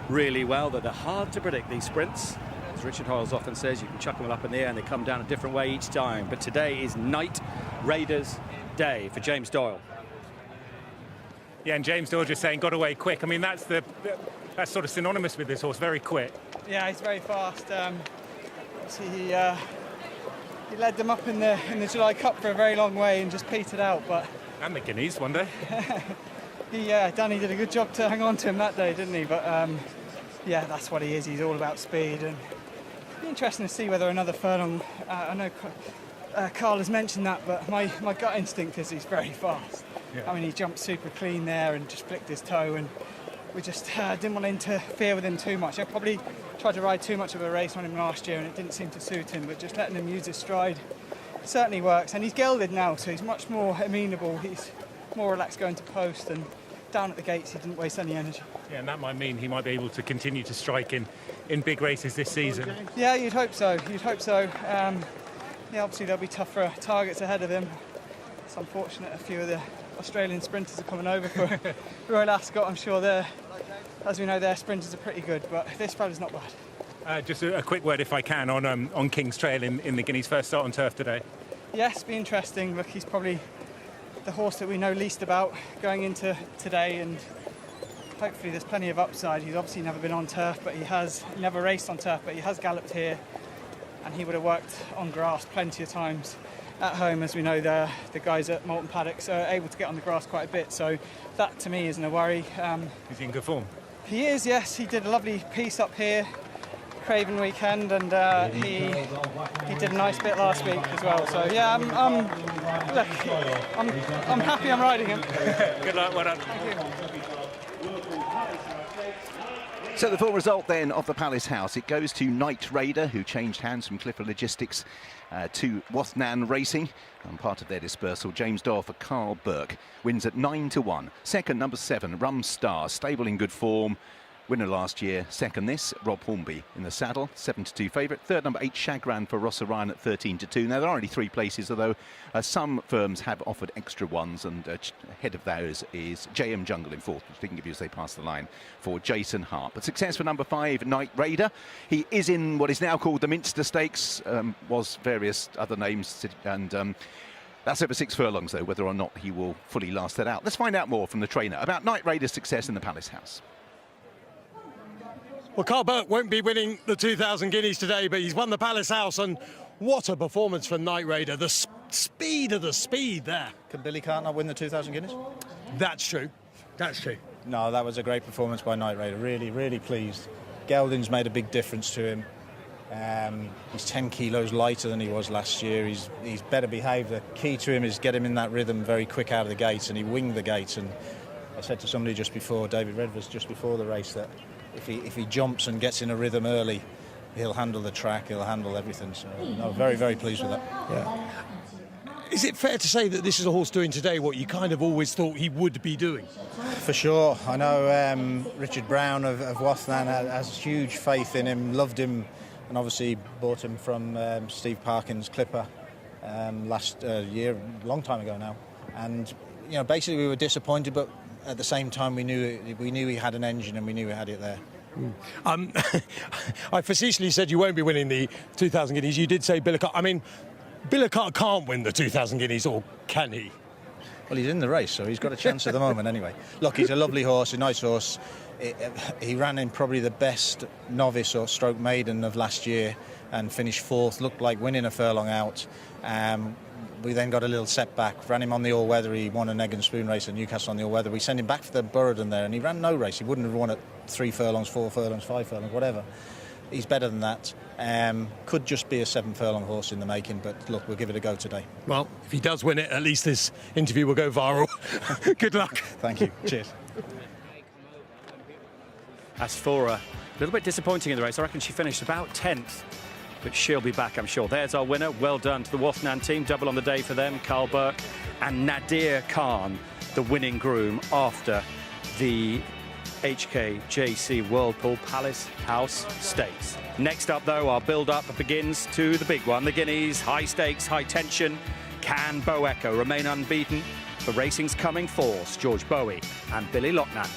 really well, though they're hard to predict, these sprints. As Richard Hoyles often says, you can chuck them up in the air and they come down a different way each time. But today is Night Raiders Day for James Doyle. Yeah, and James Doyle just saying got away quick. I mean, that's sort of synonymous with this horse, very quick. Yeah, he's very fast. See, he led them up in the July Cup for a very long way and just petered out. But and the Guineas one day. Danny did a good job to hang on to him that day, didn't he? But yeah, that's what he is. He's all about speed, and it'll be interesting to see whether another furlong. I know Carl has mentioned that, but my gut instinct is he's very fast. Yeah. I mean, he jumped super clean there and just flicked his toe, and we just didn't want to interfere with him too much. I probably tried to ride too much of a race on him last year, and it didn't seem to suit him. But just letting him use his stride certainly works, and he's gelded now, so he's much more amenable. He's more relaxed going to post, and down at the gates he didn't waste any energy. Yeah, and that might mean he might be able to continue to strike in big races this season. Yeah, you'd hope so. You'd hope so. Yeah, obviously there'll be tougher targets ahead of him. It's unfortunate a few of the Australian sprinters are coming over for Royal Ascot. I'm sure as we know, their sprinters are pretty good, but this fella's not bad. Just a quick word, if I can, on King's Trail in the Guineas' first start on turf today. Yes, be interesting. Look, he's probably the horse that we know least about going into today, and hopefully there's plenty of upside. He's obviously never been on turf, but he never raced on turf, but he has galloped here, and he would have worked on grass plenty of times at home. As we know, the guys at Moulton Paddock are able to get on the grass quite a bit, so that to me isn't a worry. Is he in good form? He is, yes. He did a lovely piece up here Craven weekend, and he did a nice bit last week as well. So yeah, I'm happy I'm riding him. Good luck, well done. Thank you. So the full result then of the Palace House, it goes to Night Raider, who changed hands from Clifford Logistics to Wathnan Racing. And part of their dispersal, James Doyle for Carl Burke wins at 9-1. Second, number 7, Rum Star, stable in good form. Winner last year, second this, Rob Hornby in the saddle, 7-2 favourite. Third, number 8, Chagrin for Ross Orion at 13-2. Now, there are only 3 places, although some firms have offered extra ones, and ahead of those is JM Jungle in fourth, which they can give you as they pass the line for Jason Hart. But success for number 5, Night Raider. He is in what is now called the Minster Stakes, was various other names, and that's over 6 furlongs, though, whether or not he will fully last that out. Let's find out more from the trainer about Night Raider's success in the Palace House. Well, Carl Burke won't be winning the 2,000 Guineas today, but he's won the Palace House, and what a performance from Night Raider. The speed of the speed there. Can Billy Carter not win the 2,000 Guineas? That's true. That's true. No, that was a great performance by Night Raider. Really, really pleased. Gelding's made a big difference to him. He's 10 kilos lighter than he was last year. He's better behaved. The key to him is get him in that rhythm very quick out of the gates, and he winged the gates. And I said to somebody just before, David Redvers, just before the race, that if he jumps and gets in a rhythm early, he'll handle the track, he'll handle everything. So, no, very, very pleased with that. Yeah. Is it fair to say that this is a horse doing today what you kind of always thought he would be doing? For sure. I know Richard Brown of Wathnan has huge faith in him, loved him, and obviously bought him from Steve Parkin's Clipper last year, a long time ago now. And, you know, basically we were disappointed, but at the same time we knew he had an engine, and we knew he had it there. I facetiously said you won't be winning the 2,000 Guineas. You did say Billicott. I mean, Billicott can't win the 2,000 Guineas, or can he? Well, he's in the race, so he's got a chance at the moment anyway. Look, he's a lovely horse, a nice horse. He ran in probably the best novice or stroke maiden of last year and finished fourth, looked like winning a furlong out. We then got a little setback, ran him on the all-weather. He won an egg and spoon race at Newcastle on the all-weather. We sent him back for the Burradon there, and he ran no race. He wouldn't have won at 3 furlongs, 4 furlongs, 5 furlongs, whatever. He's better than that. Could just be a 7 furlong horse in the making, but look, we'll give it a go today. Well, if he does win it, at least this interview will go viral. Good luck. Thank you. Cheers. As for a little bit disappointing in the race, I reckon she finished about 10th. But she'll be back, I'm sure. There's our winner. Well done to the Wathnan team. Double on the day for them. Carl Burke and Nadir Khan, the winning groom after the HKJC Whirlpool Palace House Stakes. Next up, though, our build-up begins to the big one. The Guineas, high stakes, high tension. Can Bow Echo remain unbeaten? The racing's coming force, George Bowie and Billy Loughnane.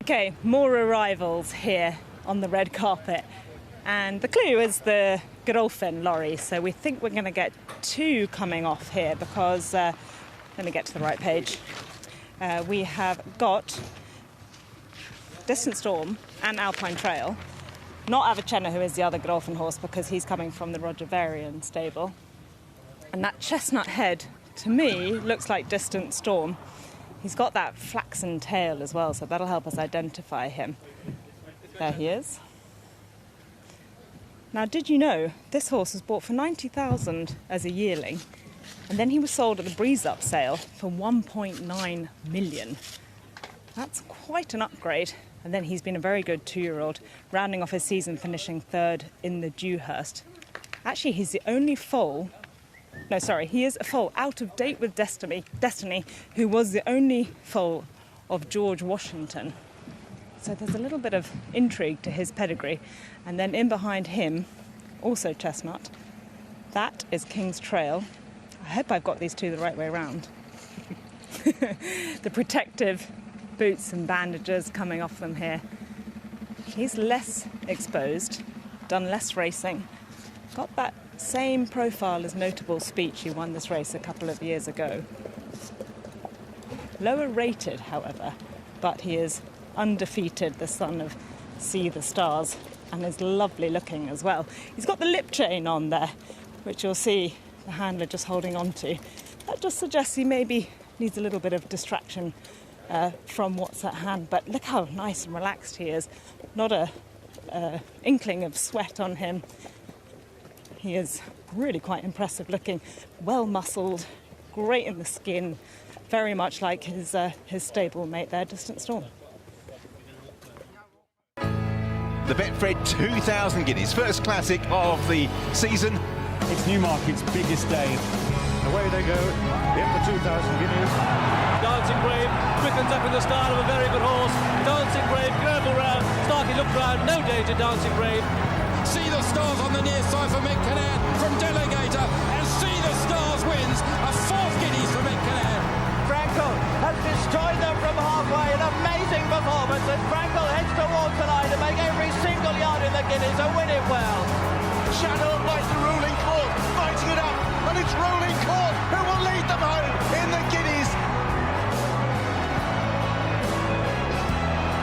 Okay, more arrivals here on the red carpet. And the clue is the Godolphin lorry, so we think we're going to get two coming off here because, let me get to the right page, we have got Distant Storm and Alpine Trail, not Avicenna, who is the other Godolphin horse because he's coming from the Roger Varian stable. And that chestnut head, to me, looks like Distant Storm. He's got that flaxen tail as well, so that'll help us identify him. There he is. Now, did you know this horse was bought for 90,000 as a yearling, and then he was sold at the Breeze Up sale for 1.9 million. That's quite an upgrade. And then he's been a very good two-year-old, rounding off his season, finishing third in the Dewhurst. Actually, he's the only foal. No, sorry, he is a foal out of date with Destiny, who was the only foal of George Washington. So there's a little bit of intrigue to his pedigree. And then in behind him, also chestnut, that is King's Trail. I hope I've got these two the right way around. The protective boots and bandages coming off them here. He's less exposed, done less racing, got that same profile as Notable Speech, who won this race a couple of years ago. Lower rated, however, but he is undefeated, the son of See the Stars, and is lovely looking as well. He's got the lip chain on there, which you'll see the handler just holding on to. That just suggests he maybe needs a little bit of distraction from what's at hand, but look how nice and relaxed he is. Not a inkling of sweat on him. He is really quite impressive looking, well muscled, great in the skin, very much like his stablemate there, Distant Storm. The Betfred 2000 Guineas, first classic of the season. It's Newmarket's biggest day. Away they go in the 2000 Guineas. Dancing Brave quickens up in the style of a very good horse. Dancing Brave, careful round. Starkey looked round, no danger, Dancing Brave. See the Stars on the near side for Mick Kinnaird from Delegator, and See the Stars wins a 4th Guineas for Mick Kinnaird. Frankel has destroyed them from halfway. An amazing performance as Frankel heads towards the line to make every single yard in the Guineas and win it well. Shadow like the ruling court, fighting it up, and it's ruling court who will lead them home in the Guineas.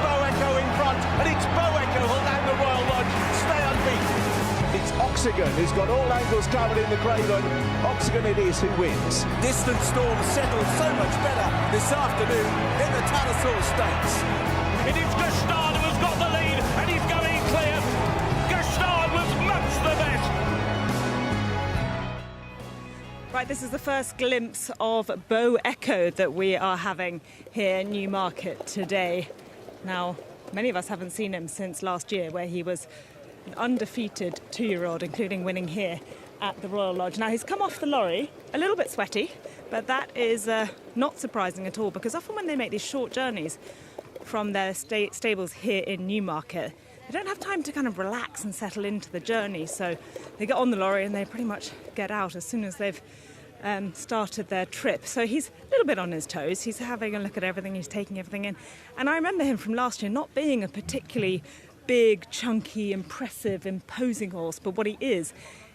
Bo Echo in front, and it's Bo Echo who'll land the Royal Lodge. Stay unbeaten. It's Oxygen who's got all angles covered in the Craven. Oxygen it is who wins. Distant Storm settled so much better this afternoon in the Suffolk Stakes. It is Gustard who has got the lead, and he's going clear. Gustard was much the best. Right, this is the first glimpse of Bo Echo that we are having here in Newmarket today. Now, many of us haven't seen him since last year, where he was an undefeated 2-year-old, including winning here at the Royal Lodge. Now, he's come off the lorry, a little bit sweaty, but that is not surprising at all, because often when they make these short journeys from their stables here in Newmarket, they don't have time to kind of relax and settle into the journey, so they get on the lorry and they pretty much get out as soon as they've started their trip. So he's a little bit on his toes. He's having a look at everything, he's taking everything in. And I remember him from last year not being a particularly big, chunky, impressive, imposing horse, but what he is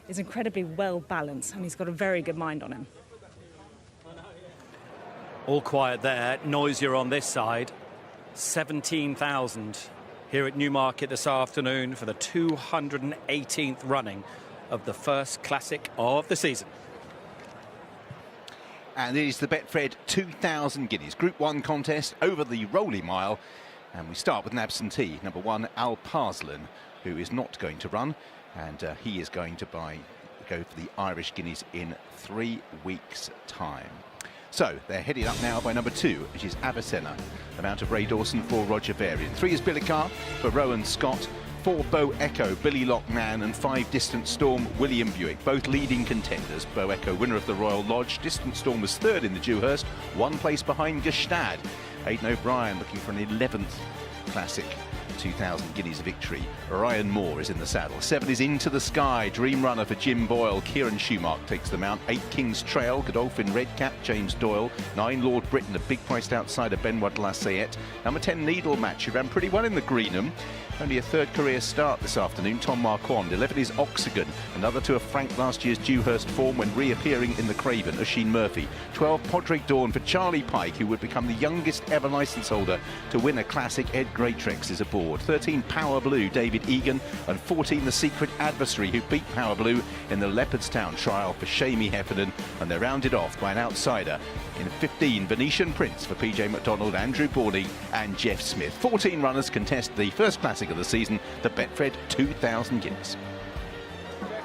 incredibly well balanced, and he's got a very good mind on him. All quiet there, noisier on this side. 17,000 here at Newmarket this afternoon for the 218th running of the first classic of the season. And it is the Betfred 2000 Guineas Group 1 contest over the Rolly Mile. And we start with an absentee, number 1, Al Parslan, who is not going to run. And he is going to go for the Irish Guineas in 3 weeks' time. So they're headed up now by number 2, which is Avicenna. The mount of Ray Dawson, 4 Roger Varian. 3 is Billicar for Rowan Scott. 4 Bo Echo, Billy Lochnan, and 5 Distant Storm, William Buick, both leading contenders. Bo Echo, winner of the Royal Lodge. Distant Storm was 3rd in the Dewhurst, 1 place behind Gestad. Aidan O'Brien looking for an 11th classic 2000 Guineas victory. Ryan Moore is in the saddle. 7 is Into the Sky, Dream Runner for Jim Boyle. Kieran Schumark takes the mount. 8 King's Trail, Godolphin Redcap, James Doyle. 9 Lord Britain, a big priced outsider, Benoit de la Sayette. Number 10 Needle Match, who ran pretty well in the Greenham. Only a 3rd career start this afternoon, Tom Marquand. 11 is Oxygen, another to have franked last year's Dewhurst form when reappearing in the Craven, Oisin Murphy. 12 Podrick Dawn for Charlie Pike, who would become the youngest ever licence holder to win a classic. Ed Greatrex is aboard. 13 Power Blue, David Egan, and 14 The Secret Adversary, who beat Power Blue in the Leopardstown trial for Shamie Heffernan, and they're rounded off by an outsider in 15 Venetian Prince for PJ McDonald, Andrew Borley and Jeff Smith. 14 runners contest the first classic of the season, the Betfred 2000 Guineas.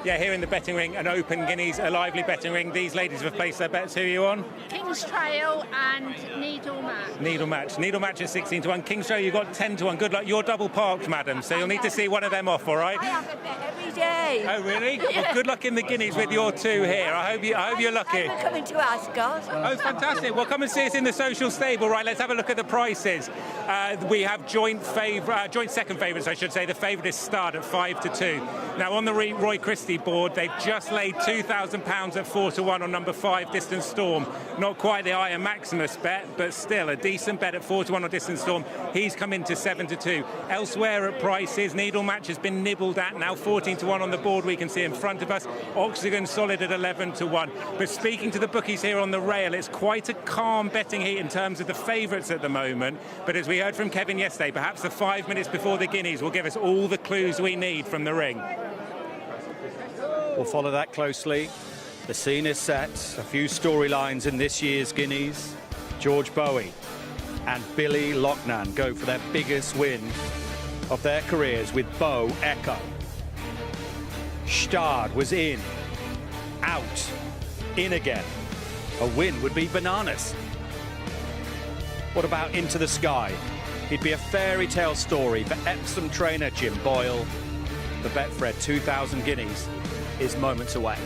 Yeah, here in the betting ring, an open Guineas, a lively betting ring. These ladies have placed their bets. Who are you on? King's Trail and Needle Match. Needle Match. Needle Match is 16 to 1. King's Trail, you've got 10 to 1. Good luck. You're double parked, madam, so you'll need to see one of them off, all right? I have a bet every day. Oh, really? Well, good luck in the Guineas with your 2 here. I hope you're lucky. We're coming to Ascot. Oh, fantastic. Well, come and see us in the social stable. Right, let's have a look at the prices. We have joint second favourites, I should say. The favourite is Start at 5 to 2. Now, on the Roy Christie 50 board. They've just laid £2,000 at 4-1 on number 5, Distant Storm. Not quite the Iron Maximus bet, but still a decent bet at 4-1 on Distant Storm. He's come into 7-2. Elsewhere at prices, Needle Match has been nibbled at, now 14-1 on the board we can see in front of us. Oxygen solid at 11-1. But speaking to the bookies here on the rail, it's quite a calm betting heat in terms of the favourites at the moment. But as we heard from Kevin yesterday, perhaps the 5 minutes before the Guineas will give us all the clues we need from the ring. We'll follow that closely. The scene is set. A few storylines in this year's Guineas. George Bowie and Billy Loughnane go for their biggest win of their careers with Bow Echo. Stard was in, out, in again. A win would be bananas. What about Into the Sky? It'd be a fairy tale story for Epsom trainer Jim Boyle. The Betfred 2000 Guineas is moments away.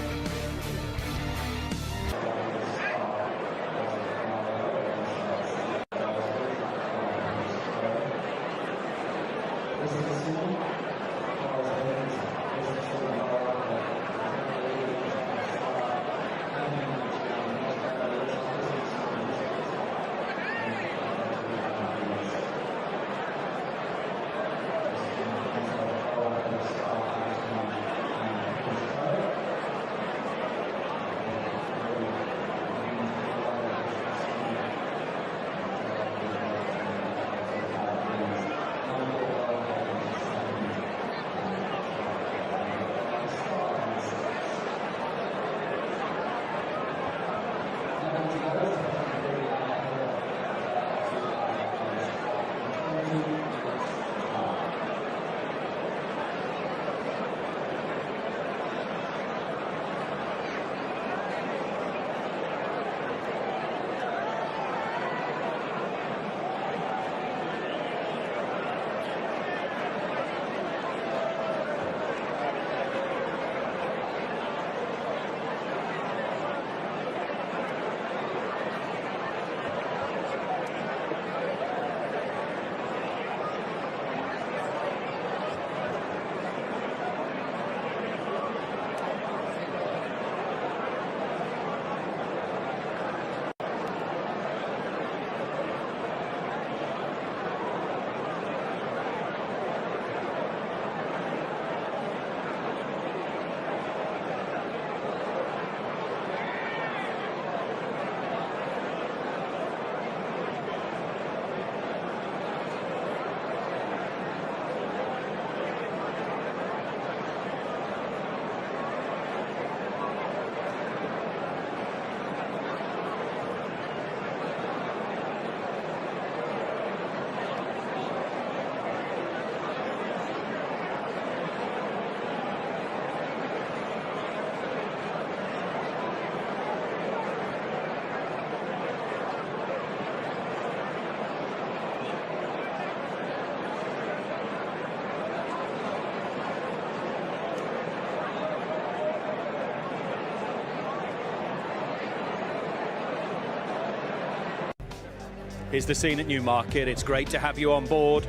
Here's the scene at Newmarket. It's great to have you on board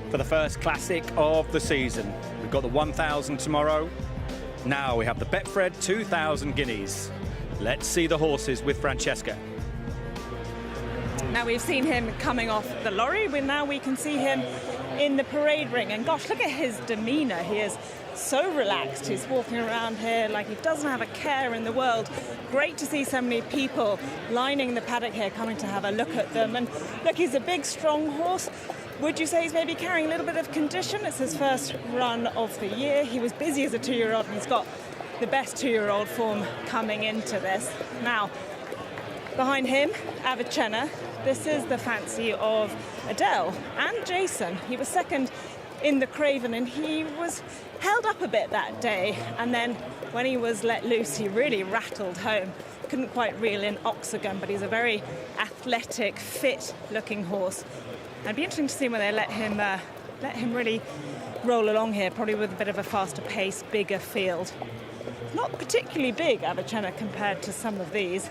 for the first classic of the season. We've got the 1000 tomorrow. Now we have the Betfred 2000 Guineas. Let's see the horses with Francesca. Now we've seen him coming off the lorry, now we can see him in the parade ring. And gosh, look at his demeanour. He is so relaxed. He's walking around here like he doesn't have a care in the world. Great to see so many people lining the paddock here, coming to have a look at them. And look, he's a big, strong horse. Would you say he's maybe carrying a little bit of condition? It's his first run of the year. He was busy as a 2-year-old, and he's got the best 2-year-old form coming into this. Now, behind him, Avicenna. This is the fancy of Adele and Jason. He was second in the Craven, and he was held up a bit that day. And then when he was let loose, he really rattled home. Couldn't quite reel in Oxygen, but he's a very athletic, fit-looking horse. And it'd be interesting to see when they let him really roll along here, probably with a bit of a faster pace, bigger field. Not particularly big, Avicenna, compared to some of these.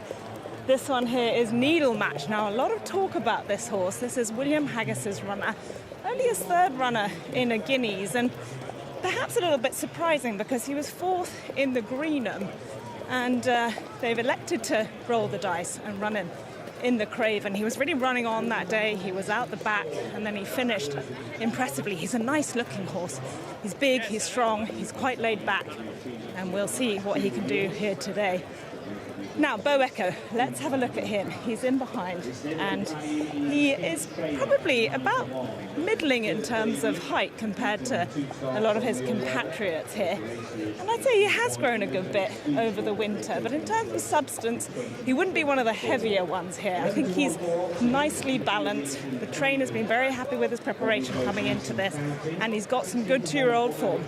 This one here is Needle Match. Now, a lot of talk about this horse. This is William Haggis's runner. Only his third runner in a Guineas, and perhaps a little bit surprising because he was fourth in the Greenham, and they've elected to roll the dice and run him in the Craven. He was really running on that day. He was out the back, and then he finished impressively. He's a nice-looking horse. He's big, he's strong, he's quite laid back, and we'll see what he can do here today. Now, Bo Echo, let's have a look at him. He's in behind, and he is probably about middling in terms of height compared to a lot of his compatriots here. And I'd say he has grown a good bit over the winter, but in terms of substance, he wouldn't be one of the heavier ones here. I think he's nicely balanced. The trainer's been very happy with his preparation coming into this, and he's got some good 2-year-old form.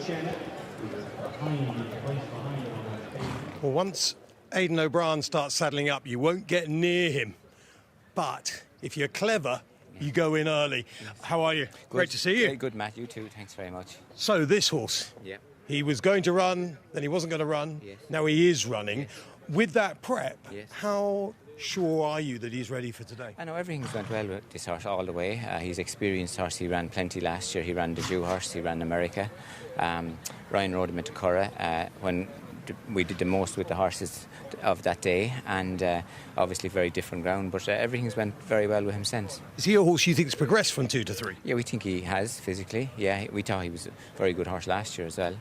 Well, once Aidan O'Brien starts saddling up, you won't get near him. But if you're clever, you go in early. How are you? Good. Great to see you. Very good, Matt. You too. Thanks very much. So this horse, he was going to run, then he wasn't going to run. Yes. Now he is running. Yes. With that prep, Yes. how sure are you that he's ready for today? I know everything's went well with this horse all the way. He's experienced horse. He ran plenty last year. He ran the Jew horse. He ran America. Ryan rode him into Conqueror when we did the most with the horses of that day, and obviously very different ground, but everything's went very well with him since. Is he a horse you think's progressed from 2 to 3? Yeah, we think he has physically. Yeah, we thought he was a very good horse last year as well.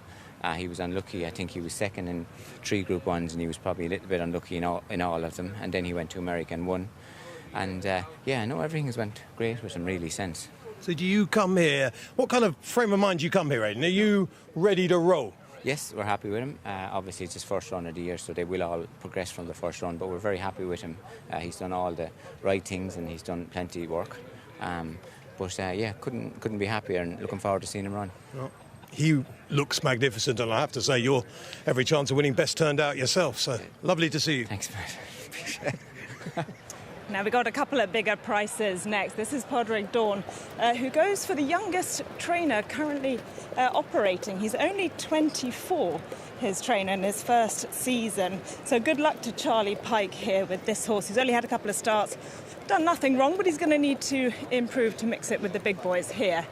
He was unlucky. I think he was second in 3 Group 1s, and he was probably a little bit unlucky in all of them, and then he went to America and won. And no, everything has went great with him really since. So do you come here, what kind of frame of mind do you come here, Aidan? Are you ready to roll? Yes, we're happy with him. Obviously, it's his first run of the year, so they will all progress from the first run, but we're very happy with him. He's done all the right things, and he's done plenty of work. Couldn't be happier, and looking forward to seeing him run. Well, he looks magnificent, and I have to say, you're every chance of winning best turned out yourself, so lovely to see you. Thanks, Matt. Now we've got a couple of bigger prices next. This is Paddock Dawn, who goes for the youngest trainer currently operating. He's only 24, his trainer, in his first season. So good luck to Charlie Pike here with this horse. He's only had a couple of starts, done nothing wrong, but he's going to need to improve to mix it with the big boys here.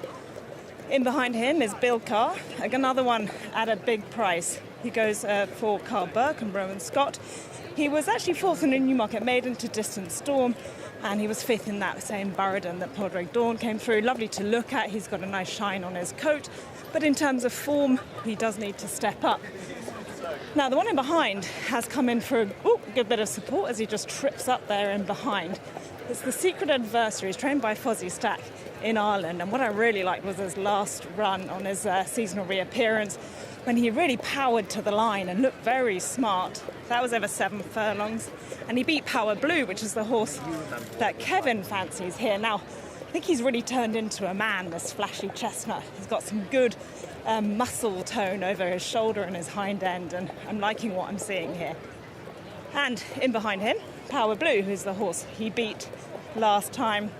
In behind him is Bill Carr, another one at a big price. He goes for Carl Burke and Rowan Scott. He was actually fourth in the Newmarket Maiden to Distant Storm, and he was fifth in that same Burradon that Paddock Dawn came through. Lovely to look at. He's got a nice shine on his coat, but in terms of form, he does need to step up. Now, the one in behind has come in for a good bit of support as he just trips up there in behind. It's the Secret Adversary. He's trained by Fozzie Stack in Ireland, and what I really liked was his last run on his seasonal reappearance, when he really powered to the line and looked very smart. That was over 7 furlongs, and he beat Power Blue, which is the horse that Kevin fancies here. Now, I think he's really turned into a man, this flashy chestnut. He's got some good muscle tone over his shoulder and his hind end, and I'm liking what I'm seeing here. And in behind him, Power Blue, who's the horse he beat last time.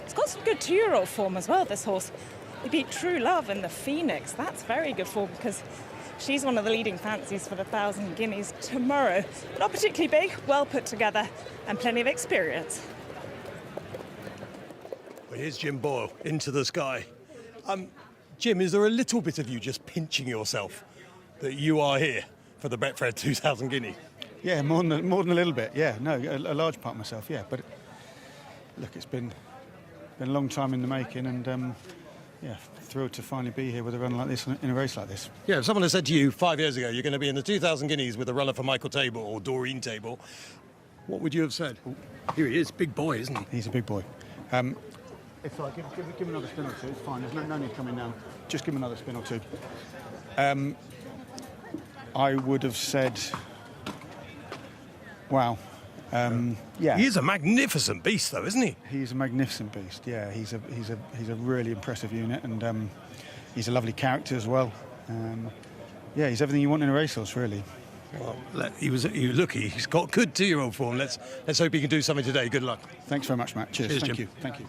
He's got some good 2-year-old form as well, this horse. He beat True Love in the Phoenix. That's very good form because she's one of the leading fancies for the 1,000 guineas tomorrow. Not particularly big, well put together, and plenty of experience. Well, here's Jim Boyle into the sky. Jim, is there a little bit of you just pinching yourself that you are here for the Betfred 2,000 guineas? Yeah, more than a little bit. Yeah, no, a large part myself. Yeah, but look, it's been a long time in the making, and thrilled to finally be here with a run like this in a race like this. Yeah, if someone had said to you 5 years ago you're going to be in the 2,000 guineas with a runner for Michael Table or Doreen Table, what would you have said? Here he is, big boy, isn't he? He's a big boy. If I give him another spin or two, it's fine. There's no need coming down. Just give him another spin or two. I would have said, wow. Yeah. He is a magnificent beast, though, isn't he? He's a magnificent beast. Yeah, he's a really impressive unit, and he's a lovely character as well. He's everything you want in a racehorse, really. Well, he's got good 2-year-old form. Let's hope he can do something today. Good luck. Thanks very much, Matt. Cheers. Thank Jim. you. Thank you.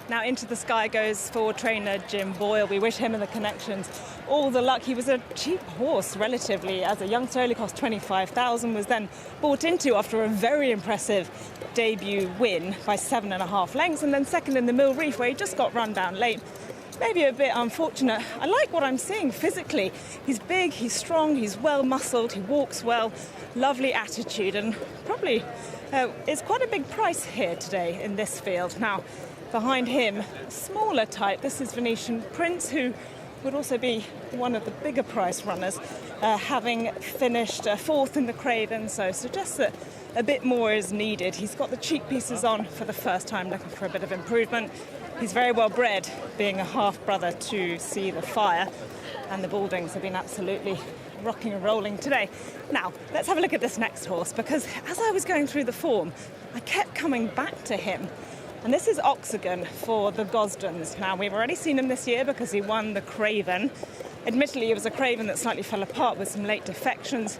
Now into the sky goes for trainer Jim Boyle. We wish him and the connections all the luck. He was a cheap horse relatively as a youngster, only cost 25,000, was then bought into after a very impressive debut win by 7.5 lengths, and then second in the Mill Reef where he just got run down late. maybe a bit unfortunate. I like what I'm seeing physically. He's big, he's strong, he's well muscled, he walks well, lovely attitude, and probably it's quite a big price here today in this field. Now, behind him, smaller type, this is Venetian Prince, who would also be one of the bigger price runners, having finished fourth in the Craven, so suggests that a bit more is needed. He's got the cheek pieces on for the first time, looking for a bit of improvement. He's very well bred, being a half-brother to See the Fire, and the Baldings have been absolutely rocking and rolling today. Now, let's have a look at this next horse, because as I was going through the form, I kept coming back to him. And this is Oxygen for the Gosdens. Now, we've already seen him this year because he won the Craven. Admittedly, it was a Craven that slightly fell apart with some late defections,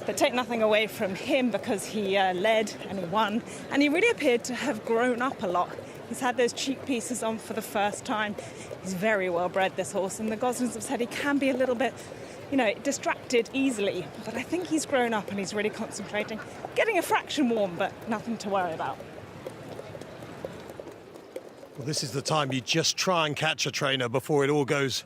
but take nothing away from him because he led and he won, and he really appeared to have grown up a lot. He's had those cheek pieces on for the first time. He's very well bred, this horse, and the Gosdens have said he can be a little bit, distracted easily, but I think he's grown up and he's really concentrating. Getting a fraction warm, but nothing to worry about. Well, this is the time you just try and catch a trainer before it all goes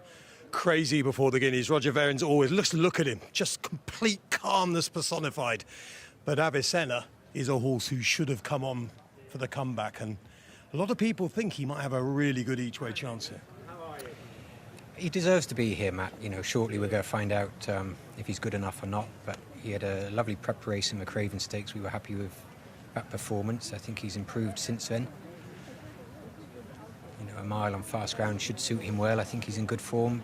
crazy before the Guineas. Roger Varen's always, look at him, just complete calmness personified. But Avicenna is a horse who should have come on for the comeback, and a lot of people think he might have a really good each-way chance here. He deserves to be here, Matt. Shortly we're going to find out if he's good enough or not, but he had a lovely preparation in the Craven Stakes. We were happy with that performance. I think he's improved since then. A mile on fast ground should suit him well. I think he's in good form.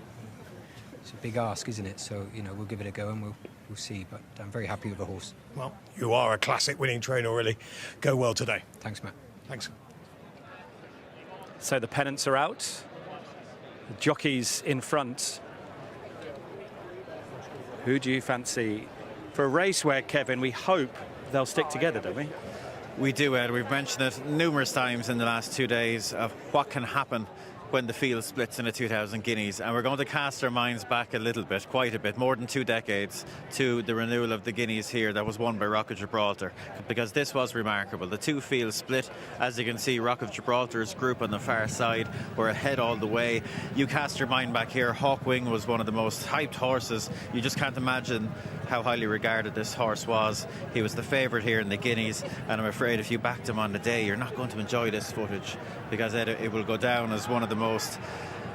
It's a big ask, isn't it? So, we'll give it a go and we'll see. But I'm very happy with the horse. Well, you are a classic winning trainer, really. Go well today. Thanks, Matt. Thanks. So the pennants are out. The jockeys in front. Who do you fancy for a race where, Kevin, we hope they'll stick together, don't we? We do, Ed. We've mentioned it numerous times in the last 2 days of what can happen when the field splits in a 2000 Guineas, and we're going to cast our minds back a little bit, quite a bit, more than 2 decades, to the renewal of the Guineas here that was won by Rock of Gibraltar, because this was remarkable. The two fields split. As you can see, Rock of Gibraltar's group on the far side were ahead all the way. You cast your mind back here, Hawkwing was one of the most hyped horses. You just can't imagine how highly regarded this horse was. He was the favourite here in the Guineas, and I'm afraid if you backed him on the day, you're not going to enjoy this footage, because it will go down as one of the most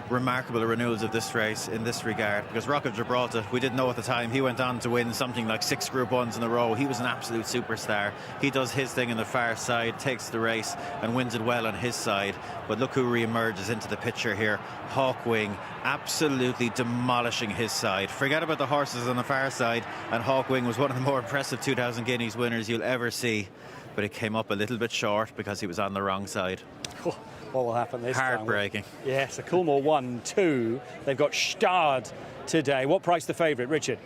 remarkable renewals of this race in this regard, because Rock of Gibraltar, we didn't know at the time, he went on to win something like 6 Group 1s in a row. He was an absolute superstar. He does his thing in the far side, takes the race and wins it well on his side. But look who re-emerges into the picture here. Hawkwing absolutely demolishing his side. Forget about the horses on the far side, and Hawkwing was one of the more impressive 2000 Guineas winners you'll ever see, but it came up a little bit short because he was on the wrong side. What will happen this time? Heartbreaking. Yes, a Coolmore 1-2. They've got Stad today. What price the favourite, Richard?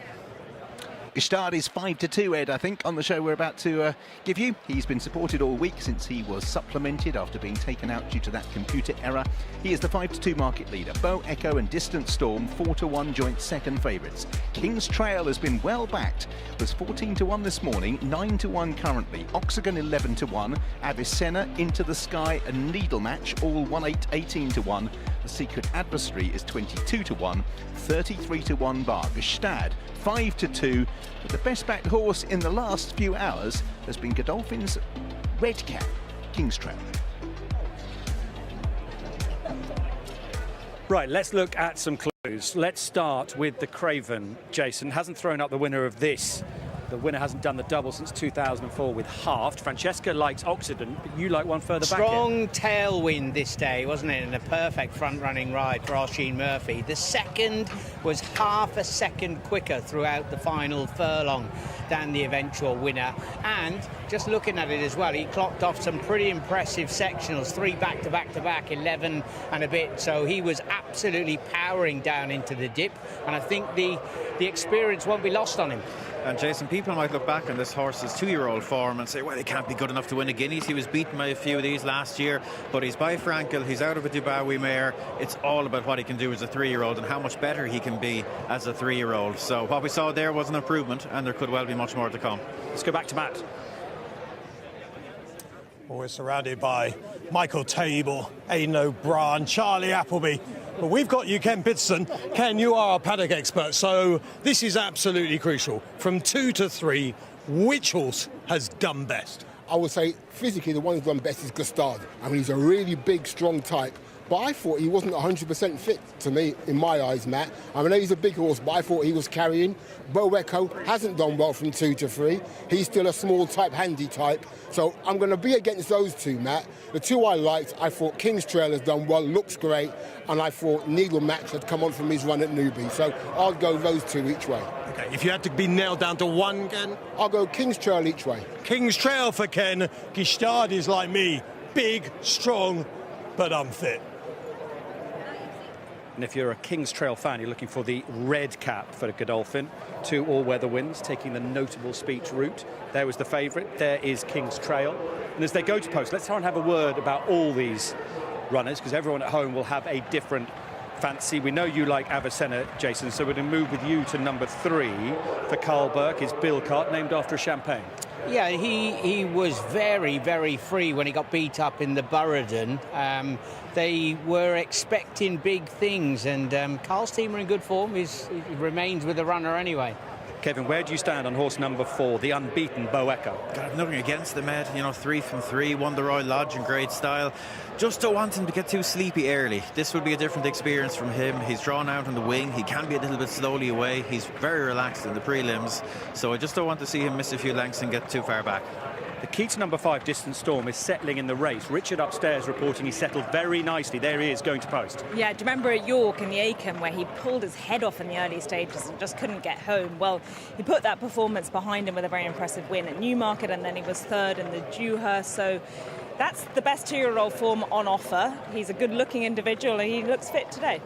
Gestard is 5-2, Ed, I think, on the show we're about to give you. He's been supported all week since he was supplemented after being taken out due to that computer error. He is the 5-2 market leader. Bow Echo and Distant Storm, 4-1 joint second favourites. King's Trail has been well backed, was 14-1 this morning, 9-1 currently. Oxygen 11-1, Avicenna, Into the Sky and Needle Match, all 1-8, 18-1. The Secret Adversary is 22-1, 33-1 bar. Gestad 5-2, but the best backed horse in the last few hours has been Godolphin's Red Cap, King's Trail. Right, let's look at some clues. Let's start with the Craven. Jason hasn't thrown up the winner of this. The winner hasn't done the double since 2004 with Halved. Francesca likes Oxygen, but you like one further back. Strong tailwind this day, wasn't it? And a perfect front-running ride for Oisin Murphy. The second was half a second quicker throughout the final furlong than the eventual winner. And just looking at it as well, he clocked off some pretty impressive sectionals, 3 back-to-back-to-back, 11 and a bit. So he was absolutely powering down into the dip. And I think the experience won't be lost on him. And Jason, people might look back on this horse's 2-year-old form and say, well, he can't be good enough to win a Guineas. He was beaten by a few of these last year, but he's by Frankel, he's out of a Dubawi mare. It's all about what he can do as a 3-year-old and how much better he can be as a 3-year-old. So what we saw there was an improvement, and there could well be much more to come. Let's go back to Matt. Well, we're surrounded by Michael Table, Aidan O'Brien, Charlie Appleby. But we've got you, Ken Pitson. Ken, you are our paddock expert, so this is absolutely crucial. From 2 to 3, which horse has done best? I would say physically the one who's done best is Gustard. I mean, he's a really big, strong type. But I thought he wasn't 100% fit to me, in my eyes, Matt. I know he's a big horse, but I thought he was carrying. Bo Echo hasn't done well from 2 to 3. He's still a small type, handy type. So I'm going to be against those two, Matt. The two I liked, I thought King's Trail has done well, looks great, and I thought Needle Match had come on from his run at Newby. So I'll go those two each way. OK, if you had to be nailed down to one, Ken? I'll go King's Trail each way. King's Trail for Ken. Gistard is like me, big, strong, but unfit. And if you're a King's Trail fan, you're looking for the red cap for Godolphin. 2 all-weather wins, taking the notable speech route. There was the favourite. There is King's Trail. And as they go to post, let's try and have a word about all these runners, because everyone at home will have a different fancy. We know you like Avicenna, Jason, so we're going to move with you to number 3 for Carl Burke. His Bill Cart, named after a champagne. Yeah, he was very, very free when he got beat up in the Burradon. They were expecting big things, and Carl's team are in good form. He remains with the runner anyway. Kevin, where do you stand on horse number 4, the unbeaten Bo Echo? God, I've nothing against him, Ed. 3 from 3, won the Royal Lodge in great style. Just don't want him to get too sleepy early. This will be a different experience from him. He's drawn out on the wing. He can be a little bit slowly away. He's very relaxed in the prelims. So I just don't want to see him miss a few lengths and get too far back. The key to number 5, Distant Storm, is settling in the race. Richard upstairs reporting he settled very nicely. There he is, going to post. Yeah, do you remember at York in the Acomb where he pulled his head off in the early stages and just couldn't get home? Well, he put that performance behind him with a very impressive win at Newmarket, and then he was 3rd in the Dewhurst. So that's the best 2-year-old form on offer. He's a good-looking individual, and he looks fit today.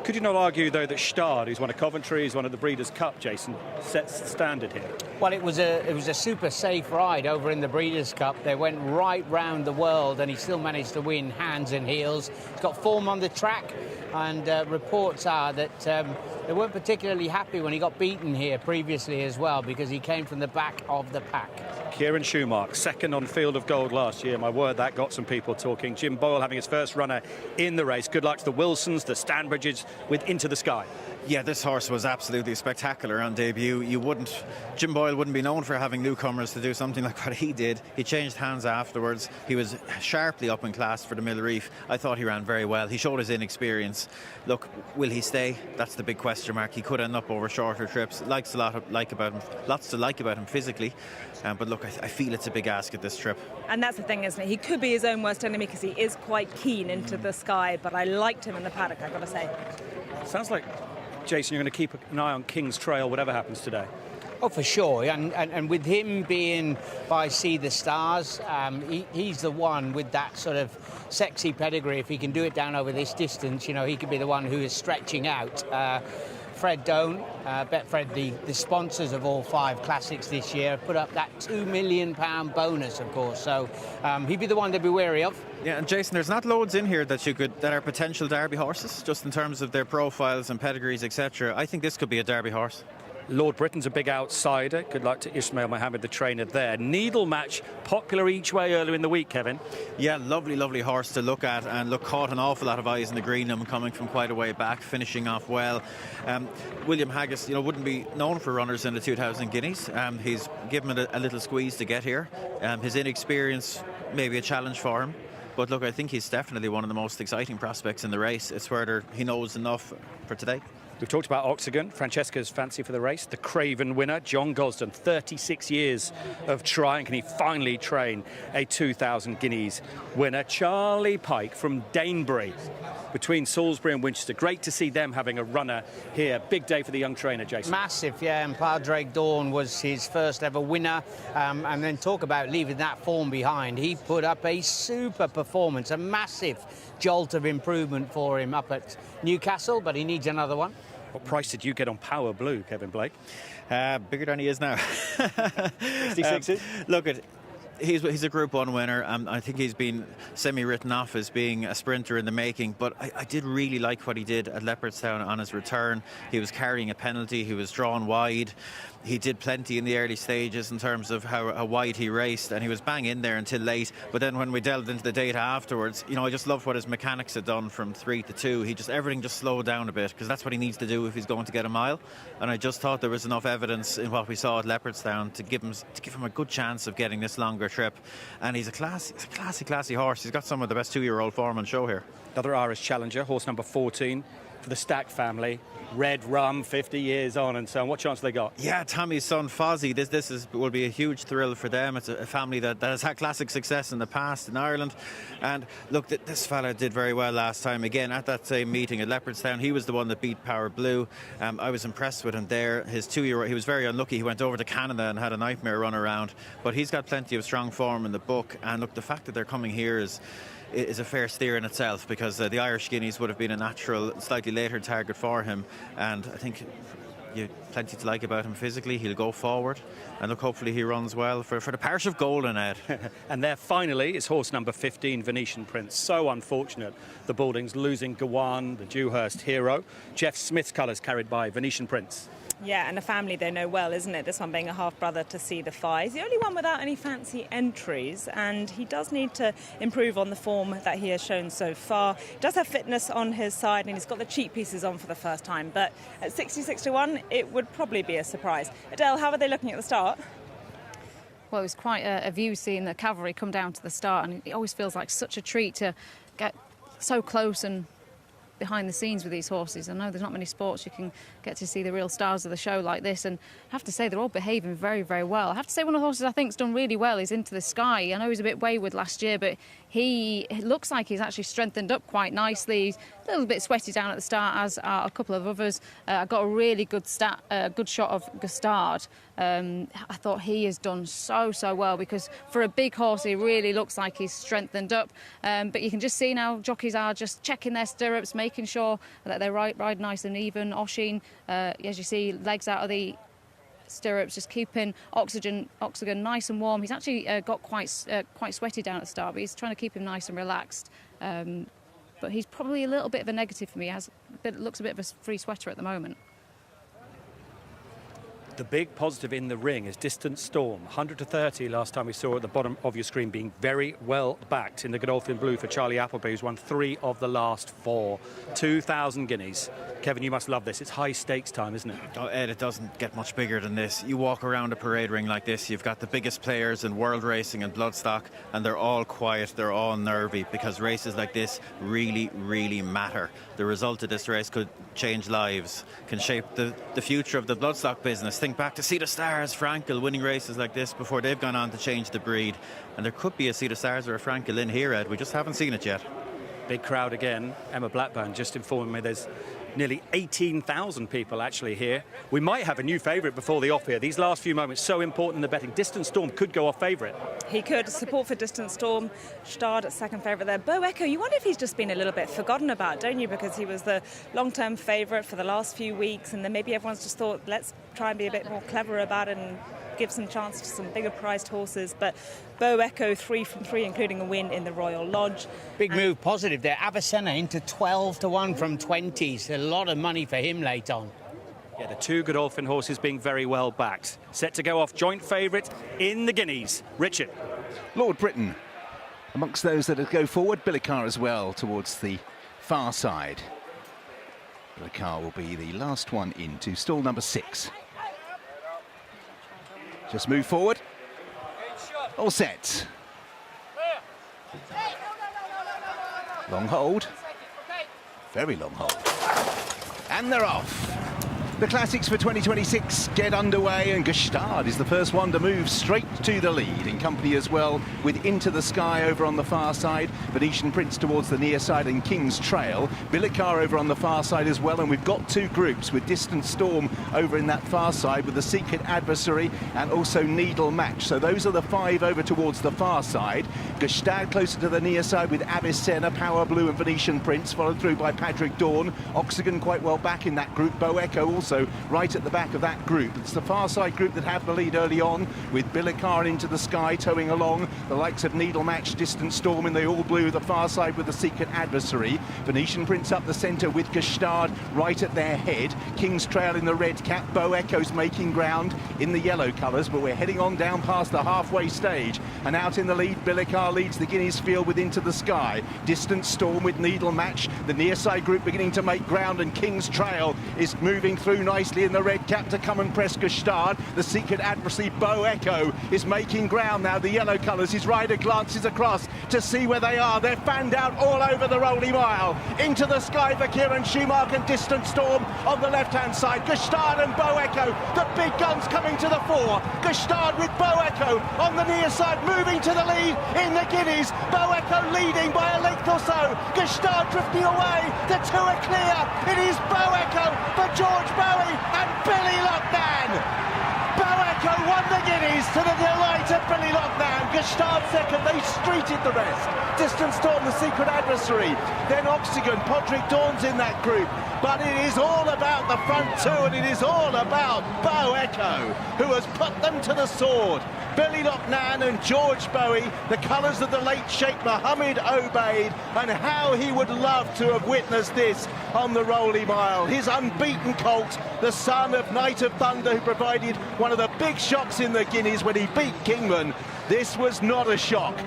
Could you not argue, though, that Stade, who's one of Coventry, who's one of the Breeders' Cup, Jason, sets the standard here? Well, it was a super safe ride over in the Breeders' Cup. They went right round the world, and he still managed to win hands and heels. He's got form on the track, and reports are that they weren't particularly happy when he got beaten here previously as well, because he came from the back of the pack. Kieran Schumacher, 2nd on Field of Gold last year. My word, that got some people talking. Jim Boyle having his first runner in the race. Good luck to the Wilsons, the Stanbridges with Into the Sky. Yeah, this horse was absolutely spectacular on debut. Jim Boyle wouldn't be known for having newcomers to do something like what he did. He changed hands afterwards. He was sharply up in class for the Mill Reef. I thought he ran very well. He showed his inexperience. Look, will he stay? That's the big question mark. He could end up over shorter trips. Lots to like about him physically. But look, I feel it's a big ask at this trip. And that's the thing, isn't it? He could be his own worst enemy because he is quite keen Into the Sky, but I liked him in the paddock, I've got to say. Sounds like, Jason, you're going to keep an eye on King's Trail, whatever happens today. Oh, for sure. And with him being by See the Stars, he's the one with that sort of sexy pedigree. If he can do it down over this distance, he could be the one who is stretching out. Fred Doan, Betfred, the sponsors of all 5 classics this year, put up that £2 million bonus, of course. So he'd be the one to be wary of. Yeah, and Jason, there's not loads in here that are potential Derby horses, just in terms of their profiles and pedigrees, etc. I think this could be a Derby horse. Lord Britain's a big outsider. Good luck to Ismail Mohammed, the trainer there. Needle Match, popular each way earlier in the week, Kevin. Yeah, lovely, lovely horse to look at, and caught an awful lot of eyes in the Greenham, coming from quite a way back, finishing off well. William Haggis, wouldn't be known for runners in the 2000 Guineas. He's given it a little squeeze to get here. His inexperience may be a challenge for him. But look, I think he's definitely one of the most exciting prospects in the race. It's whether he knows enough for today. We've talked about Oxygen, Francesca's fancy for the race, the Craven winner, John Gosden, 36 years of trying. Can he finally train a 2,000 Guineas winner? Charlie Pike from Danebury, between Salisbury and Winchester. Great to see them having a runner here. Big day for the young trainer, Jason. Massive, yeah, and Padre Dawn was his first ever winner. And then talk about leaving that form behind. He put up a super performance, a massive jolt of improvement for him up at Newcastle, but he needs another one. What price did you get on Power Blue, Kevin Blake? Bigger than he is now. 66? Look, he's a Group 1 winner. I think he's been semi-written off as being a sprinter in the making, but I did really like what he did at Leopardstown on his return. He was carrying a penalty, he was drawn wide. he did plenty in the early stages in terms of how wide he raced, and he was bang in there until late. But then when we delved into the data afterwards, you know, I just loved what his mechanics had done from 3 to 2. Everything just slowed down a bit, because that's what he needs to do if he's going to get a mile. And I just thought there was enough evidence in what we saw at Leopardstown to give him a good chance of getting this longer trip. And he's a classy horse. He's got some of the best 2-year-old form on show here. Another Irish challenger, horse number 14 for the Stack family. Red rum, 50 years on and so on. What chance have they got? Yeah, Tommy's son Fozzie. This will be a huge thrill for them. It's a family that has had classic success in the past in Ireland. And look, this fella did very well last time. Again, at that same meeting at Leopardstown, he was the one that beat Power Blue. I was impressed with him there. His 2-year-old, he was very unlucky. He went over to Canada and had a nightmare run around. But he's got plenty of strong form in the book. And look, the fact that they're coming here is a fair steer in itself, because the Irish Guineas would have been a natural, slightly later target for him. And I think you plenty to like about him physically. He'll go forward, and look, hopefully he runs well for the parish of Golden, Ed. And there finally is horse number 15, Venetian Prince. So unfortunate, the Baldings losing Gawan, the Dewhurst hero. Jeff Smith's colours carried by Venetian Prince. Yeah, and a family they know well, isn't it? This one being a half-brother to See the Fire. He's the only one without any fancy entries, and he does need to improve on the form that he has shown so far. He does have fitness on his side, and he's got the cheek pieces on for the first time. But at 66-1, it would probably be a surprise. Adele, how are they looking at the start? Well, it was quite a view seeing the cavalry come down to the start, and it always feels like such a treat to get so close and behind the scenes with these horses. I know there's not many sports you can get to see the real stars of the show like this, and I have to say they're all behaving very, very well. I have to say one of the horses I think's done really well is Into the Sky. I know he was a bit wayward last year, but it looks like he's actually strengthened up quite nicely. He's a little bit sweaty down at the start, as are a couple of others. I got a really good shot of Gustard. I thought he has done so well, because for a big horse he really looks like he's strengthened up, but you can just see now jockeys are just checking their stirrups, making sure that they ride nice and even. Oshin, as you see, legs out of the stirrups, just keeping Oxygen nice and warm. He's actually got quite sweaty down at the start, but he's trying to keep him nice and relaxed. But he's probably a little bit of a negative for me. Looks a bit of a free sweater at the moment. The big positive in the ring is Distant Storm. 100-30 last time we saw at the bottom of your screen, being very well backed in the Godolphin Blue for Charlie Appleby, who's won 3 of the last 4. 2,000 guineas. Kevin, you must love this. It's high stakes time, isn't it? Oh, Ed, it doesn't get much bigger than this. You walk around a parade ring like this, you've got the biggest players in world racing and bloodstock, and they're all quiet, they're all nervy, because races like this really, really matter. The result of this race could change lives, can shape the future of the bloodstock business. Think back to See the Stars, Frankel winning races like this before they've gone on to change the breed. And there could be a See the Stars or a Frankel in here, Ed. We just haven't seen it yet. Big crowd again. Emma Blackburn just informing me there's nearly 18,000 people actually here. We might have a new favourite before the off here. These last few moments so important in the betting. Distant Storm could go off favourite. He could. Support for Distant Storm. Stard at second favourite there. Bo Echo, you wonder if he's just been a little bit forgotten about, don't you? Because he was the long-term favourite for the last few weeks, and then maybe everyone's just thought, let's try and be a bit more clever about it and give some chance to some bigger priced horses. But Bo Echo 3 from 3, including a win in the Royal Lodge. Big move positive there. Avicenna into 12-1 from 20s. A lot of money for him late on. Yeah, the 2 Godolphin horses being very well backed. Set to go off joint favourite in the Guineas. Richard. Lord Britain amongst those that go forward. Billicar as well towards the far side. Billicar will be the last one into stall number 6. Just move forward. All set. Long hold. Very long hold. And they're off. The Classics for 2026 get underway, and Gustard is the first one to move straight to the lead, in company as well with Into the Sky over on the far side, Venetian Prince towards the near side, and King's Trail. Billicar over on the far side as well, and we've got 2 groups with Distant Storm over in that far side with the Secret Adversary and also Needle Match. So those are the 5 over towards the far side. Gustard closer to the near side with Avicenna, Power Blue and Venetian Prince, followed through by Patrick Dawn. Oxygen quite well back in that group. Bo Echo also So right at the back of that group. It's the far side group that have the lead early on, with Billicar into the sky, towing along. The likes of Needle Match, Distant Storm in the all blue, the far side with the Secret Adversary. Venetian Prince up the centre with Gestard right at their head. King's Trail in the red cap. Bow Echo's making ground in the yellow colours, but we're heading on down past the halfway stage. And out in the lead, Billicar leads the Guineas field with Into the Sky. Distant Storm with Needle Match. The near side group beginning to make ground, and King's Trail is moving through nicely in the red cap to come and press Gestard. The Secret Adversary, Bow Echo, is making ground now. The yellow colours, his rider glances across to see where they are. They're fanned out all over the Rolling Mile. Into the Sky for Kieran Schumacher, and Distant Storm on the left-hand side. Gestard and Bow Echo, the big guns coming to the fore. Gestard with Bow Echo on the near side, moving to the lead in the Guineas. Bow Echo leading by a length or so. Gestard drifting away. The two are clear. It is Bow Echo for George Bowie and Billy Loughnane. Bow Echo won the Guineas to the delight of Billy Loughnane. Gestard second, they streeted the rest. Distant Storm, the Secret Adversary. Then Oxygen, Podrick Dawn's in that group. But it is all about the front two, and it is all about Bow Echo, who has put them to the sword. Billy Loughnane and George Bowie, the colours of the late Sheikh Mohammed Obeid, and how he would love to have witnessed this on the Rolling Mile. His unbeaten colt, the son of Knight of Thunder, who provided one of the big shocks in the Guineas when he beat Kingman. This was not a shock,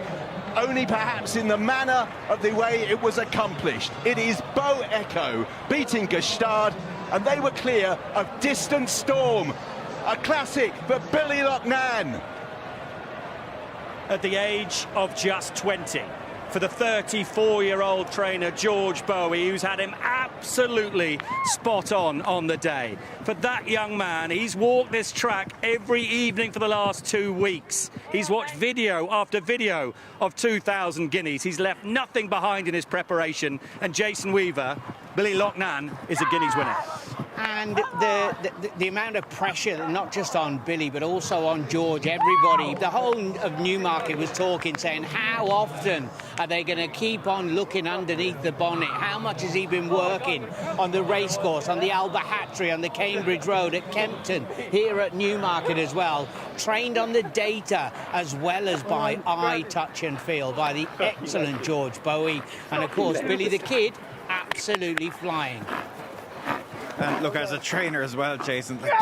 only perhaps in the manner of the way it was accomplished. It is Bow Echo beating Gestard, and they were clear of Distant Storm. A classic for Billy Loughnane. At the age of just 20, for the 34-year-old trainer George Bowie, who's had him absolutely spot on the day. For that young man, he's walked this track every evening for the last 2 weeks. He's watched video after video of 2,000 Guineas. He's left nothing behind in his preparation. And Jason Weaver, Billy Loughnane, is a Guineas winner. And the amount of pressure, not just on Billy, but also on George, everybody, the whole of Newmarket was talking, saying, how often are they going to keep on looking underneath the bonnet? How much has he been working on the racecourse, on the Albahatry, on the Cambridge Road, at Kempton, here at Newmarket as well? Trained on the data as well as by eye, touch and feel by the excellent George Bowie. And, of course, Billy the Kid, absolutely flying. And look, as a trainer as well, Jason, like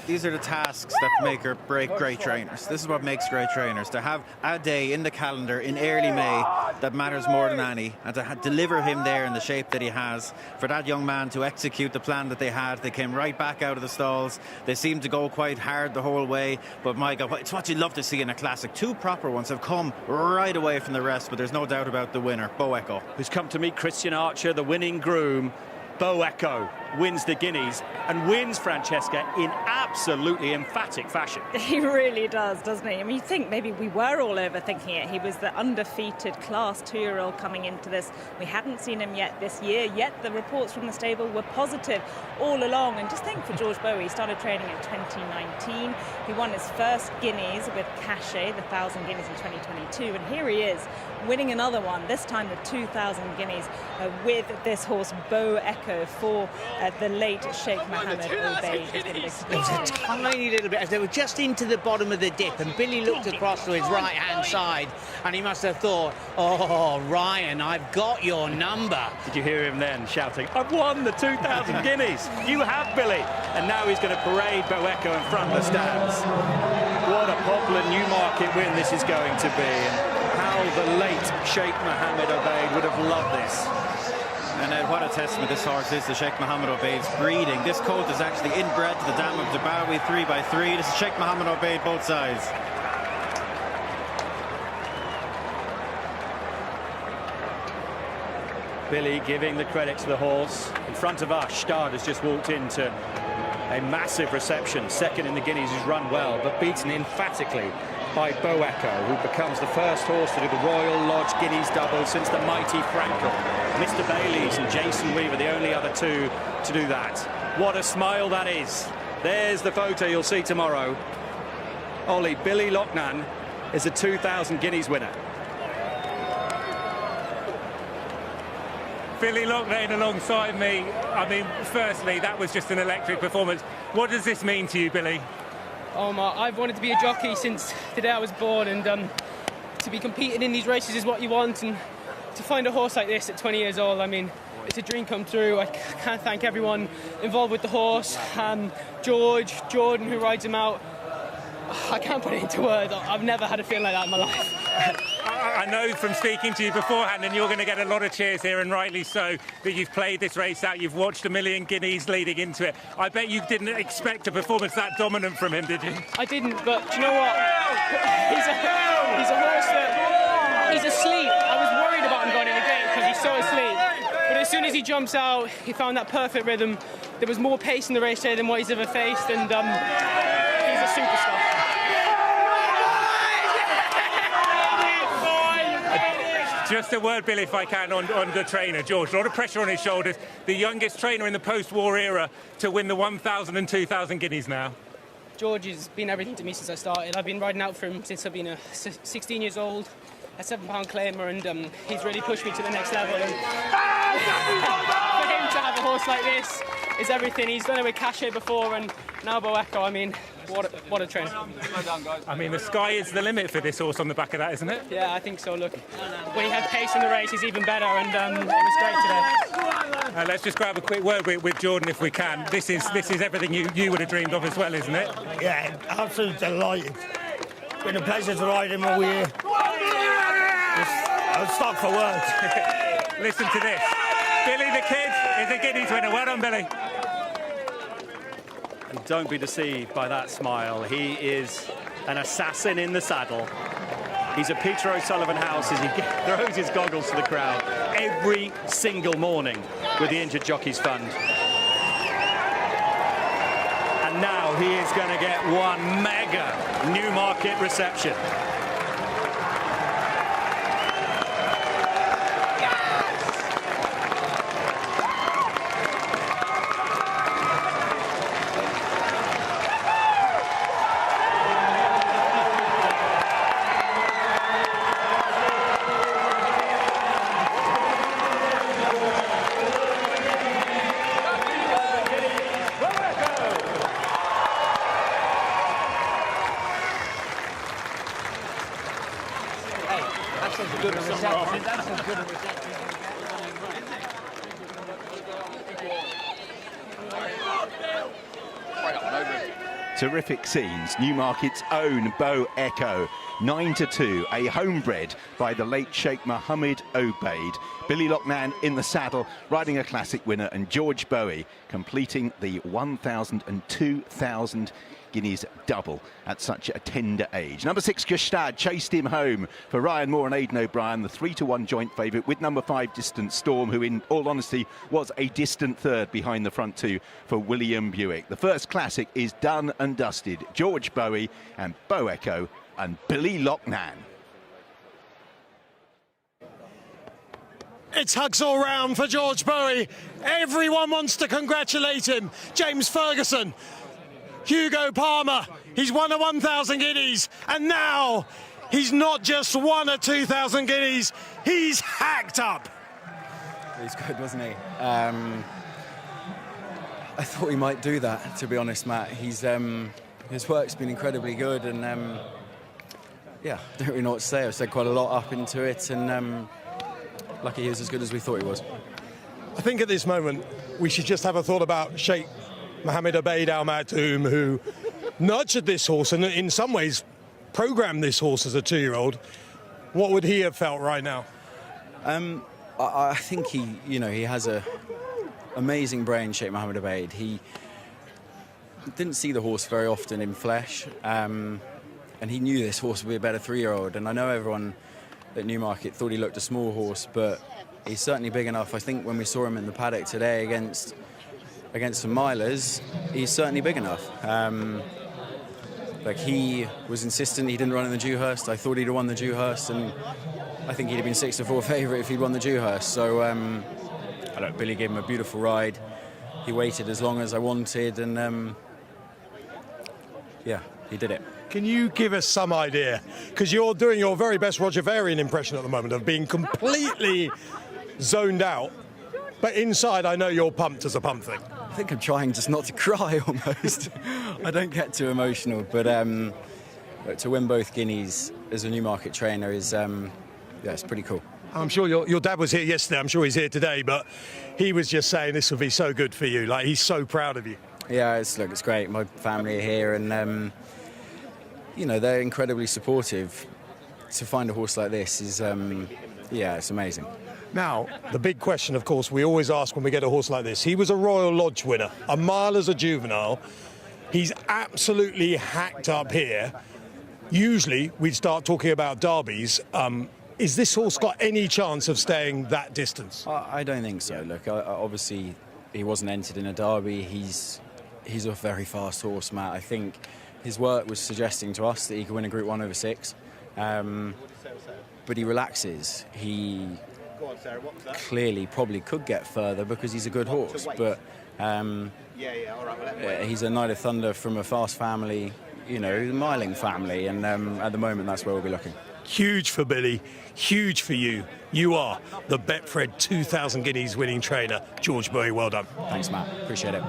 these are the tasks that make or break great trainers. This is what makes great trainers. To have a day in the calendar in early May that matters more than any, and to deliver him there in the shape that he has, for that young man to execute the plan that they had. They came right back out of the stalls. They seemed to go quite hard the whole way, but my God, it's what you love to see in a classic. Two proper ones have come right away from the rest, but there's no doubt about the winner, Bow Echo. Who's come to meet Christian Archer, the winning groom. Bow Echo wins the Guineas and wins, Francesca, in absolutely emphatic fashion. He really does, doesn't he? I mean, you think maybe we were all overthinking it. He was the undefeated Class 2-year-old coming into this. We hadn't seen him yet this year, yet the reports from the stable were positive all along. And just think, for George Bowie, he started training in 2019. He won his first Guineas with Cachet, the 1,000 Guineas in 2022. And here he is, winning another one, this time the 2,000 Guineas with this horse, Bow Echo, for the late Sheikh Mohammed Obeid. It was a tiny little bit as they were just into the bottom of the dip, and Billy looked across to his right-hand side, and he must have thought, oh, Ryan, I've got your number. Did you hear him then shouting, I've won the 2,000 Guineas. You have, Billy. And now he's going to parade Bow Echo in front of the stands. What a popular Newmarket win this is going to be, and how the late Sheikh Mohammed Obeid would have loved this. And what a testament this horse is to Sheikh Mohammed Obeid's breeding. This colt is actually inbred to the dam of Dabawi 3x3. This is Sheikh Mohammed Obeid, both sides. Billy giving the credit to the horse. In front of us, Stard has just walked into a massive reception. Second in the Guineas, who's run well, but beaten emphatically by Bow Echo, who becomes the first horse to do the Royal Lodge Guineas double since the mighty Frankel. Mr. Bailey's and Jason Weaver, the only other two to do that. What a smile that is. There's the photo you'll see tomorrow. Ollie, Billy Loughnane is a 2,000 Guineas winner. Billy Loughnane alongside me. I mean, firstly, that was just an electric performance. What does this mean to you, Billy? I've wanted to be a jockey since the day I was born, and to be competing in these races is what you want, and to find a horse like this at 20 years old, I mean, it's a dream come true. I can't thank everyone involved with the horse, George, Jordan, who rides him out. I can't put it into words. I've never had a feeling like that in my life. I know from speaking to you beforehand, and you're going to get a lot of cheers here, and rightly so, that you've played this race out, you've watched 1,000,000 guineas leading into it. I bet you didn't expect a performance that dominant from him, did you? I didn't, but do you know what? He's a horse that, he's asleep. I was worried about him going in the gate because he's so asleep. But as soon as he jumps out, he found that perfect rhythm. There was more pace in the race today than what he's ever faced, and he's a superstar. Just a word, Bill, if I can, on the trainer, George. A lot of pressure on his shoulders. The youngest trainer in the post-war era to win the 1,000 and 2,000 guineas now. George has been everything to me since I started. I've been riding out for him since I've been 16 years old, a £7 claimer, and he's really pushed me to the next level. And for him to have a horse like this is everything. He's done it with Cachet before, and now Boeco. I mean, what a trainer. Well done, guys. I mean, the sky is the limit for this horse on the back of that, isn't it? Yeah, I think so. Look, when he had pace in the race, he's even better, and it was great today. Let's just grab a quick word with Jordan, if we can. This is everything you would have dreamed of as well, isn't it? Yeah, absolutely delighted. It's been a pleasure to ride him all year. I'm stuck for words. Listen to this. Billy the Kid is a Guineas winner. Well done, Billy. And don't be deceived by that smile. He is an assassin in the saddle. He's at Peter O'Sullivan House as he throws his goggles to the crowd every single morning with the Injured Jockeys Fund. And now he is going to get one mega Newmarket reception. Terrific scenes. Newmarket's own Boeco, 9-2, a homebred by the late Sheikh Mohammed Obeid. Billy Loughnane in the saddle, riding a classic winner, and George Bowie completing the 1,000 and 2,000 guineas double at such a tender age. Number 6, Gustad, chased him home for Ryan Moore and Aidan O'Brien, the 3-1 joint favourite, with number 5, Distant Storm, who in all honesty was a distant third behind the front two for William Buick. The first classic is done and dusted. George Bowie and Boeco and Billy Loughnane. It's hugs all round for George Bowie. Everyone wants to congratulate him. James Ferguson, Hugo Palmer, he's won a 1,000 guineas, and now he's not just won a 2,000 guineas, he's hacked up. He's good, wasn't he? I thought he might do that, to be honest, Matt. His work's been incredibly good, and yeah, I don't really know what to say. I've said quite a lot up into it, and lucky he was as good as we thought he was. I think at this moment we should just have a thought about Sheikh Mohammed Obeid Al Maktoum, who nurtured this horse and in some ways programmed this horse as a 2-year-old. What would he have felt right now? I think he has a amazing brain, Sheikh Mohammed Obeid. He didn't see the horse very often in flesh, and he knew this horse would be a better 3-year-old. And I know everyone at Newmarket thought he looked a small horse, but he's certainly big enough. I think when we saw him in the paddock today against some milers, he's certainly big enough. He was insistent he didn't run in the Dewhurst. I thought he'd have won the Dewhurst, and I think he'd have been 6-4 favourite if he'd won the Dewhurst. So Billy gave him a beautiful ride. He waited as long as I wanted, and yeah, he did it. Can you give us some idea? Because you're doing your very best Roger Varian impression at the moment of being completely zoned out. But inside, I know you're pumped as a pump thing. I think I'm trying just not to cry almost. I don't get too emotional, but to win both Guineas as a Newmarket trainer is, it's pretty cool. I'm sure your dad was here yesterday. I'm sure he's here today, but he was just saying this will be so good for you. Like, he's so proud of you. Yeah, it's great. My family are here, and they're incredibly supportive. To find a horse like this is, it's amazing. Now, the big question, of course, we always ask when we get a horse like this. He was a Royal Lodge winner, a mile as a juvenile. He's absolutely hacked up here. Usually, we'd start talking about derbies. Is this horse got any chance of staying that distance? I don't think so. Look, obviously, he wasn't entered in a derby. He's a very fast horse, Matt. I think his work was suggesting to us that he could win a Group 1 over 6. But he relaxes. He clearly probably could get further because he's a good horse. But he's a Knight of Thunder from a fast family, the miling family. And at the moment, that's where we'll be looking. Huge for Billy, huge for you. You are the Betfred 2000 Guineas winning trainer. George Bowie, well done. Thanks, Matt. Appreciate it.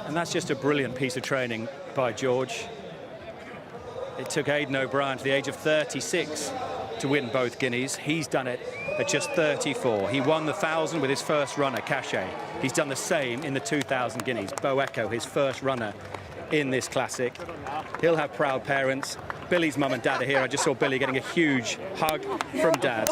And that's just a brilliant piece of training by George. It took Aidan O'Brien to the age of 36 to win both Guineas. He's done it at just 34. He won the 1,000 with his first runner, Cachet. He's done the same in the 2000 Guineas. Bo Echo, his first runner in this classic. He'll have proud parents. Billy's mum and dad are here. I just saw Billy getting a huge hug from Dad.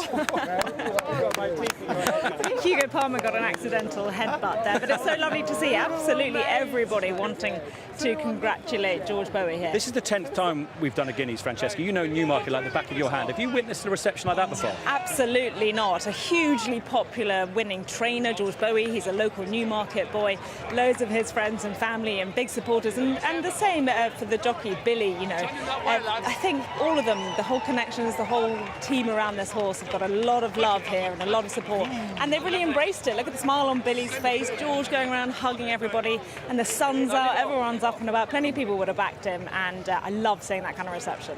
Hugo Palmer got an accidental headbutt there, but it's so lovely to see absolutely everybody wanting to congratulate George Bowie here. This is the 10th time we've done a Guineas, Francesca. You know Newmarket like the back of your hand. Have you witnessed a reception like that before? Absolutely not. A hugely popular winning trainer, George Bowie. He's a local Newmarket boy. Loads of his friends and family and big supporters, and the same for the jockey, Billy, I think all of them, the whole connections, the whole team around this horse have got a lot of love here and a lot of support. And they really embraced it. Look at the smile on Billy's face. George going around hugging everybody. And the sun's out, everyone's up and about. Plenty of people would have backed him. And I love seeing that kind of reception.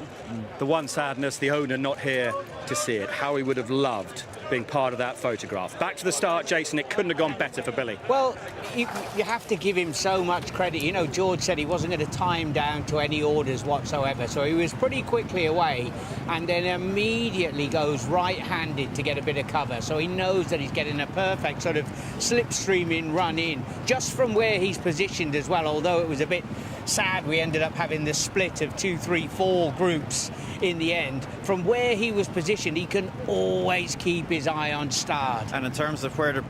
The one sadness, the owner not here to see it. How he would have loved being part of that photograph. Back to the start, Jason. It couldn't have gone better for Billy. Well, you have to give him so much credit. George said he wasn't going to tie him down to any orders whatsoever. So he was pretty quickly away and then immediately goes right-handed to get a bit of cover. So he knows that he's getting a perfect sort of slipstreaming run in just from where he's positioned as well, although it was a bit sad we ended up having the split of 2, 3, 4 groups in the end. From where he was positioned, he can always keep his eye on start. And in terms of where the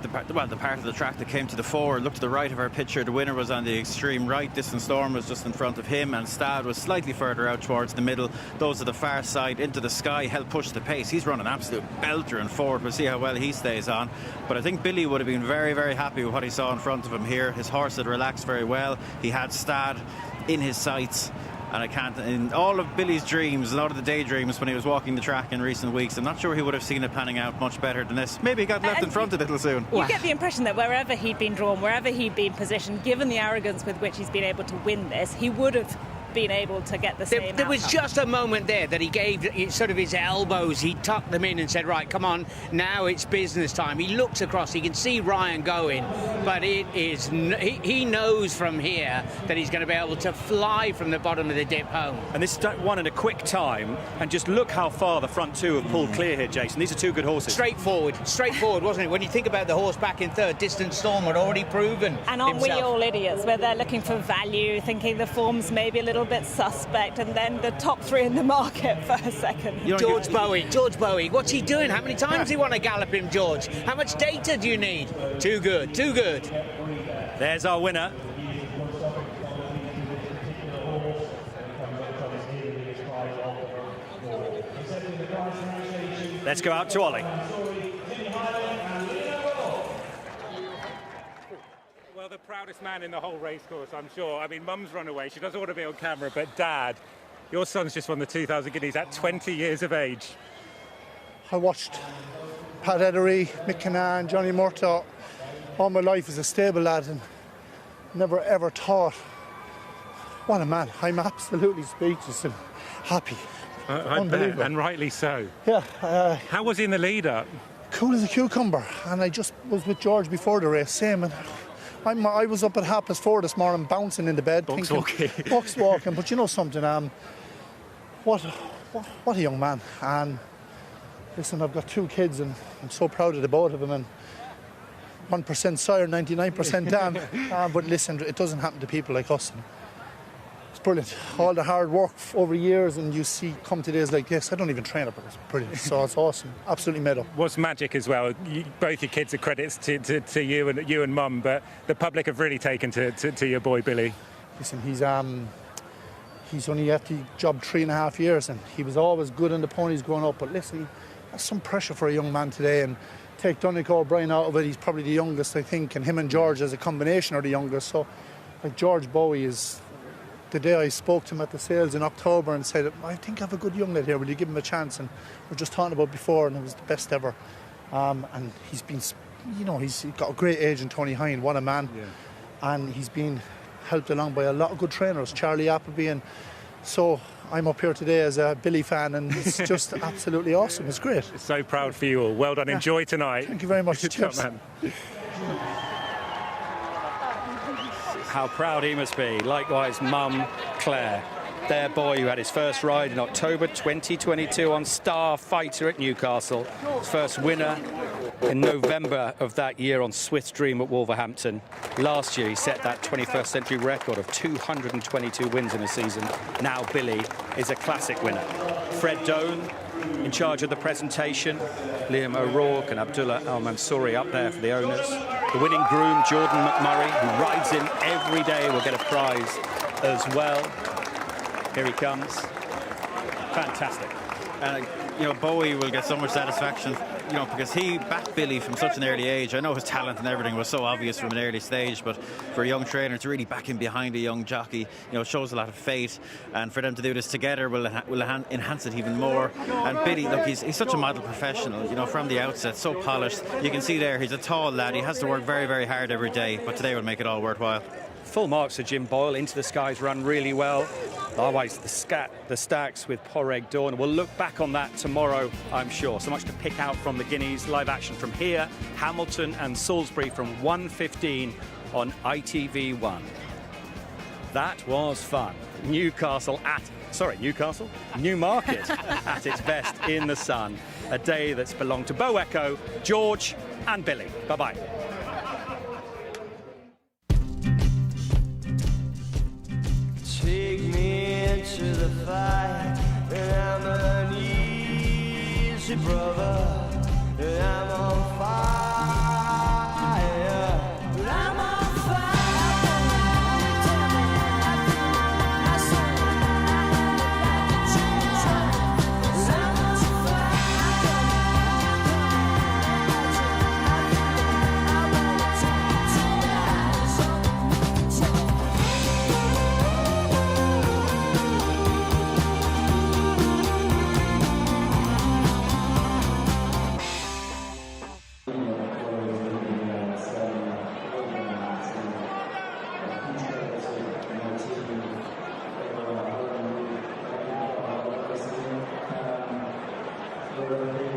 part of the track that came to the fore, look to the right of our picture, the winner was on the extreme right. Distant Storm was just in front of him, and Stad was slightly further out towards the middle. Those are the far side into the sky help push the pace. He's run an absolute belter in forward. We'll see how well he stays on. But I think Billy would have been very, very happy with what he saw in front of him here. His horse had relaxed very well. He had Stad in his sights. And in all of Billy's dreams, a lot of the daydreams when he was walking the track in recent weeks, I'm not sure he would have seen it panning out much better than this. Maybe he got left in front a little soon. You get the impression that wherever he'd been drawn, wherever he'd been positioned, given the arrogance with which he's been able to win this, he would have been able to get the same There was just a moment there that he gave sort of his elbows, he tucked them in and said, right, come on, now it's business time. He looks across, he can see Ryan going, but it is he knows from here that he's going to be able to fly from the bottom of the dip home. And this is one in a quick time, and just look how far the front two have pulled clear here, Jason. These are two good horses. Straightforward, wasn't it? When you think about the horse back in third, Distant Storm had already proven And aren't himself. we all idiots where they're looking for value, thinking the form's maybe a little bit suspect, and then the top three in the market for a second. George Bowie, what's he doing? How many times do you want to gallop him, George? How much data do you need? Too good. There's our winner. Let's go out to Ollie. Well, the proudest man in the whole racecourse, I'm sure. I mean, Mum's run away. She doesn't want to be on camera, but Dad, your son's just won the 2000 Guineas at 20 years of age. I watched Pat Edery, Mick Canaan, Johnny Murtaugh all my life as a stable lad, and never ever thought, what a man. I'm absolutely speechless and happy. I bet, and rightly so. Yeah. How was he in the lead-up? Cool as a cucumber. And I just was with George before the race, same. And I was up at 4:30 this morning, bouncing in the bed. Box walking. Box walking. But you know something, what a young man. And listen, I've got 2 kids and I'm so proud of the both of them. And 1% sire, 99% dam. But listen, it doesn't happen to people like us. And it's brilliant. All the hard work over years, and you see come to days like this. I don't even train it, but it's brilliant. So it's awesome. Absolutely made up. What's magic as well, both your kids are credits to you and Mum, but the public have really taken to your boy Billy. Listen, he's only at the job 3.5 years, and he was always good on the ponies growing up. But listen, that's some pressure for a young man today, and take Donegal O'Brien out of it, he's probably the youngest, I think, and him and George as a combination are the youngest. So, like, George Bowie is, the day I spoke to him at the sales in October and said, I think I have a good young lad here, will you give him a chance? And we were just talking about before, and it was the best ever. And he's been, he's got a great agent, Tony Hine, what a man. Yeah. And he's been helped along by a lot of good trainers, Charlie Appleby, and so I'm up here today as a Billy fan, and it's just absolutely awesome. It's great. So proud for you all. Well done. Yeah. Enjoy tonight. Thank you very much. Cheers. Man. How proud he must be. Likewise, Mum Claire, their boy who had his first ride in October 2022 on Star Fighter at Newcastle. His first winner in November of that year on Swift's Dream at Wolverhampton. Last year he set that 21st century record of 222 wins in a season. Now Billy is a classic winner. Fred Doan in charge of the presentation. Liam O'Rourke and Abdullah Al Mansouri up there for the owners. The winning groom, Jordan McMurray, who rides in every day, will get a prize as well. Here he comes. Fantastic. Bowie will get so much satisfaction, because he backed Billy from such an early age. I know his talent and everything was so obvious from an early stage, but for a young trainer to really back him behind a young jockey, shows a lot of faith. And for them to do this together will enhance it even more. And Billy, look, he's such a model professional, from the outset, so polished. You can see there, he's a tall lad. He has to work very, very hard every day, but today will make it all worthwhile. Full marks for Jim Boyle. Into the Skies run really well. Otherwise, the stacks with Poreg Dawn. We'll look back on that tomorrow, I'm sure. So much to pick out from the Guineas. Live action from here, Hamilton and Salisbury from 1:15 on ITV1. That was fun. Newmarket at its best in the sun. A day that's belonged to Bo Echo, George and Billy. Bye-bye. Take me into the fight, and I'm an easy brother, and I'm on fire, but I'm on Thank you.